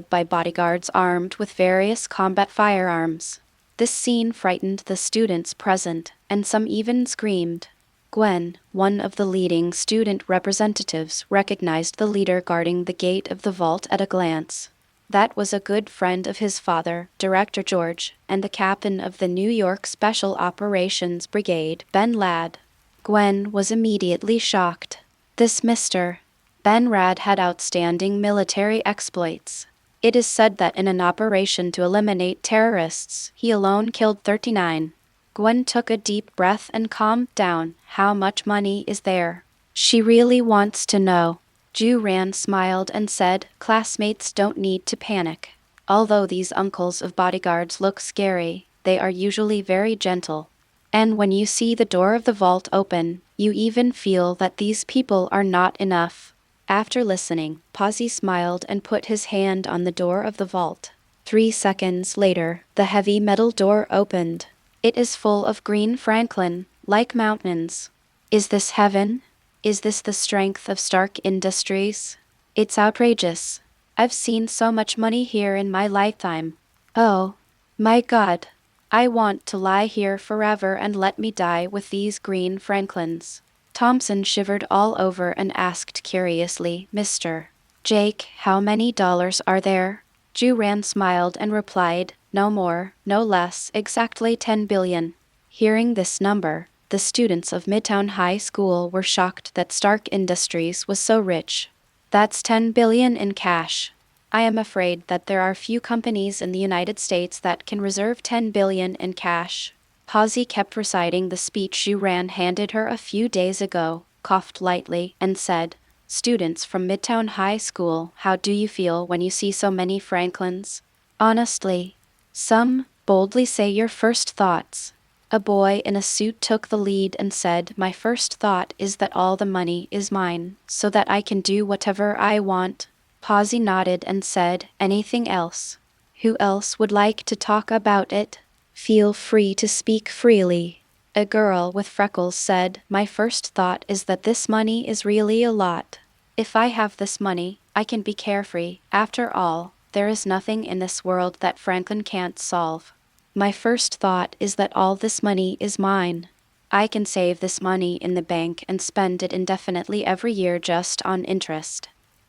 by bodyguards armed with various combat firearms. This scene frightened the students present, and some even screamed. Gwen, one of the leading student representatives, recognized the leader guarding the gate of the vault at a glance. That was a good friend of his father, Director George, and the captain of the New York Special Operations Brigade, Ben Ladd. Gwen was immediately shocked. This Mr. Ben Ladd had outstanding military exploits. It is said that in an operation to eliminate terrorists, he alone killed 39. Gwen took a deep breath and calmed down. How much money is there? She really wants to know. Ju-Ran smiled and said, classmates don't need to panic. Although these uncles of bodyguards look scary, they are usually very gentle. And when you see the door of the vault open, you even feel that these people are not enough. After listening, Pozzi smiled and put his hand on the door of the vault. 3 seconds later, the heavy metal door opened. It is full of green Franklin, like mountains. Is this heaven? Is this the strength of Stark Industries? It's outrageous. I've seen so much money here in my lifetime. Oh, my God. I want to lie here forever and let me die with these green Franklins. Thompson shivered all over and asked curiously, Mr. Jake, how many dollars are there? Ju-Ran smiled and replied, no more, no less, exactly 10 billion. Hearing this number, the students of Midtown High School were shocked that Stark Industries was so rich. That's 10 billion in cash. I am afraid that there are few companies in the United States that can reserve 10 billion in cash. Pozzi kept reciting the speech Ju-Ran handed her a few days ago, coughed lightly, and said, Students from Midtown High School, how do you feel when you see so many Franklins? Honestly. Some boldly say your first thoughts. A boy in a suit took the lead and said, my first thought is that all the money is mine, so that I can do whatever I want. Pozzi nodded and said, anything else? Who else would like to talk about it? Feel free to speak freely. A girl with freckles said, my first thought is that this money is really a lot. If I have this money, I can be carefree. After all, there is nothing in this world that Franklin can't solve. My first thought is that all this money is mine. I can save this money in the bank and spend it indefinitely every year just on interest.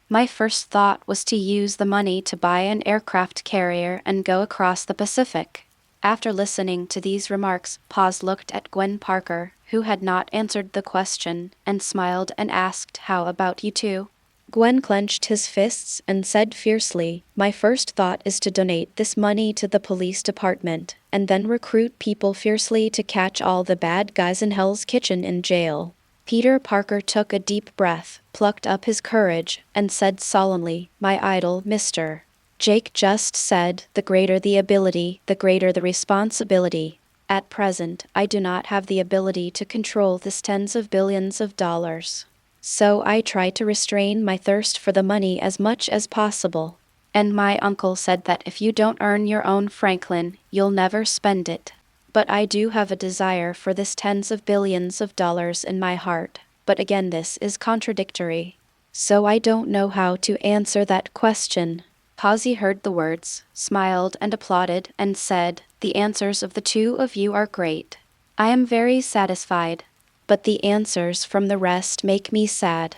My first thought was to use the money to buy an aircraft carrier and go across the Pacific. After listening to these remarks, Poz looked at Gwen Parker, who had not answered the question, and smiled and asked, how about you two? Gwen clenched his fists and said fiercely, my first thought is to donate this money to the police department, and then recruit people fiercely to catch all the bad guys in Hell's Kitchen in jail. Peter Parker took a deep breath, plucked up his courage, and said solemnly, my idol, Mr. Jake just said, the greater the ability, the greater the responsibility. At present, I do not have the ability to control this tens of billions of dollars. So I try to restrain my thirst for the money as much as possible. And my uncle said that if you don't earn your own Franklin, you'll never spend it. But I do have a desire for this tens of billions of dollars in my heart. But again, this is contradictory. So I don't know how to answer that question. Pozzi heard the words, smiled and applauded, and said, the answers of the two of you are great. I am very satisfied. But the answers from the rest make me sad.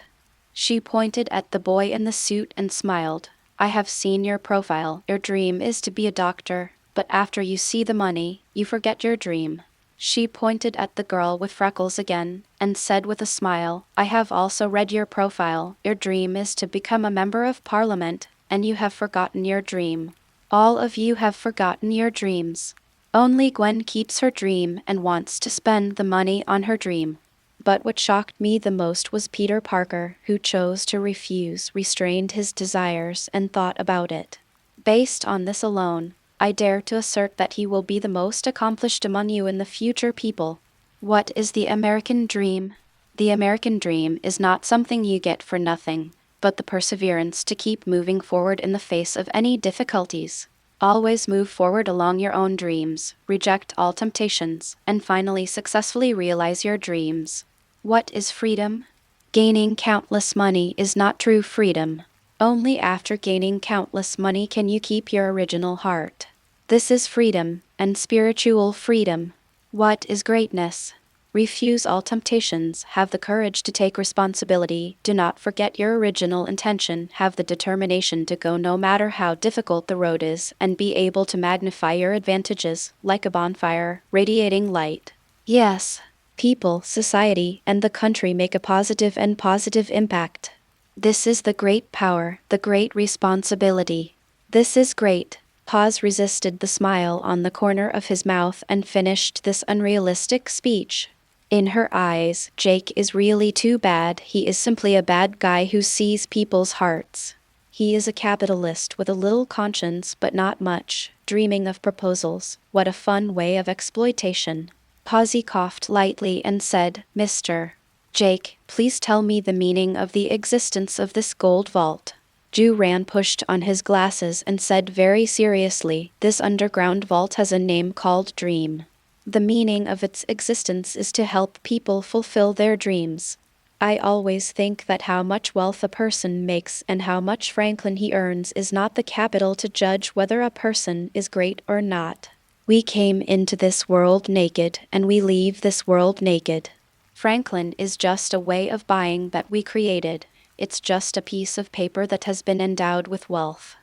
She pointed at the boy in the suit and smiled. I have seen your profile. Your dream is to be a doctor, but after you see the money, you forget your dream. She pointed at the girl with freckles again, and said with a smile, I have also read your profile. Your dream is to become a member of parliament, and you have forgotten your dream. All of you have forgotten your dreams. Only Gwen keeps her dream and wants to spend the money on her dream. But what shocked me the most was Peter Parker, who chose to refuse, restrained his desires, and thought about it. Based on this alone, I dare to assert that he will be the most accomplished among you in the future people. What is the American dream? The American dream is not something you get for nothing, but the perseverance to keep moving forward in the face of any difficulties. Always move forward along your own dreams, reject all temptations, and finally successfully realize your dreams. What is freedom? Gaining countless money is not true freedom. Only after gaining countless money can you keep your original heart. This is freedom, and spiritual freedom. What is greatness? Refuse all temptations, have the courage to take responsibility, do not forget your original intention, have the determination to go no matter how difficult the road is, and be able to magnify your advantages, like a bonfire, radiating light. Yes, people, society, and the country make a positive impact. This is the great power, the great responsibility. This is great. Paz resisted the smile on the corner of his mouth and finished this unrealistic speech. In her eyes, Jake is really too bad. He is simply a bad guy who sees people's hearts. He is a capitalist with a little conscience but not much, dreaming of proposals. What a fun way of exploitation. Pozzi coughed lightly and said, "Mr. Jake, please tell me the meaning of the existence of this gold vault." Ran pushed on his glasses and said very seriously, "This underground vault has a name called Dream. The meaning of its existence is to help people fulfill their dreams. I always think that how much wealth a person makes and how much Franklin he earns is not the capital to judge whether a person is great or not. We came into this world naked and we leave this world naked. Franklin is just a way of buying that we created. It's just a piece of paper that has been endowed with wealth.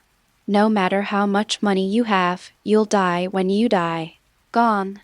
No matter how much money you have, you'll die when you die. Gone.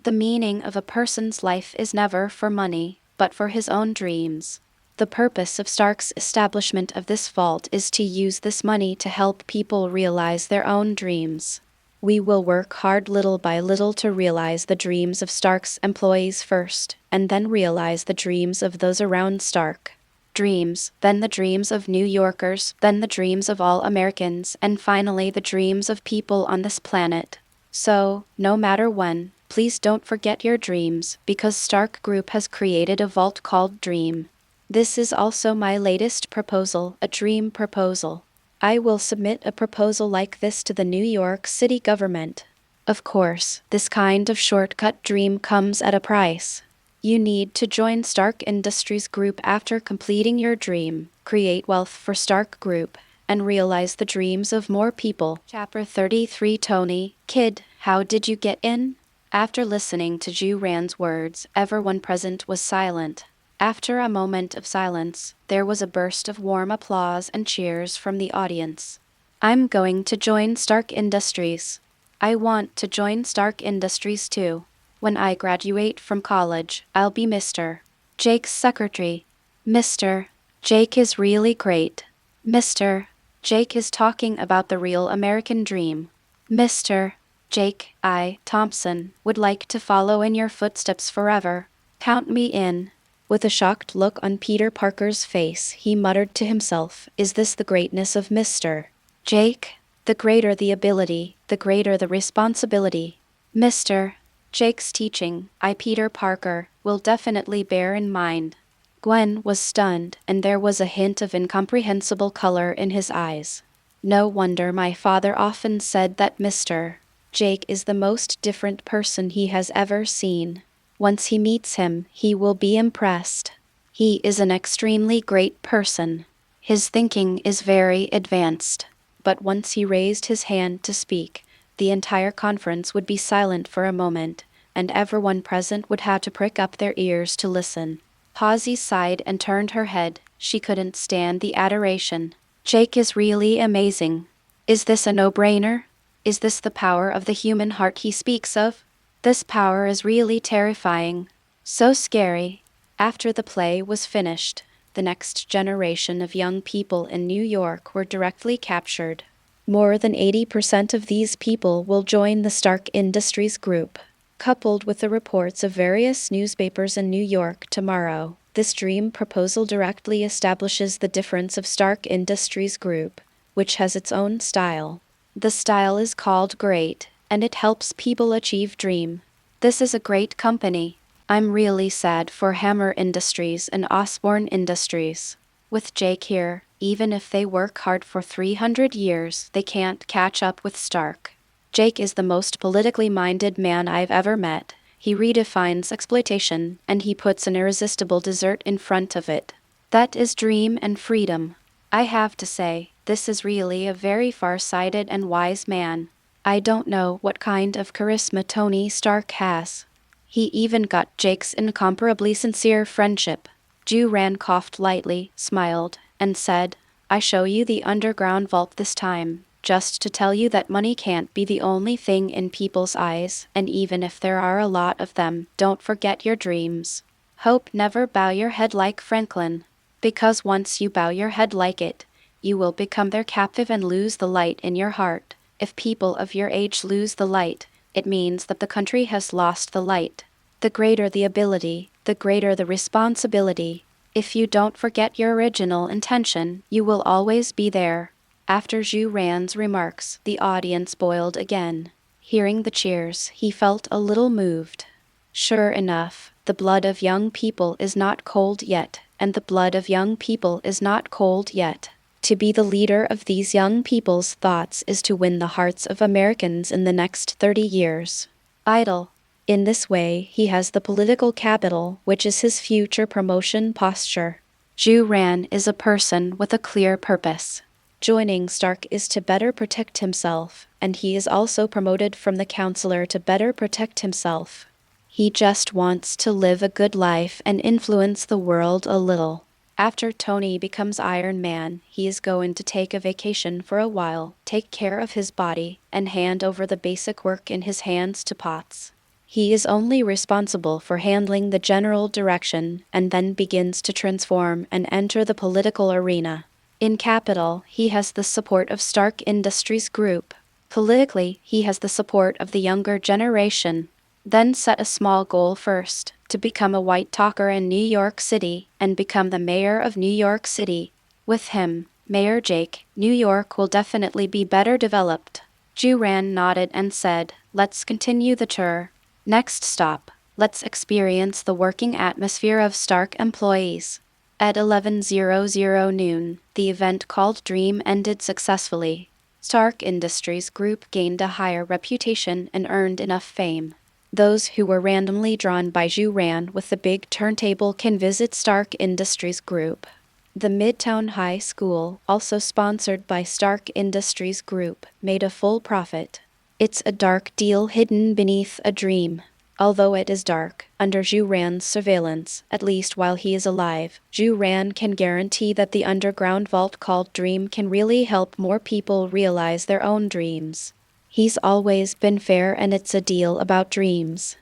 The meaning of a person's life is never for money, but for his own dreams. The purpose of Stark's establishment of this vault is to use this money to help people realize their own dreams. We will work hard little by little to realize the dreams of Stark's employees first, and then realize the dreams of those around Stark. Dreams, then the dreams of New Yorkers, then the dreams of all Americans, and finally the dreams of people on this planet. So, no matter when, please don't forget your dreams, because Stark Group has created a vault called Dream. This is also my latest proposal, a dream proposal. I will submit a proposal like this to the New York City government. Of course, this kind of shortcut dream comes at a price. You need to join Stark Industries Group after completing your dream, create wealth for Stark Group, and realize the dreams of more people. Chapter 33. Tony, kid, how did you get in? After listening to Ran's words, everyone present was silent. After a moment of silence, there was a burst of warm applause and cheers from the audience. I'm going to join Stark Industries. I want to join Stark Industries too. When I graduate from college, I'll be Mr. Jake's secretary. Mr. Jake is really great. Mr. Jake is talking about the real American dream. Mr. Jake, I, Thompson, would like to follow in your footsteps forever. Count me in. With a shocked look on Peter Parker's face, he muttered to himself, "Is this the greatness of Mr. Jake? The greater the ability, the greater the responsibility. Mr. Jake's teaching, I, Peter Parker, will definitely bear in mind." Gwen was stunned, and there was a hint of incomprehensible color in his eyes. No wonder my father often said that Mr. Jake is the most different person he has ever seen. Once he meets him, he will be impressed. He is an extremely great person. His thinking is very advanced. But once he raised his hand to speak, the entire conference would be silent for a moment, and everyone present would have to prick up their ears to listen. Pozzi sighed and turned her head. She couldn't stand the adoration. Jake is really amazing. Is this a no-brainer? Is this the power of the human heart he speaks of? This power is really terrifying. So scary. After the play was finished, the next generation of young people in New York were directly captured. More than 80% of these people will join the Stark Industries Group. Coupled with the reports of various newspapers in New York tomorrow, this dream proposal directly establishes the difference of Stark Industries Group, which has its own style. The style is called Great, and it helps people achieve dream. This is a great company. I'm really sad for Hammer Industries and Osborne Industries. With Jake here, even if they work hard for 300 years, they can't catch up with Stark. Jake is the most politically minded man I've ever met. He redefines exploitation, and he puts an irresistible dessert in front of it. That is dream and freedom. I have to say, this is really a very far-sighted and wise man. I don't know what kind of charisma Tony Stark has. He even got Jake's incomparably sincere friendship. Ju-Ran coughed lightly, smiled, and said, I show you the underground vault this time, just to tell you that money can't be the only thing in people's eyes, and even if there are a lot of them, don't forget your dreams. Hope never bow your head like Franklin. Because once you bow your head like it, you will become their captive and lose the light in your heart. If people of your age lose the light, it means that the country has lost the light. The greater the ability, the greater the responsibility. If you don't forget your original intention, you will always be there. After Ju-Ran's remarks, the audience boiled again. Hearing the cheers, he felt a little moved. Sure enough, the blood of young people is not cold yet, and the blood of young people is not cold yet. To be the leader of these young people's thoughts is to win the hearts of Americans in the next 30 years. Idle. In this way, he has the political capital, which is his future promotion posture. Ju-Ran is a person with a clear purpose. Joining Stark is to better protect himself, and he is also promoted from the counselor to better protect himself. He just wants to live a good life and influence the world a little. After Tony becomes Iron Man, he is going to take a vacation for a while, take care of his body, and hand over the basic work in his hands to Potts. He is only responsible for handling the general direction, and then begins to transform and enter the political arena. In capital, he has the support of Stark Industries Group. Politically, he has the support of the younger generation. Then set a small goal first, to become a white talker in New York City, and become the mayor of New York City. With him, Mayor Jake, New York will definitely be better developed. Ju-Ran nodded and said, let's continue the tour. Next stop, let's experience the working atmosphere of Stark employees. At 11:00 noon, the event called Dream ended successfully. Stark Industries Group gained a higher reputation and earned enough fame. Those who were randomly drawn by Ju-Ran with the big turntable can visit Stark Industries Group. The Midtown High School, also sponsored by Stark Industries Group, made a full profit. It's a dark deal hidden beneath a dream. Although it is dark, under Ju-Ran's surveillance, at least while he is alive, Ju-Ran can guarantee that the underground vault called Dream can really help more people realize their own dreams. He's always been fair, and it's a deal about dreams.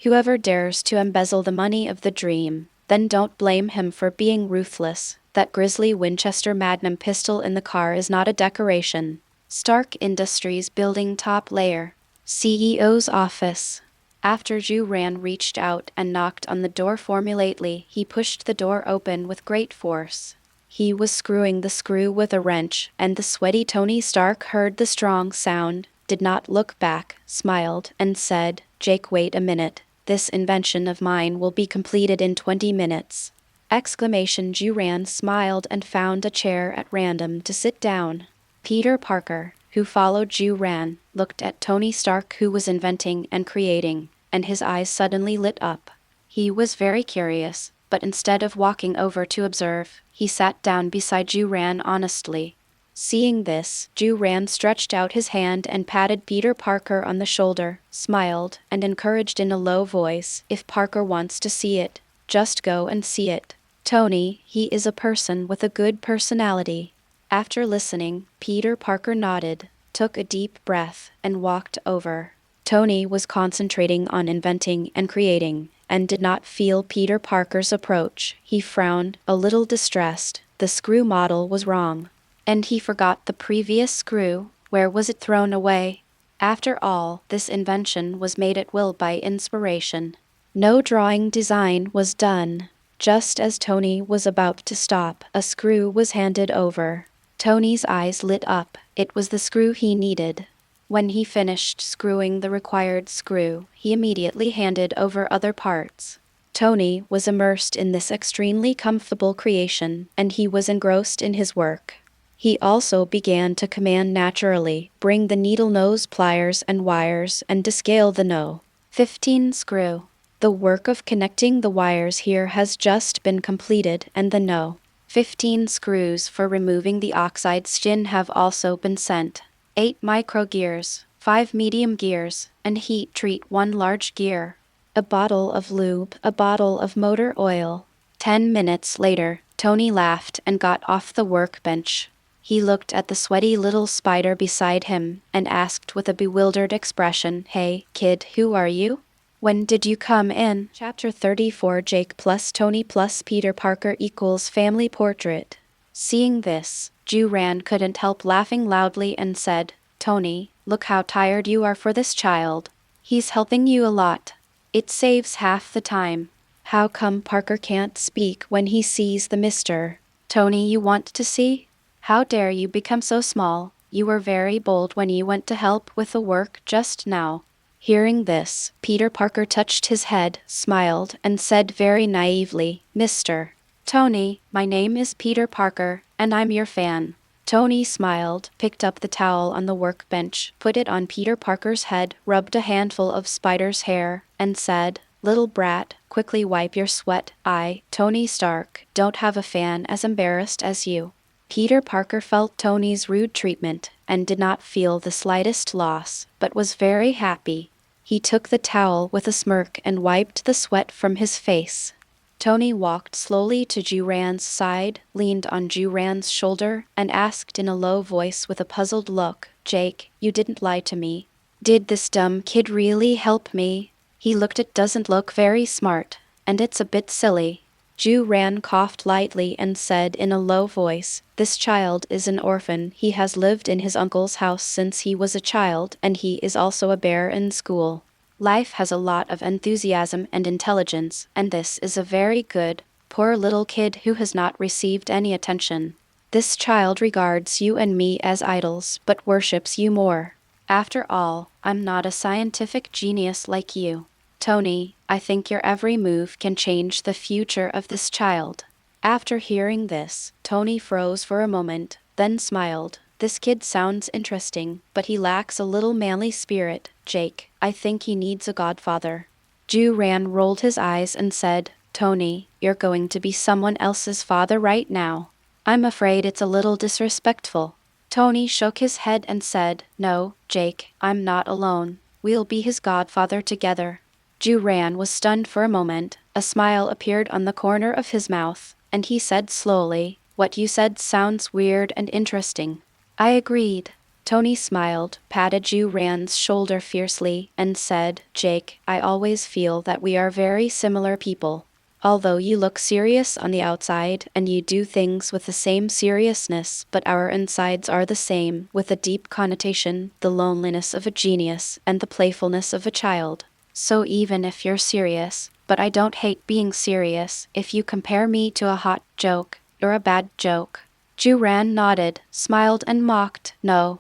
Whoever dares to embezzle the money of the dream, then don't blame him for being ruthless. That grisly Winchester Magnum pistol in the car is not a decoration. Stark Industries building top layer. CEO's office. After Ju-Ran reached out and knocked on the door formulately, he pushed the door open with great force. He was screwing the screw with a wrench, and the sweaty Tony Stark heard the strong sound, did not look back, smiled, and said, Jake, wait a minute. This invention of mine will be completed in 20 minutes. Exclamation. Ju-Ran smiled and found a chair at random to sit down. Peter Parker, who followed Ju-Ran, looked at Tony Stark, who was inventing and creating, and his eyes suddenly lit up. He was very curious, but instead of walking over to observe, he sat down beside Ju-Ran honestly. Seeing this, Ju-Ran stretched out his hand and patted Peter Parker on the shoulder, smiled, and encouraged in a low voice, if Parker wants to see it, just go and see it. Tony, he is a person with a good personality. After listening, Peter Parker nodded, took a deep breath, and walked over. Tony was concentrating on inventing and creating, and did not feel Peter Parker's approach. He frowned, a little distressed. The screw model was wrong. And he forgot the previous screw. Where was it thrown away? After all, this invention was made at will by inspiration. No drawing design was done. Just as Tony was about to stop, a screw was handed over. Tony's eyes lit up. It was the screw he needed. When he finished screwing the required screw, he immediately handed over other parts. Tony was immersed in this extremely comfortable creation, and he was engrossed in his work. He also began to command naturally, bring the needle nose pliers and wires and to scale the No. 15 screw. The work of connecting the wires here has just been completed and the No. 15 screws for removing the oxide skin have also been sent. 8 micro gears, 5 medium gears, and heat treat 1 large gear. A bottle of lube, a bottle of motor oil. 10 minutes later, Tony laughed and got off the workbench. He looked at the sweaty little spider beside him and asked with a bewildered expression, "Hey, kid, who are you? When did you come in?" Chapter 34 Jake plus Tony plus Peter Parker equals family portrait. Seeing this, Ju-Ran couldn't help laughing loudly and said, "Tony, look how tired you are for this child. He's helping you a lot. It saves half the time. How come Parker can't speak when he sees the Mr. Tony you want to see? How dare you become so small? You were very bold when you went to help with the work just now." Hearing this, Peter Parker touched his head, smiled, and said very naively, "Mr. Tony, my name is Peter Parker, and I'm your fan." Tony smiled, picked up the towel on the workbench, put it on Peter Parker's head, rubbed a handful of Spider's hair, and said, "Little brat, quickly wipe your sweat. I, Tony Stark, don't have a fan as embarrassed as you." Peter Parker felt Tony's rude treatment and did not feel the slightest loss, but was very happy. He took the towel with a smirk and wiped the sweat from his face. Tony walked slowly to Ju-Ran's side, leaned on Ju-Ran's shoulder, and asked in a low voice with a puzzled look, "Jake, you didn't lie to me. Did this dumb kid really help me? He doesn't look very smart, and it's a bit silly." Ju-Ran coughed lightly and said in a low voice, "This child is an orphan. He has lived in his uncle's house since he was a child, and he is also a bear in school. Life has a lot of enthusiasm and intelligence, and this is a very good, poor little kid who has not received any attention. This child regards you and me as idols, but worships you more. After all, I'm not a scientific genius like you. Tony, I think your every move can change the future of this child." After hearing this, Tony froze for a moment, then smiled. "This kid sounds interesting, but he lacks a little manly spirit, Jake. I think he needs a godfather." Ju-Ran rolled his eyes and said, "Tony, you're going to be someone else's father right now. I'm afraid it's a little disrespectful." Tony shook his head and said, "No, Jake, I'm not alone. We'll be his godfather together." Ju-Ran was stunned for a moment. A smile appeared on the corner of his mouth, and he said slowly, "What you said sounds weird and interesting." I agreed. Tony smiled, patted Ju-Ran's shoulder fiercely, and said, "Jake, I always feel that we are very similar people. Although you look serious on the outside and you do things with the same seriousness, but our insides are the same, with a deep connotation, the loneliness of a genius, and the playfulness of a child. So even if you're serious, but I don't hate being serious, if you compare me to a hot joke, you're a bad joke." Ju-Ran nodded, smiled and mocked, "No.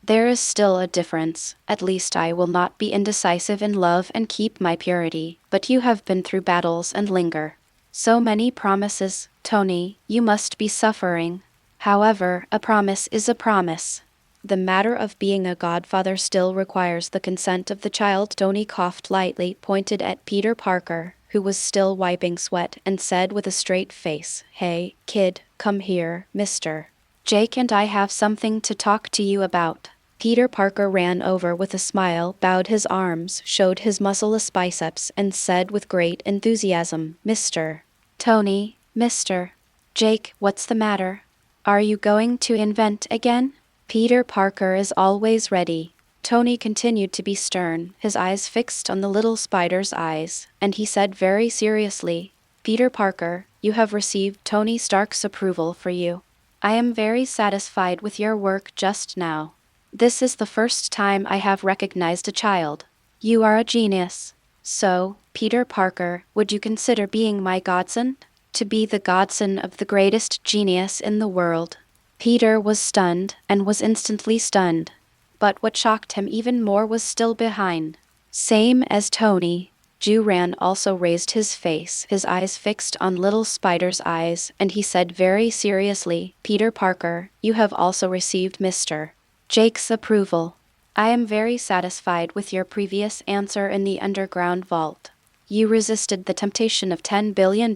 There is still a difference. At least I will not be indecisive in love and keep my purity, but you have been through battles and linger. So many promises, Tony, you must be suffering. However, a promise is a promise. The matter of being a godfather still requires the consent of the child." Tony coughed lightly, pointed at Peter Parker, who was still wiping sweat, and said with a straight face, "Hey, kid, come here, mister. Jake and I have something to talk to you about." Peter Parker ran over with a smile, bowed his arms, showed his muscleless biceps, and said with great enthusiasm, "Mr. Tony, Mr. Jake, what's the matter? Are you going to invent again?" Peter Parker is always ready. Tony continued to be stern, his eyes fixed on the little spider's eyes, and he said very seriously, "Peter Parker, you have received Tony Stark's approval for you. I am very satisfied with your work just now. This is the first time I have recognized a child. You are a genius. So, Peter Parker, would you consider being my godson? To be the godson of the greatest genius in the world." Peter was stunned, and was instantly stunned. But what shocked him even more was still behind. Same as Tony. Ju-ran also raised his face, his eyes fixed on little spider's eyes, and he said very seriously, "Peter Parker, you have also received Mr. Jake's approval. I am very satisfied with your previous answer in the underground vault. You resisted the temptation of $10 billion,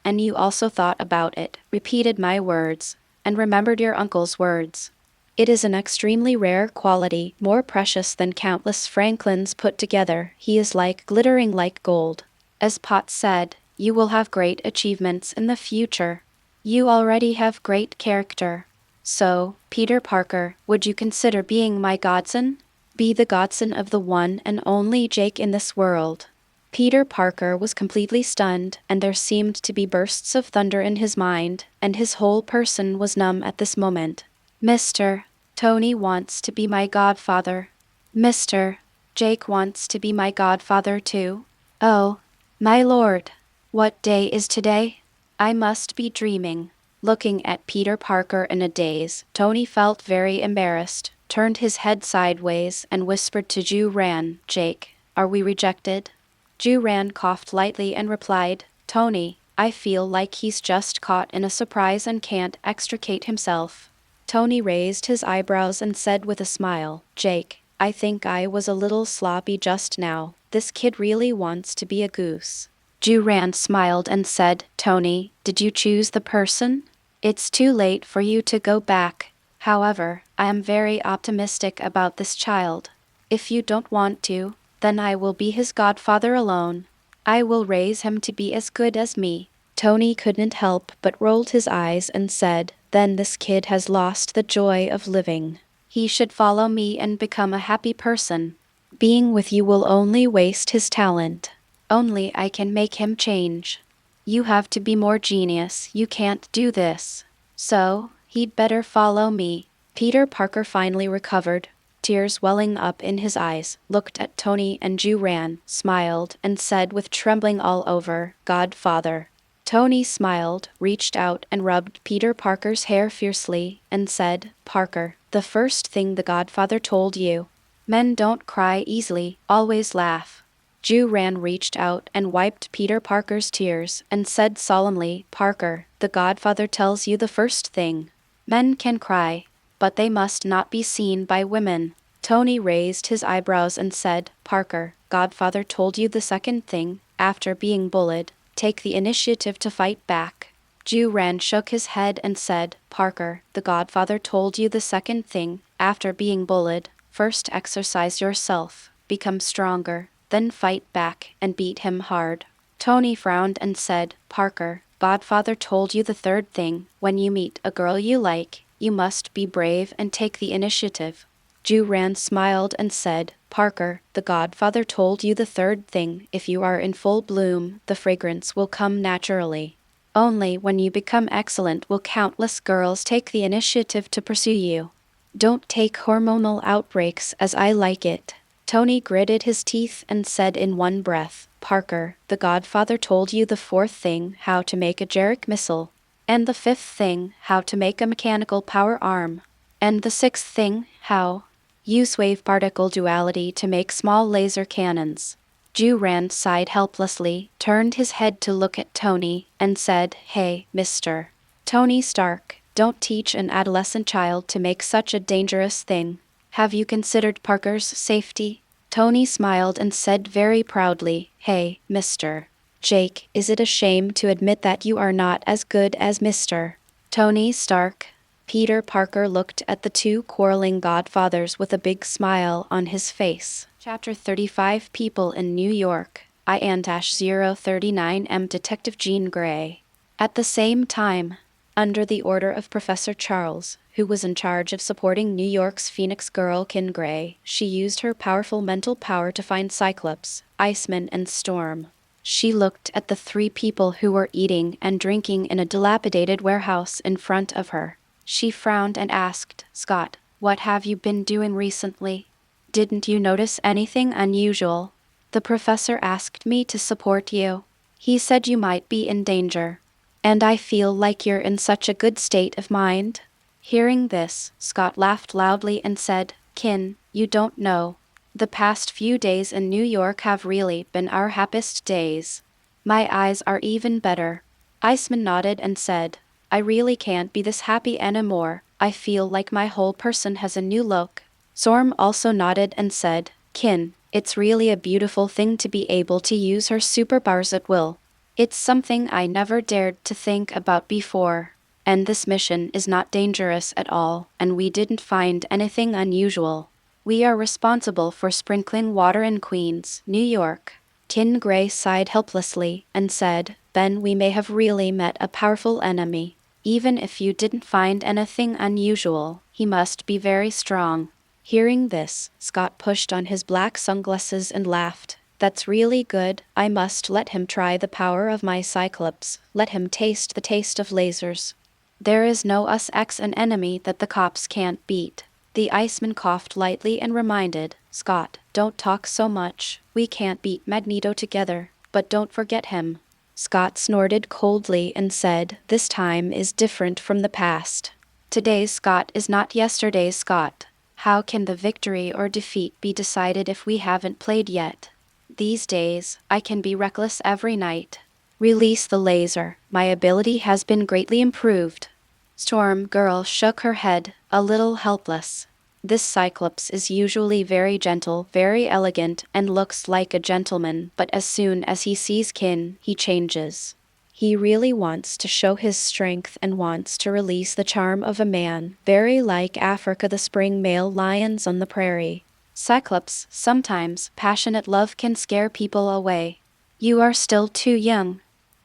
and you also thought about it, repeated my words, and remembered your uncle's words. It is an extremely rare quality, more precious than countless Franklins put together. He is glittering like gold. As Potts said, you will have great achievements in the future. You already have great character. So, Peter Parker, would you consider being my godson? Be the godson of the one and only Jake in this world." Peter Parker was completely stunned, and there seemed to be bursts of thunder in his mind, and his whole person was numb at this moment. "Mr. Tony wants to be my godfather. Mr. Jake wants to be my godfather too. Oh, my lord. What day is today? I must be dreaming." Looking at Peter Parker in a daze, Tony felt very embarrassed, turned his head sideways, and whispered to Ju-ran, "Jake, are we rejected?" Ju-ran coughed lightly and replied, "Tony, I feel like he's just caught in a surprise and can't extricate himself." Tony raised his eyebrows and said with a smile, "Jake, I think I was a little sloppy just now. This kid really wants to be a goose." Ju-ran smiled and said, "Tony, did you choose the person? It's too late for you to go back. However, I am very optimistic about this child. If you don't want to, then I will be his godfather alone. I will raise him to be as good as me." Tony couldn't help but rolled his eyes and said, "Then this kid has lost the joy of living. He should follow me and become a happy person. Being with you will only waste his talent. Only I can make him change. You have to be more genius, you can't do this. So, he'd better follow me." Peter Parker finally recovered, tears welling up in his eyes, looked at Tony and Ju-ran, smiled, and said with trembling all over, "Godfather." Tony smiled, reached out and rubbed Peter Parker's hair fiercely, and said, "Parker, the first thing the Godfather told you. Men don't cry easily, always laugh." Ju-ran reached out and wiped Peter Parker's tears, and said solemnly, "Parker, the Godfather tells you the first thing. Men can cry, but they must not be seen by women." Tony raised his eyebrows and said, "Parker, Godfather told you the second thing, after being bullied. Take the initiative to fight back." Ju-ran shook his head and said, "Parker, the Godfather told you the second thing, after being bullied. First exercise yourself, become stronger, then fight back and beat him hard." Tony frowned and said, "Parker, Godfather told you the third thing, when you meet a girl you like, you must be brave and take the initiative." Ju-ran smiled and said, "Parker, the Godfather told you the third thing, if you are in full bloom, the fragrance will come naturally. Only when you become excellent will countless girls take the initiative to pursue you. Don't take hormonal outbreaks as I like it." Tony gritted his teeth and said in one breath, "Parker, the Godfather told you the fourth thing, how to make a Jarek missile. And the fifth thing, how to make a mechanical power arm. And the sixth thing, how use wave particle duality to make small laser cannons." Ju-ran sighed helplessly, turned his head to look at Tony, and said, "Hey, Mr. Tony Stark, don't teach an adolescent child to make such a dangerous thing. Have you considered Parker's safety?" Tony smiled and said very proudly, "Hey, Mr. Jake, is it a shame to admit that you are not as good as Mr. Tony Stark?" Peter Parker looked at the two quarreling godfathers with a big smile on his face. Chapter 35 People in New York. I-039M Detective Jean Grey. At the same time, under the order of Professor Charles, who was in charge of supporting New York's Phoenix girl Kin Grey, she used her powerful mental power to find Cyclops, Iceman, and Storm. She looked at the three people who were eating and drinking in a dilapidated warehouse in front of her. She frowned and asked, "Scott, what have you been doing recently? Didn't you notice anything unusual? The professor asked me to support you. He said you might be in danger. And I feel like you're in such a good state of mind." Hearing this, Scott laughed loudly and said, "Kin, you don't know. The past few days in New York have really been our happiest days. My eyes are even better. Iceman nodded and said, I really can't be this happy anymore. I feel like my whole person has a new look. Storm also nodded and said, Kin, it's really a beautiful thing to be able to use her superpowers at will. It's something I never dared to think about before. And this mission is not dangerous at all, and we didn't find anything unusual. We are responsible for sprinkling water in Queens, New York. Tin Gray sighed helplessly and said, Then we may have really met a powerful enemy. Even if you didn't find anything unusual, he must be very strong. Hearing this, Scott pushed on his black sunglasses and laughed. That's really good. I must let him try the power of my Cyclops. Let him taste the taste of lasers. There is no us an enemy that the cops can't beat. The Iceman coughed lightly and reminded, Scott, don't talk so much. We can't beat Magneto together, but don't forget him. Scott snorted coldly and said, This time is different from the past. Today's Scott is not yesterday's Scott. How can the victory or defeat be decided if we haven't played yet? These days, I can be reckless every night. Release the laser. My ability has been greatly improved. Storm Girl shook her head, a little helpless. This Cyclops is usually very gentle, very elegant, and looks like a gentleman, but as soon as he sees Kin, he changes. He really wants to show his strength and wants to release the charm of a man, very like Africa the spring male lions on the prairie. Cyclops, sometimes passionate love can scare people away. You are still too young.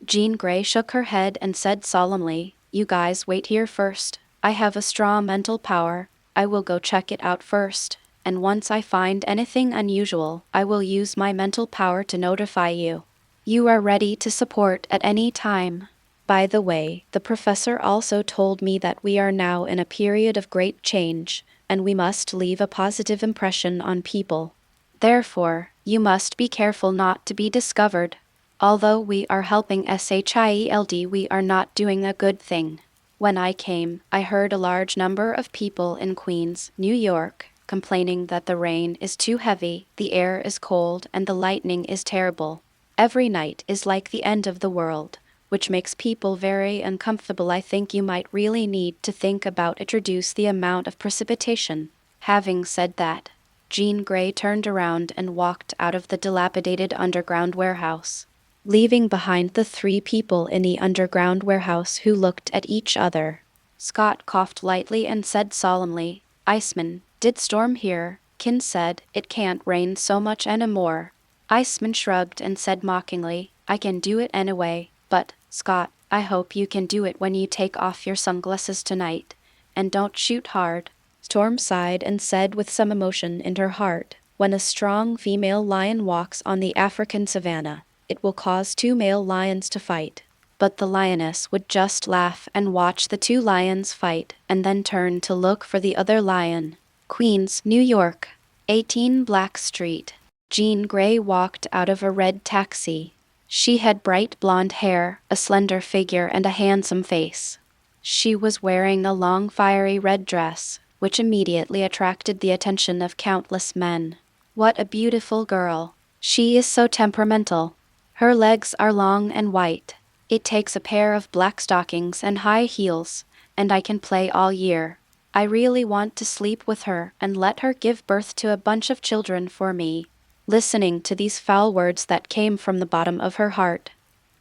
Jean Grey shook her head and said solemnly, You guys wait here first. I have a strong mental power. I will go check it out first, and once I find anything unusual, I will use my mental power to notify you. You are ready to support at any time. By the way, the professor also told me that we are now in a period of great change, and we must leave a positive impression on people. Therefore, you must be careful not to be discovered. Although we are helping S.H.E.L.D, we are not doing a good thing. When I came, I heard a large number of people in Queens, New York, complaining that the rain is too heavy, the air is cold, and the lightning is terrible. Every night is like the end of the world, which makes people very uncomfortable. I think you might really need to think about reduce the amount of precipitation. Having said that, Jean Grey turned around and walked out of the dilapidated underground warehouse, leaving behind the three people in the underground warehouse who looked at each other. Scott coughed lightly and said solemnly, Iceman, did Storm hear? Kin said, It can't rain so much anymore. Iceman shrugged and said mockingly, I can do it anyway, but, Scott, I hope you can do it when you take off your sunglasses tonight. And don't shoot hard. Storm sighed and said with some emotion in her heart, When a strong female lion walks on the African savanna, it will cause two male lions to fight. But the lioness would just laugh and watch the two lions fight, and then turn to look for the other lion. Queens, New York, 18 Black Street. Jean Grey walked out of a red taxi. She had bright blonde hair, a slender figure, and a handsome face. She was wearing a long fiery red dress, which immediately attracted the attention of countless men. What a beautiful girl. She is so temperamental. Her legs are long and white. It takes a pair of black stockings and high heels, and I can play all year. I really want to sleep with her and let her give birth to a bunch of children for me. Listening to these foul words that came from the bottom of her heart,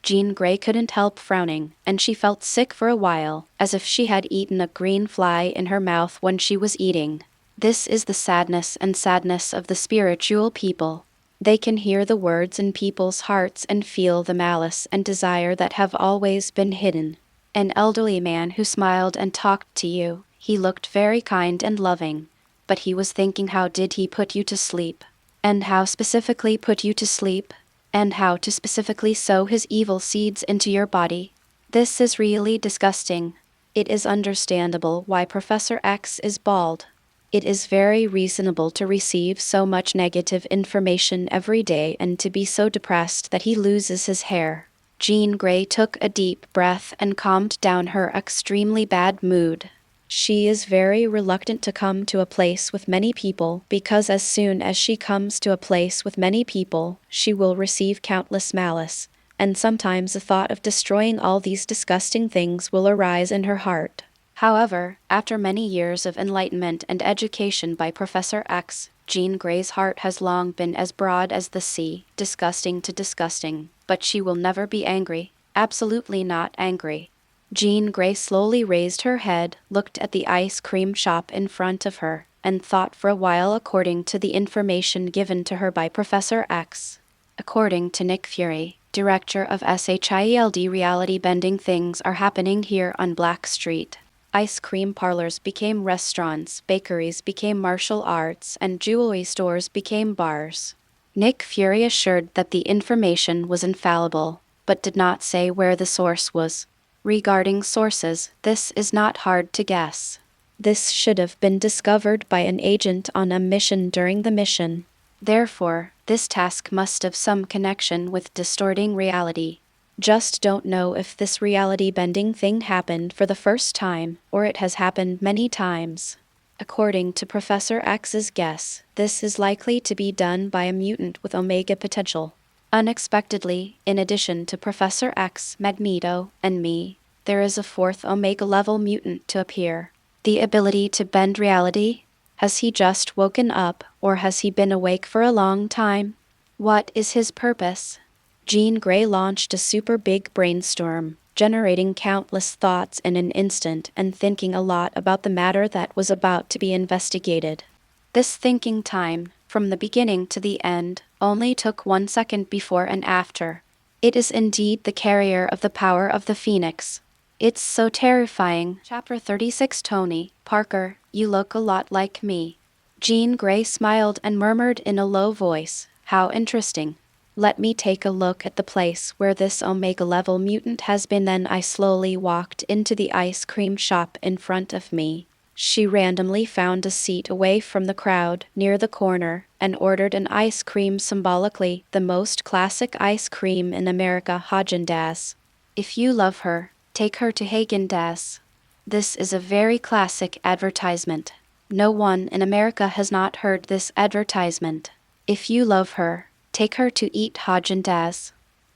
Jean Grey couldn't help frowning, and she felt sick for a while, as if she had eaten a green fly in her mouth when she was eating. This is the sadness of the spiritual people. They can hear the words in people's hearts and feel the malice and desire that have always been hidden. An elderly man who smiled and talked to you, he looked very kind and loving, but he was thinking, how did he put you to sleep? And how specifically put you to sleep? And how to specifically sow his evil seeds into your body? This is really disgusting. It is understandable why Professor X is bald. It is very reasonable to receive so much negative information every day and to be so depressed that he loses his hair. Jean Grey took a deep breath and calmed down her extremely bad mood. She is very reluctant to come to a place with many people because as soon as she comes to a place with many people, she will receive countless malice, and sometimes the thought of destroying all these disgusting things will arise in her heart. However, after many years of enlightenment and education by Professor X, Jean Grey's heart has long been as broad as the sea, disgusting to disgusting, but she will never be angry, absolutely not angry. Jean Grey slowly raised her head, looked at the ice cream shop in front of her, and thought for a while according to the information given to her by Professor X. According to Nick Fury, director of S.H.E.L.D, reality bending things are happening here on Black Street. Ice cream parlors became restaurants, bakeries became martial arts, and jewelry stores became bars. Nick Fury assured that the information was infallible, but did not say where the source was. Regarding sources, this is not hard to guess. This should have been discovered by an agent on a mission during the mission. Therefore, this task must have some connection with distorting reality. Just don't know if this reality-bending thing happened for the first time, or it has happened many times. According to Professor X's guess, this is likely to be done by a mutant with Omega potential. Unexpectedly, in addition to Professor X, Magneto, and me, there is a fourth Omega-level mutant to appear. The ability to bend reality? Has he just woken up, or has he been awake for a long time? What is his purpose? Jean Grey launched a super big brainstorm, generating countless thoughts in an instant and thinking a lot about the matter that was about to be investigated. This thinking time, from the beginning to the end, only took 1 second before and after. It is indeed the carrier of the power of the Phoenix. It's so terrifying. Chapter 36. Tony, Parker, you look a lot like me. Jean Grey smiled and murmured in a low voice, how interesting. Let me take a look at the place where this Omega-level mutant has been. Then I slowly walked into the ice cream shop in front of me. She randomly found a seat away from the crowd, near the corner, and ordered an ice cream, symbolically the most classic ice cream in America, Häagen-Dazs. If you love her, take her to Häagen-Dazs. This is a very classic advertisement. No one in America has not heard this advertisement. If you love her, take her to eat Häagen-Dazs.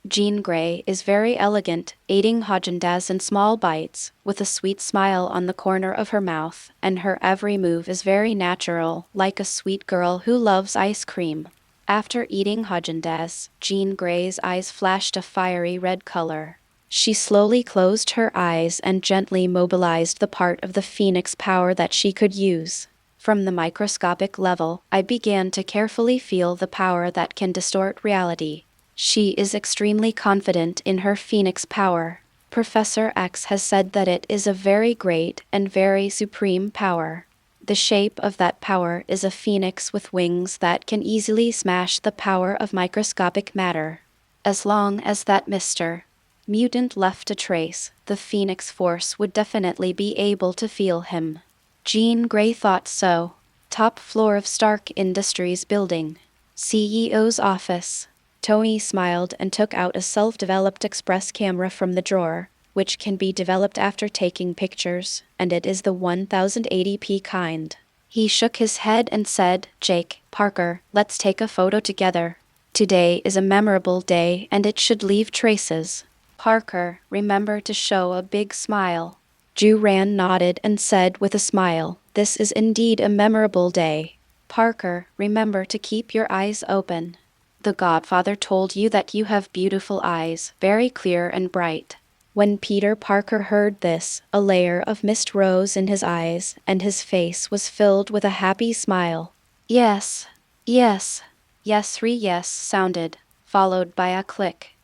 Jean Grey is very elegant, eating Häagen-Dazs in small bites, with a sweet smile on the corner of her mouth, and her every move is very natural, like a sweet girl who loves ice cream. After eating Häagen-Dazs, Jean Grey's eyes flashed a fiery red color. She slowly closed her eyes and gently mobilized the part of the Phoenix power that she could use. From the microscopic level, I began to carefully feel the power that can distort reality. She is extremely confident in her Phoenix power. Professor X has said that it is a very great and very supreme power. The shape of that power is a phoenix with wings that can easily smash the power of microscopic matter. As long as that Mr. Mutant left a trace, the Phoenix Force would definitely be able to feel him. Jean Grey thought so. Top floor of Stark Industries building. CEO's office. Tony smiled and took out a self-developed express camera from the drawer, which can be developed after taking pictures, and it is the 1080p kind. He shook his head and said, Jake, Parker, let's take a photo together. Today is a memorable day and it should leave traces. Parker, remember to show a big smile. Juran nodded and said with a smile, this is indeed a memorable day. Parker, remember to keep your eyes open. The Godfather told you that you have beautiful eyes, very clear and bright. When Peter Parker heard this, a layer of mist rose in his eyes, and his face was filled with a happy smile. Yes, yes, yes, 3 yes sounded, followed by a click.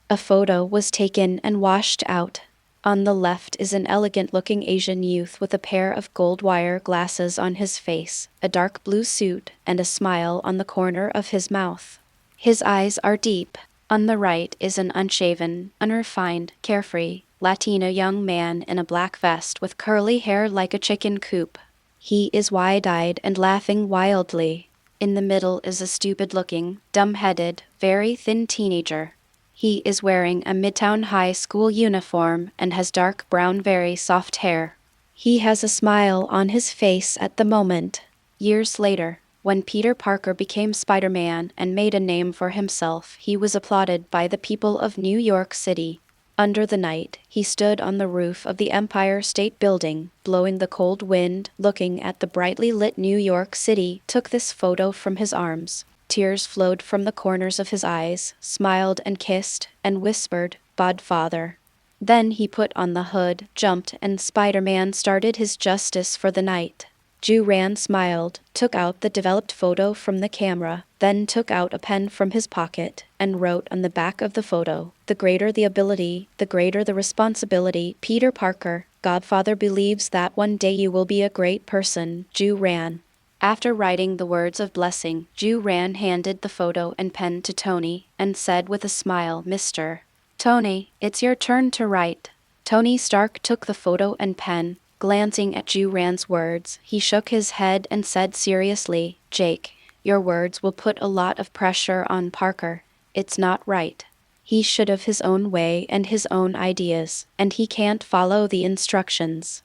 A photo was taken and washed out. On the left is an elegant-looking Asian youth with a pair of gold wire glasses on his face, a dark blue suit, and a smile on the corner of his mouth. His eyes are deep. On the right is an unshaven, unrefined, carefree, Latino young man in a black vest with curly hair like a chicken coop. He is wide-eyed and laughing wildly. In the middle is a stupid-looking, dumb-headed, very thin teenager. He is wearing a Midtown High School uniform and has dark brown, very soft hair. He has a smile on his face at the moment. Years later, when Peter Parker became Spider-Man and made a name for himself, he was applauded by the people of New York City. Under the night, he stood on the roof of the Empire State Building, blowing the cold wind, looking at the brightly lit New York City, took this photo from his arms. Tears flowed from the corners of his eyes, smiled and kissed, and whispered, "Godfather." Then he put on the hood, jumped, and Spider-Man started his justice for the night. Ju-Ran smiled, took out the developed photo from the camera, then took out a pen from his pocket, and wrote on the back of the photo, "The greater the ability, the greater the responsibility. Peter Parker, Godfather believes that one day you will be a great person, Ju-Ran." After writing the words of blessing, Ju-Ran handed the photo and pen to Tony, and said with a smile, "Mr. Tony, it's your turn to write." Tony Stark took the photo and pen. Glancing at Ju-Ran's words, he shook his head and said seriously, "Jake, your words will put a lot of pressure on Parker. It's not right. He should have his own way and his own ideas, and he can't follow the instructions.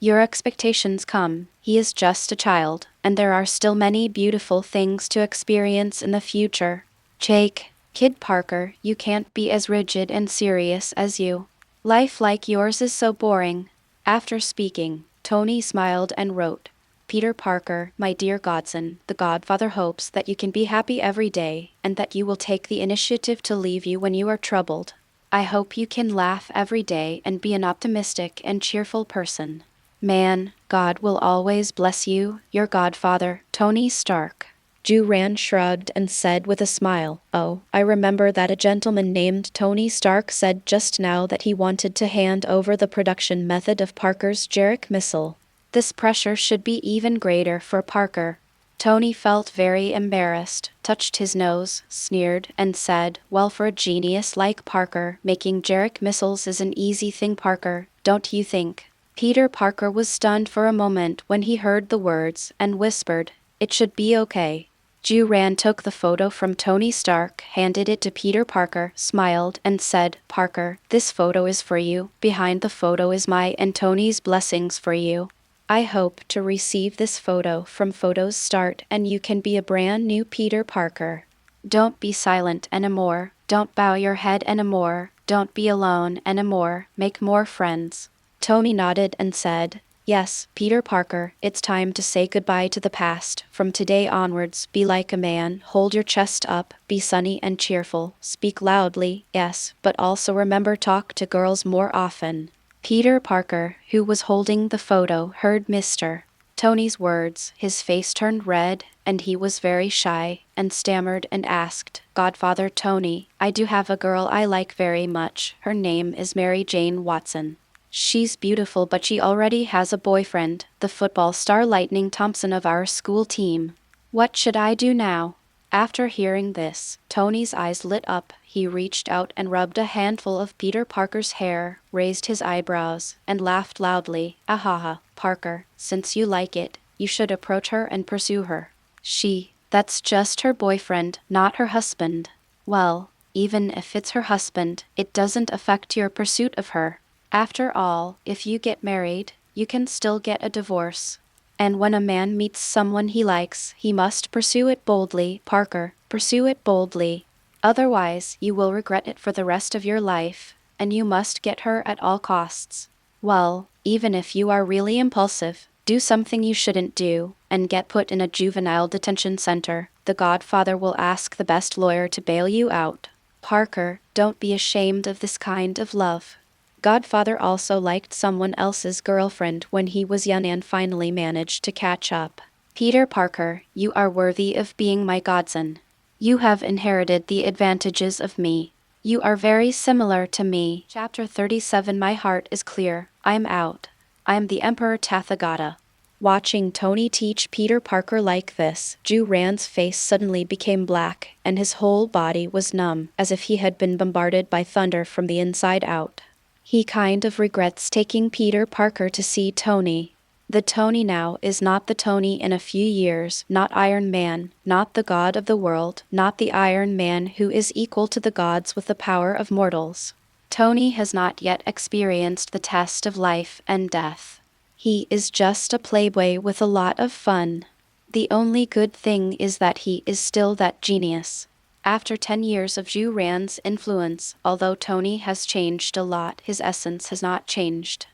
Your expectations come. He is just a child, and there are still many beautiful things to experience in the future. Jake, Kid Parker, you can't be as rigid and serious as you. Life like yours is so boring." After speaking, Tony smiled and wrote, "Peter Parker, my dear godson, the Godfather hopes that you can be happy every day, and that you will take the initiative to leave you when you are troubled. I hope you can laugh every day and be an optimistic and cheerful person. Man, God will always bless you, your Godfather, Tony Stark." Ju-Ran shrugged and said with a smile, "Oh, I remember that a gentleman named Tony Stark said just now that he wanted to hand over the production method of Parker's Jerick missile. This pressure should be even greater for Parker." Tony felt very embarrassed, touched his nose, sneered, and said, "Well, for a genius like Parker, making Jerick missiles is an easy thing, Parker, don't you think?" Peter Parker was stunned for a moment when he heard the words, and whispered, "It should be okay." Ju-Ran took the photo from Tony Stark, handed it to Peter Parker, smiled, and said, "Parker, this photo is for you. Behind the photo is my and Tony's blessings for you. I hope to receive this photo from Photos Start and you can be a brand new Peter Parker. Don't be silent anymore. Don't bow your head anymore. Don't be alone anymore. Make more friends." Tony nodded and said, "Yes, Peter Parker, it's time to say goodbye to the past. From today onwards, be like a man, hold your chest up, be sunny and cheerful, speak loudly, yes, but also remember talk to girls more often." Peter Parker, who was holding the photo, heard Mr. Tony's words. His face turned red, and he was very shy, and stammered and asked, "Godfather Tony, I do have a girl I like very much. Her name is Mary Jane Watson. She's beautiful, but she already has a boyfriend, the football star Lightning Thompson of our school team. What should I do now?" After hearing this, Tony's eyes lit up. He reached out and rubbed a handful of Peter Parker's hair, raised his eyebrows, and laughed loudly. "Ahaha, Parker, since you like it, you should approach her and pursue her. That's just her boyfriend, not her husband." "Well, even if it's her husband, it doesn't affect your pursuit of her. After all, if you get married, you can still get a divorce. And when a man meets someone he likes, he must pursue it boldly, Parker, pursue it boldly. Otherwise, you will regret it for the rest of your life, and you must get her at all costs. Well, even if you are really impulsive, do something you shouldn't do, and get put in a juvenile detention center. The Godfather will ask the best lawyer to bail you out. Parker, don't be ashamed of this kind of love." Godfather also liked someone else's girlfriend when he was young and finally managed to catch up. "Peter Parker, you are worthy of being my godson. You have inherited the advantages of me. You are very similar to me." Chapter 37. My heart is clear. I'm out. I'm the Emperor Tathagata. Watching Tony teach Peter Parker like this, Ju-Ran's face suddenly became black, and his whole body was numb, as if he had been bombarded by thunder from the inside out. He kind of regrets taking Peter Parker to see Tony. The Tony now is not the Tony in a few years, not Iron Man, not the god of the world, not the Iron Man who is equal to the gods with the power of mortals. Tony has not yet experienced the test of life and death. He is just a playboy with a lot of fun. The only good thing is that he is still that genius. After 10 years of Zhu Ran's influence, although Tony has changed a lot, his essence has not changed.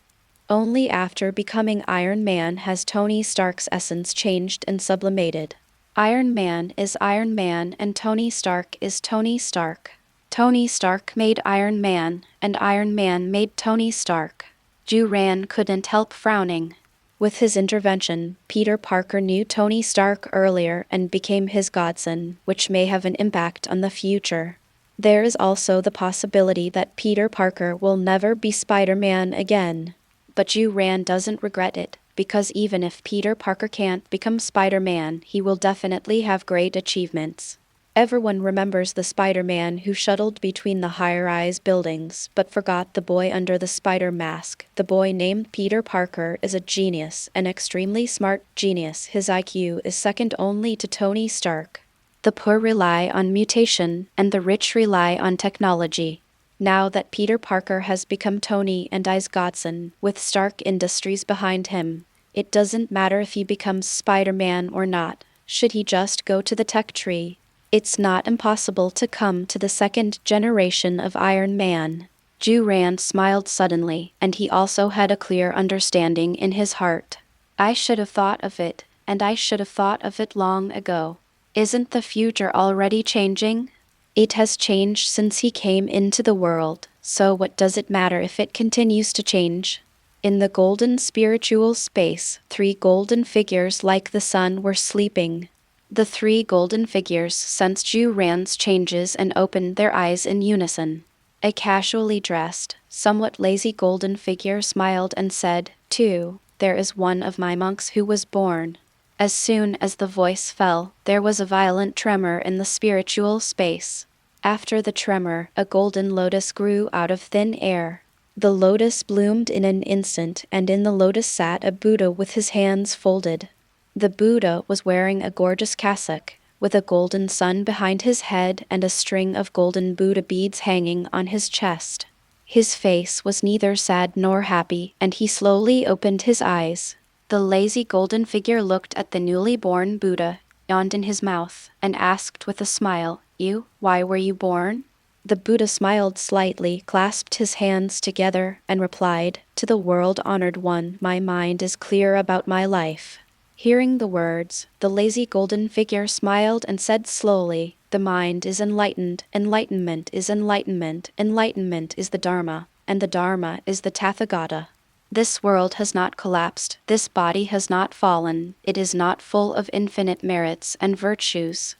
Only after becoming Iron Man has Tony Stark's essence changed and sublimated. Iron Man is Iron Man and Tony Stark is Tony Stark. Tony Stark made Iron Man, and Iron Man made Tony Stark. Zhu Ran couldn't help frowning. With his intervention, Peter Parker knew Tony Stark earlier and became his godson, which may have an impact on the future. There is also the possibility that Peter Parker will never be Spider-Man again. But Zhu Ran doesn't regret it, because even if Peter Parker can't become Spider-Man, he will definitely have great achievements. Everyone remembers the Spider-Man who shuttled between the high-rise buildings, but forgot the boy under the spider mask. The boy named Peter Parker is a genius, an extremely smart genius. His IQ is second only to Tony Stark. The poor rely on mutation, and the rich rely on technology. Now that Peter Parker has become Tony and I's godson, with Stark Industries behind him, it doesn't matter if he becomes Spider-Man or not. Should he just go to the tech tree? It's not impossible to come to the second generation of Iron Man. Zhu Ran smiled suddenly, and he also had a clear understanding in his heart. I should have thought of it, and I should have thought of it long ago. Isn't the future already changing? It has changed since he came into the world, so what does it matter if it continues to change? In the golden spiritual space, 3 golden figures like the sun were sleeping. The 3 golden figures sensed Zhu Ran's changes and opened their eyes in unison. A casually dressed, somewhat lazy golden figure smiled and said, "Too, there is one of my monks who was born." As soon as the voice fell, there was a violent tremor in the spiritual space. After the tremor, a golden lotus grew out of thin air. The lotus bloomed in an instant, and in the lotus sat a Buddha with his hands folded. The Buddha was wearing a gorgeous cassock, with a golden sun behind his head and a string of golden Buddha beads hanging on his chest. His face was neither sad nor happy, and he slowly opened his eyes. The lazy golden figure looked at the newly born Buddha, yawned in his mouth, and asked with a smile, "You, why were you born?" The Buddha smiled slightly, clasped his hands together, and replied, "To the world-honored one, my mind is clear about my life." Hearing the words, the lazy golden figure smiled and said slowly, "The mind is enlightened, enlightenment is enlightenment, enlightenment is the Dharma, and the Dharma is the Tathagata. This world has not collapsed, this body has not fallen, it is not full of infinite merits and virtues.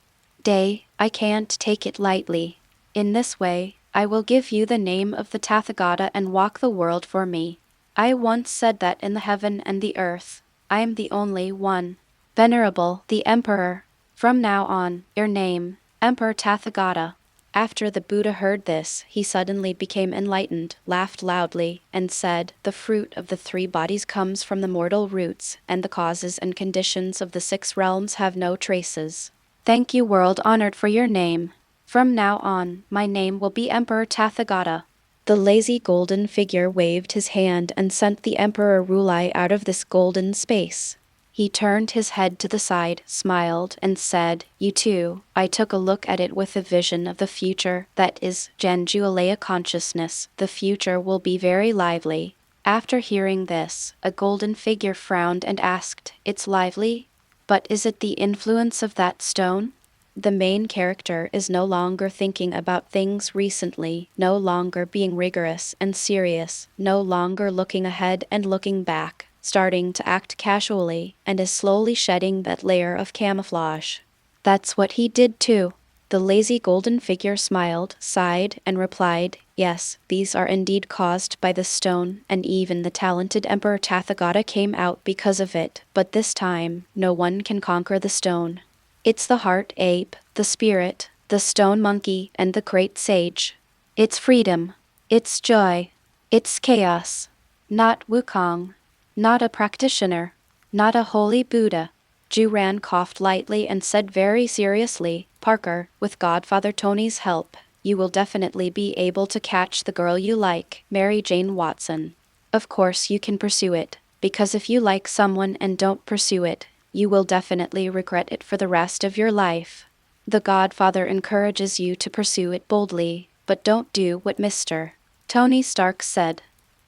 I can't take it lightly. In this way, I will give you the name of the Tathagata and walk the world for me. I once said that in the heaven and the earth, I am the only one. Venerable, the Emperor. From now on, your name, Emperor Tathagata." After the Buddha heard this, he suddenly became enlightened, laughed loudly, and said, "The fruit of the 3 bodies comes from the mortal roots, and the causes and conditions of the 6 realms have no traces. Thank you, world-honored, for your name. From now on, my name will be Emperor Tathagata." The lazy golden figure waved his hand and sent the Emperor Rulai out of this golden space. He turned his head to the side, smiled, and said, "You too." I took a look at it with a vision of the future, that is, Janjualea consciousness. The future will be very lively. After hearing this, a golden figure frowned and asked, "It's lively? But is it the influence of that stone?" The main character is no longer thinking about things recently, no longer being rigorous and serious, no longer looking ahead and looking back, starting to act casually, and is slowly shedding that layer of camouflage. That's what he did too. The lazy golden figure smiled, sighed, and replied, "Yes, these are indeed caused by the stone, and even the talented Emperor Tathagata came out because of it, but this time, no one can conquer the stone. It's the heart ape, the spirit, the stone monkey, and the great sage. It's freedom. It's joy. It's chaos. Not Wukong. Not a practitioner. Not a holy Buddha." Zhu Ran coughed lightly and said very seriously, "Parker, with Godfather Tony's help, you will definitely be able to catch the girl you like, Mary Jane Watson. Of course you can pursue it. because if you like someone and don't pursue it, you will definitely regret it for the rest of your life. The Godfather encourages you to pursue it boldly, but don't do what Mr. Tony Stark said.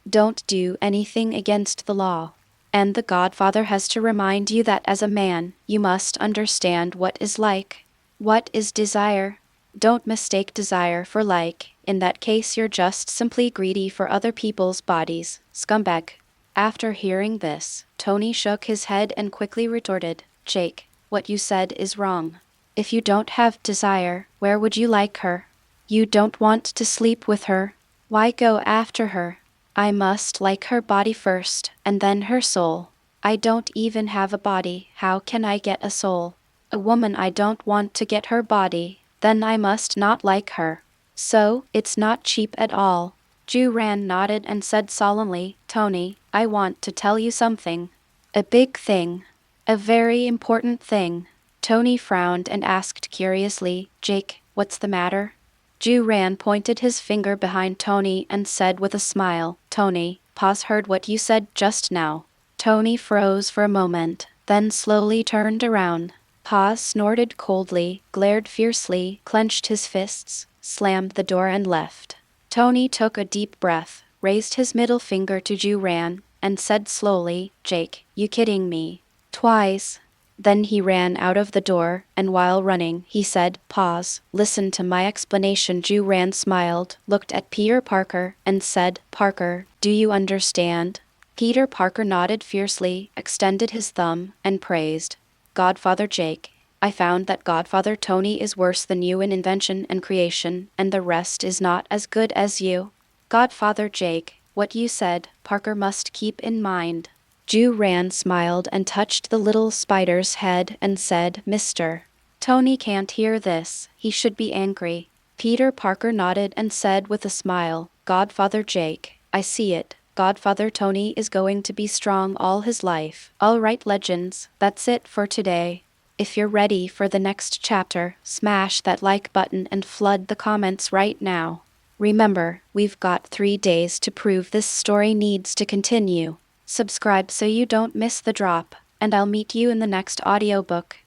Don't do anything against the law. And the Godfather has to remind you that as a man, you must understand what is like. What is desire? Don't mistake desire for like. In that case, you're just simply greedy for other people's bodies, scumbag. After hearing this, Tony shook his head and quickly retorted, Jake, what you said is wrong. If you don't have desire, where would you like her? You don't want to sleep with her. Why go after her? I must like her body first, and then her soul. I don't even have a body, how can I get a soul? A woman I don't want to get her body, then I must not like her. So, it's not cheap at all. Ju-Ran nodded and said solemnly, Tony, I want to tell you something. A big thing. A very important thing. Tony frowned and asked curiously, Jake, what's the matter? Ju-Ran pointed his finger behind Tony and said with a smile, Tony, Paz heard what you said just now. Tony froze for a moment, then slowly turned around. Paz snorted coldly, glared fiercely, clenched his fists, slammed the door and left. Tony took a deep breath, raised his middle finger to Ju-Ran, and said slowly, Jake, you kidding me? Twice. Then he ran out of the door, and while running, he said, Pause, listen to my explanation. Ju-Ran smiled, looked at Peter Parker, and said, Parker, do you understand? Peter Parker nodded fiercely, extended his thumb, and praised. Godfather Jake, I found that Godfather Tony is worse than you in invention and creation, and the rest is not as good as you. Godfather Jake, what you said, Parker must keep in mind. Ju-Ran smiled and touched the little spider's head and said, Mr. Tony can't hear this, he should be angry. Peter Parker nodded and said with a smile, Godfather Jake, I see it. Godfather Tony is going to be strong all his life. All right, legends, that's it for today. If you're ready for the next chapter, smash that like button and flood the comments right now. Remember, we've got 3 days to prove this story needs to continue. Subscribe so you don't miss the drop, and I'll meet you in the next audiobook.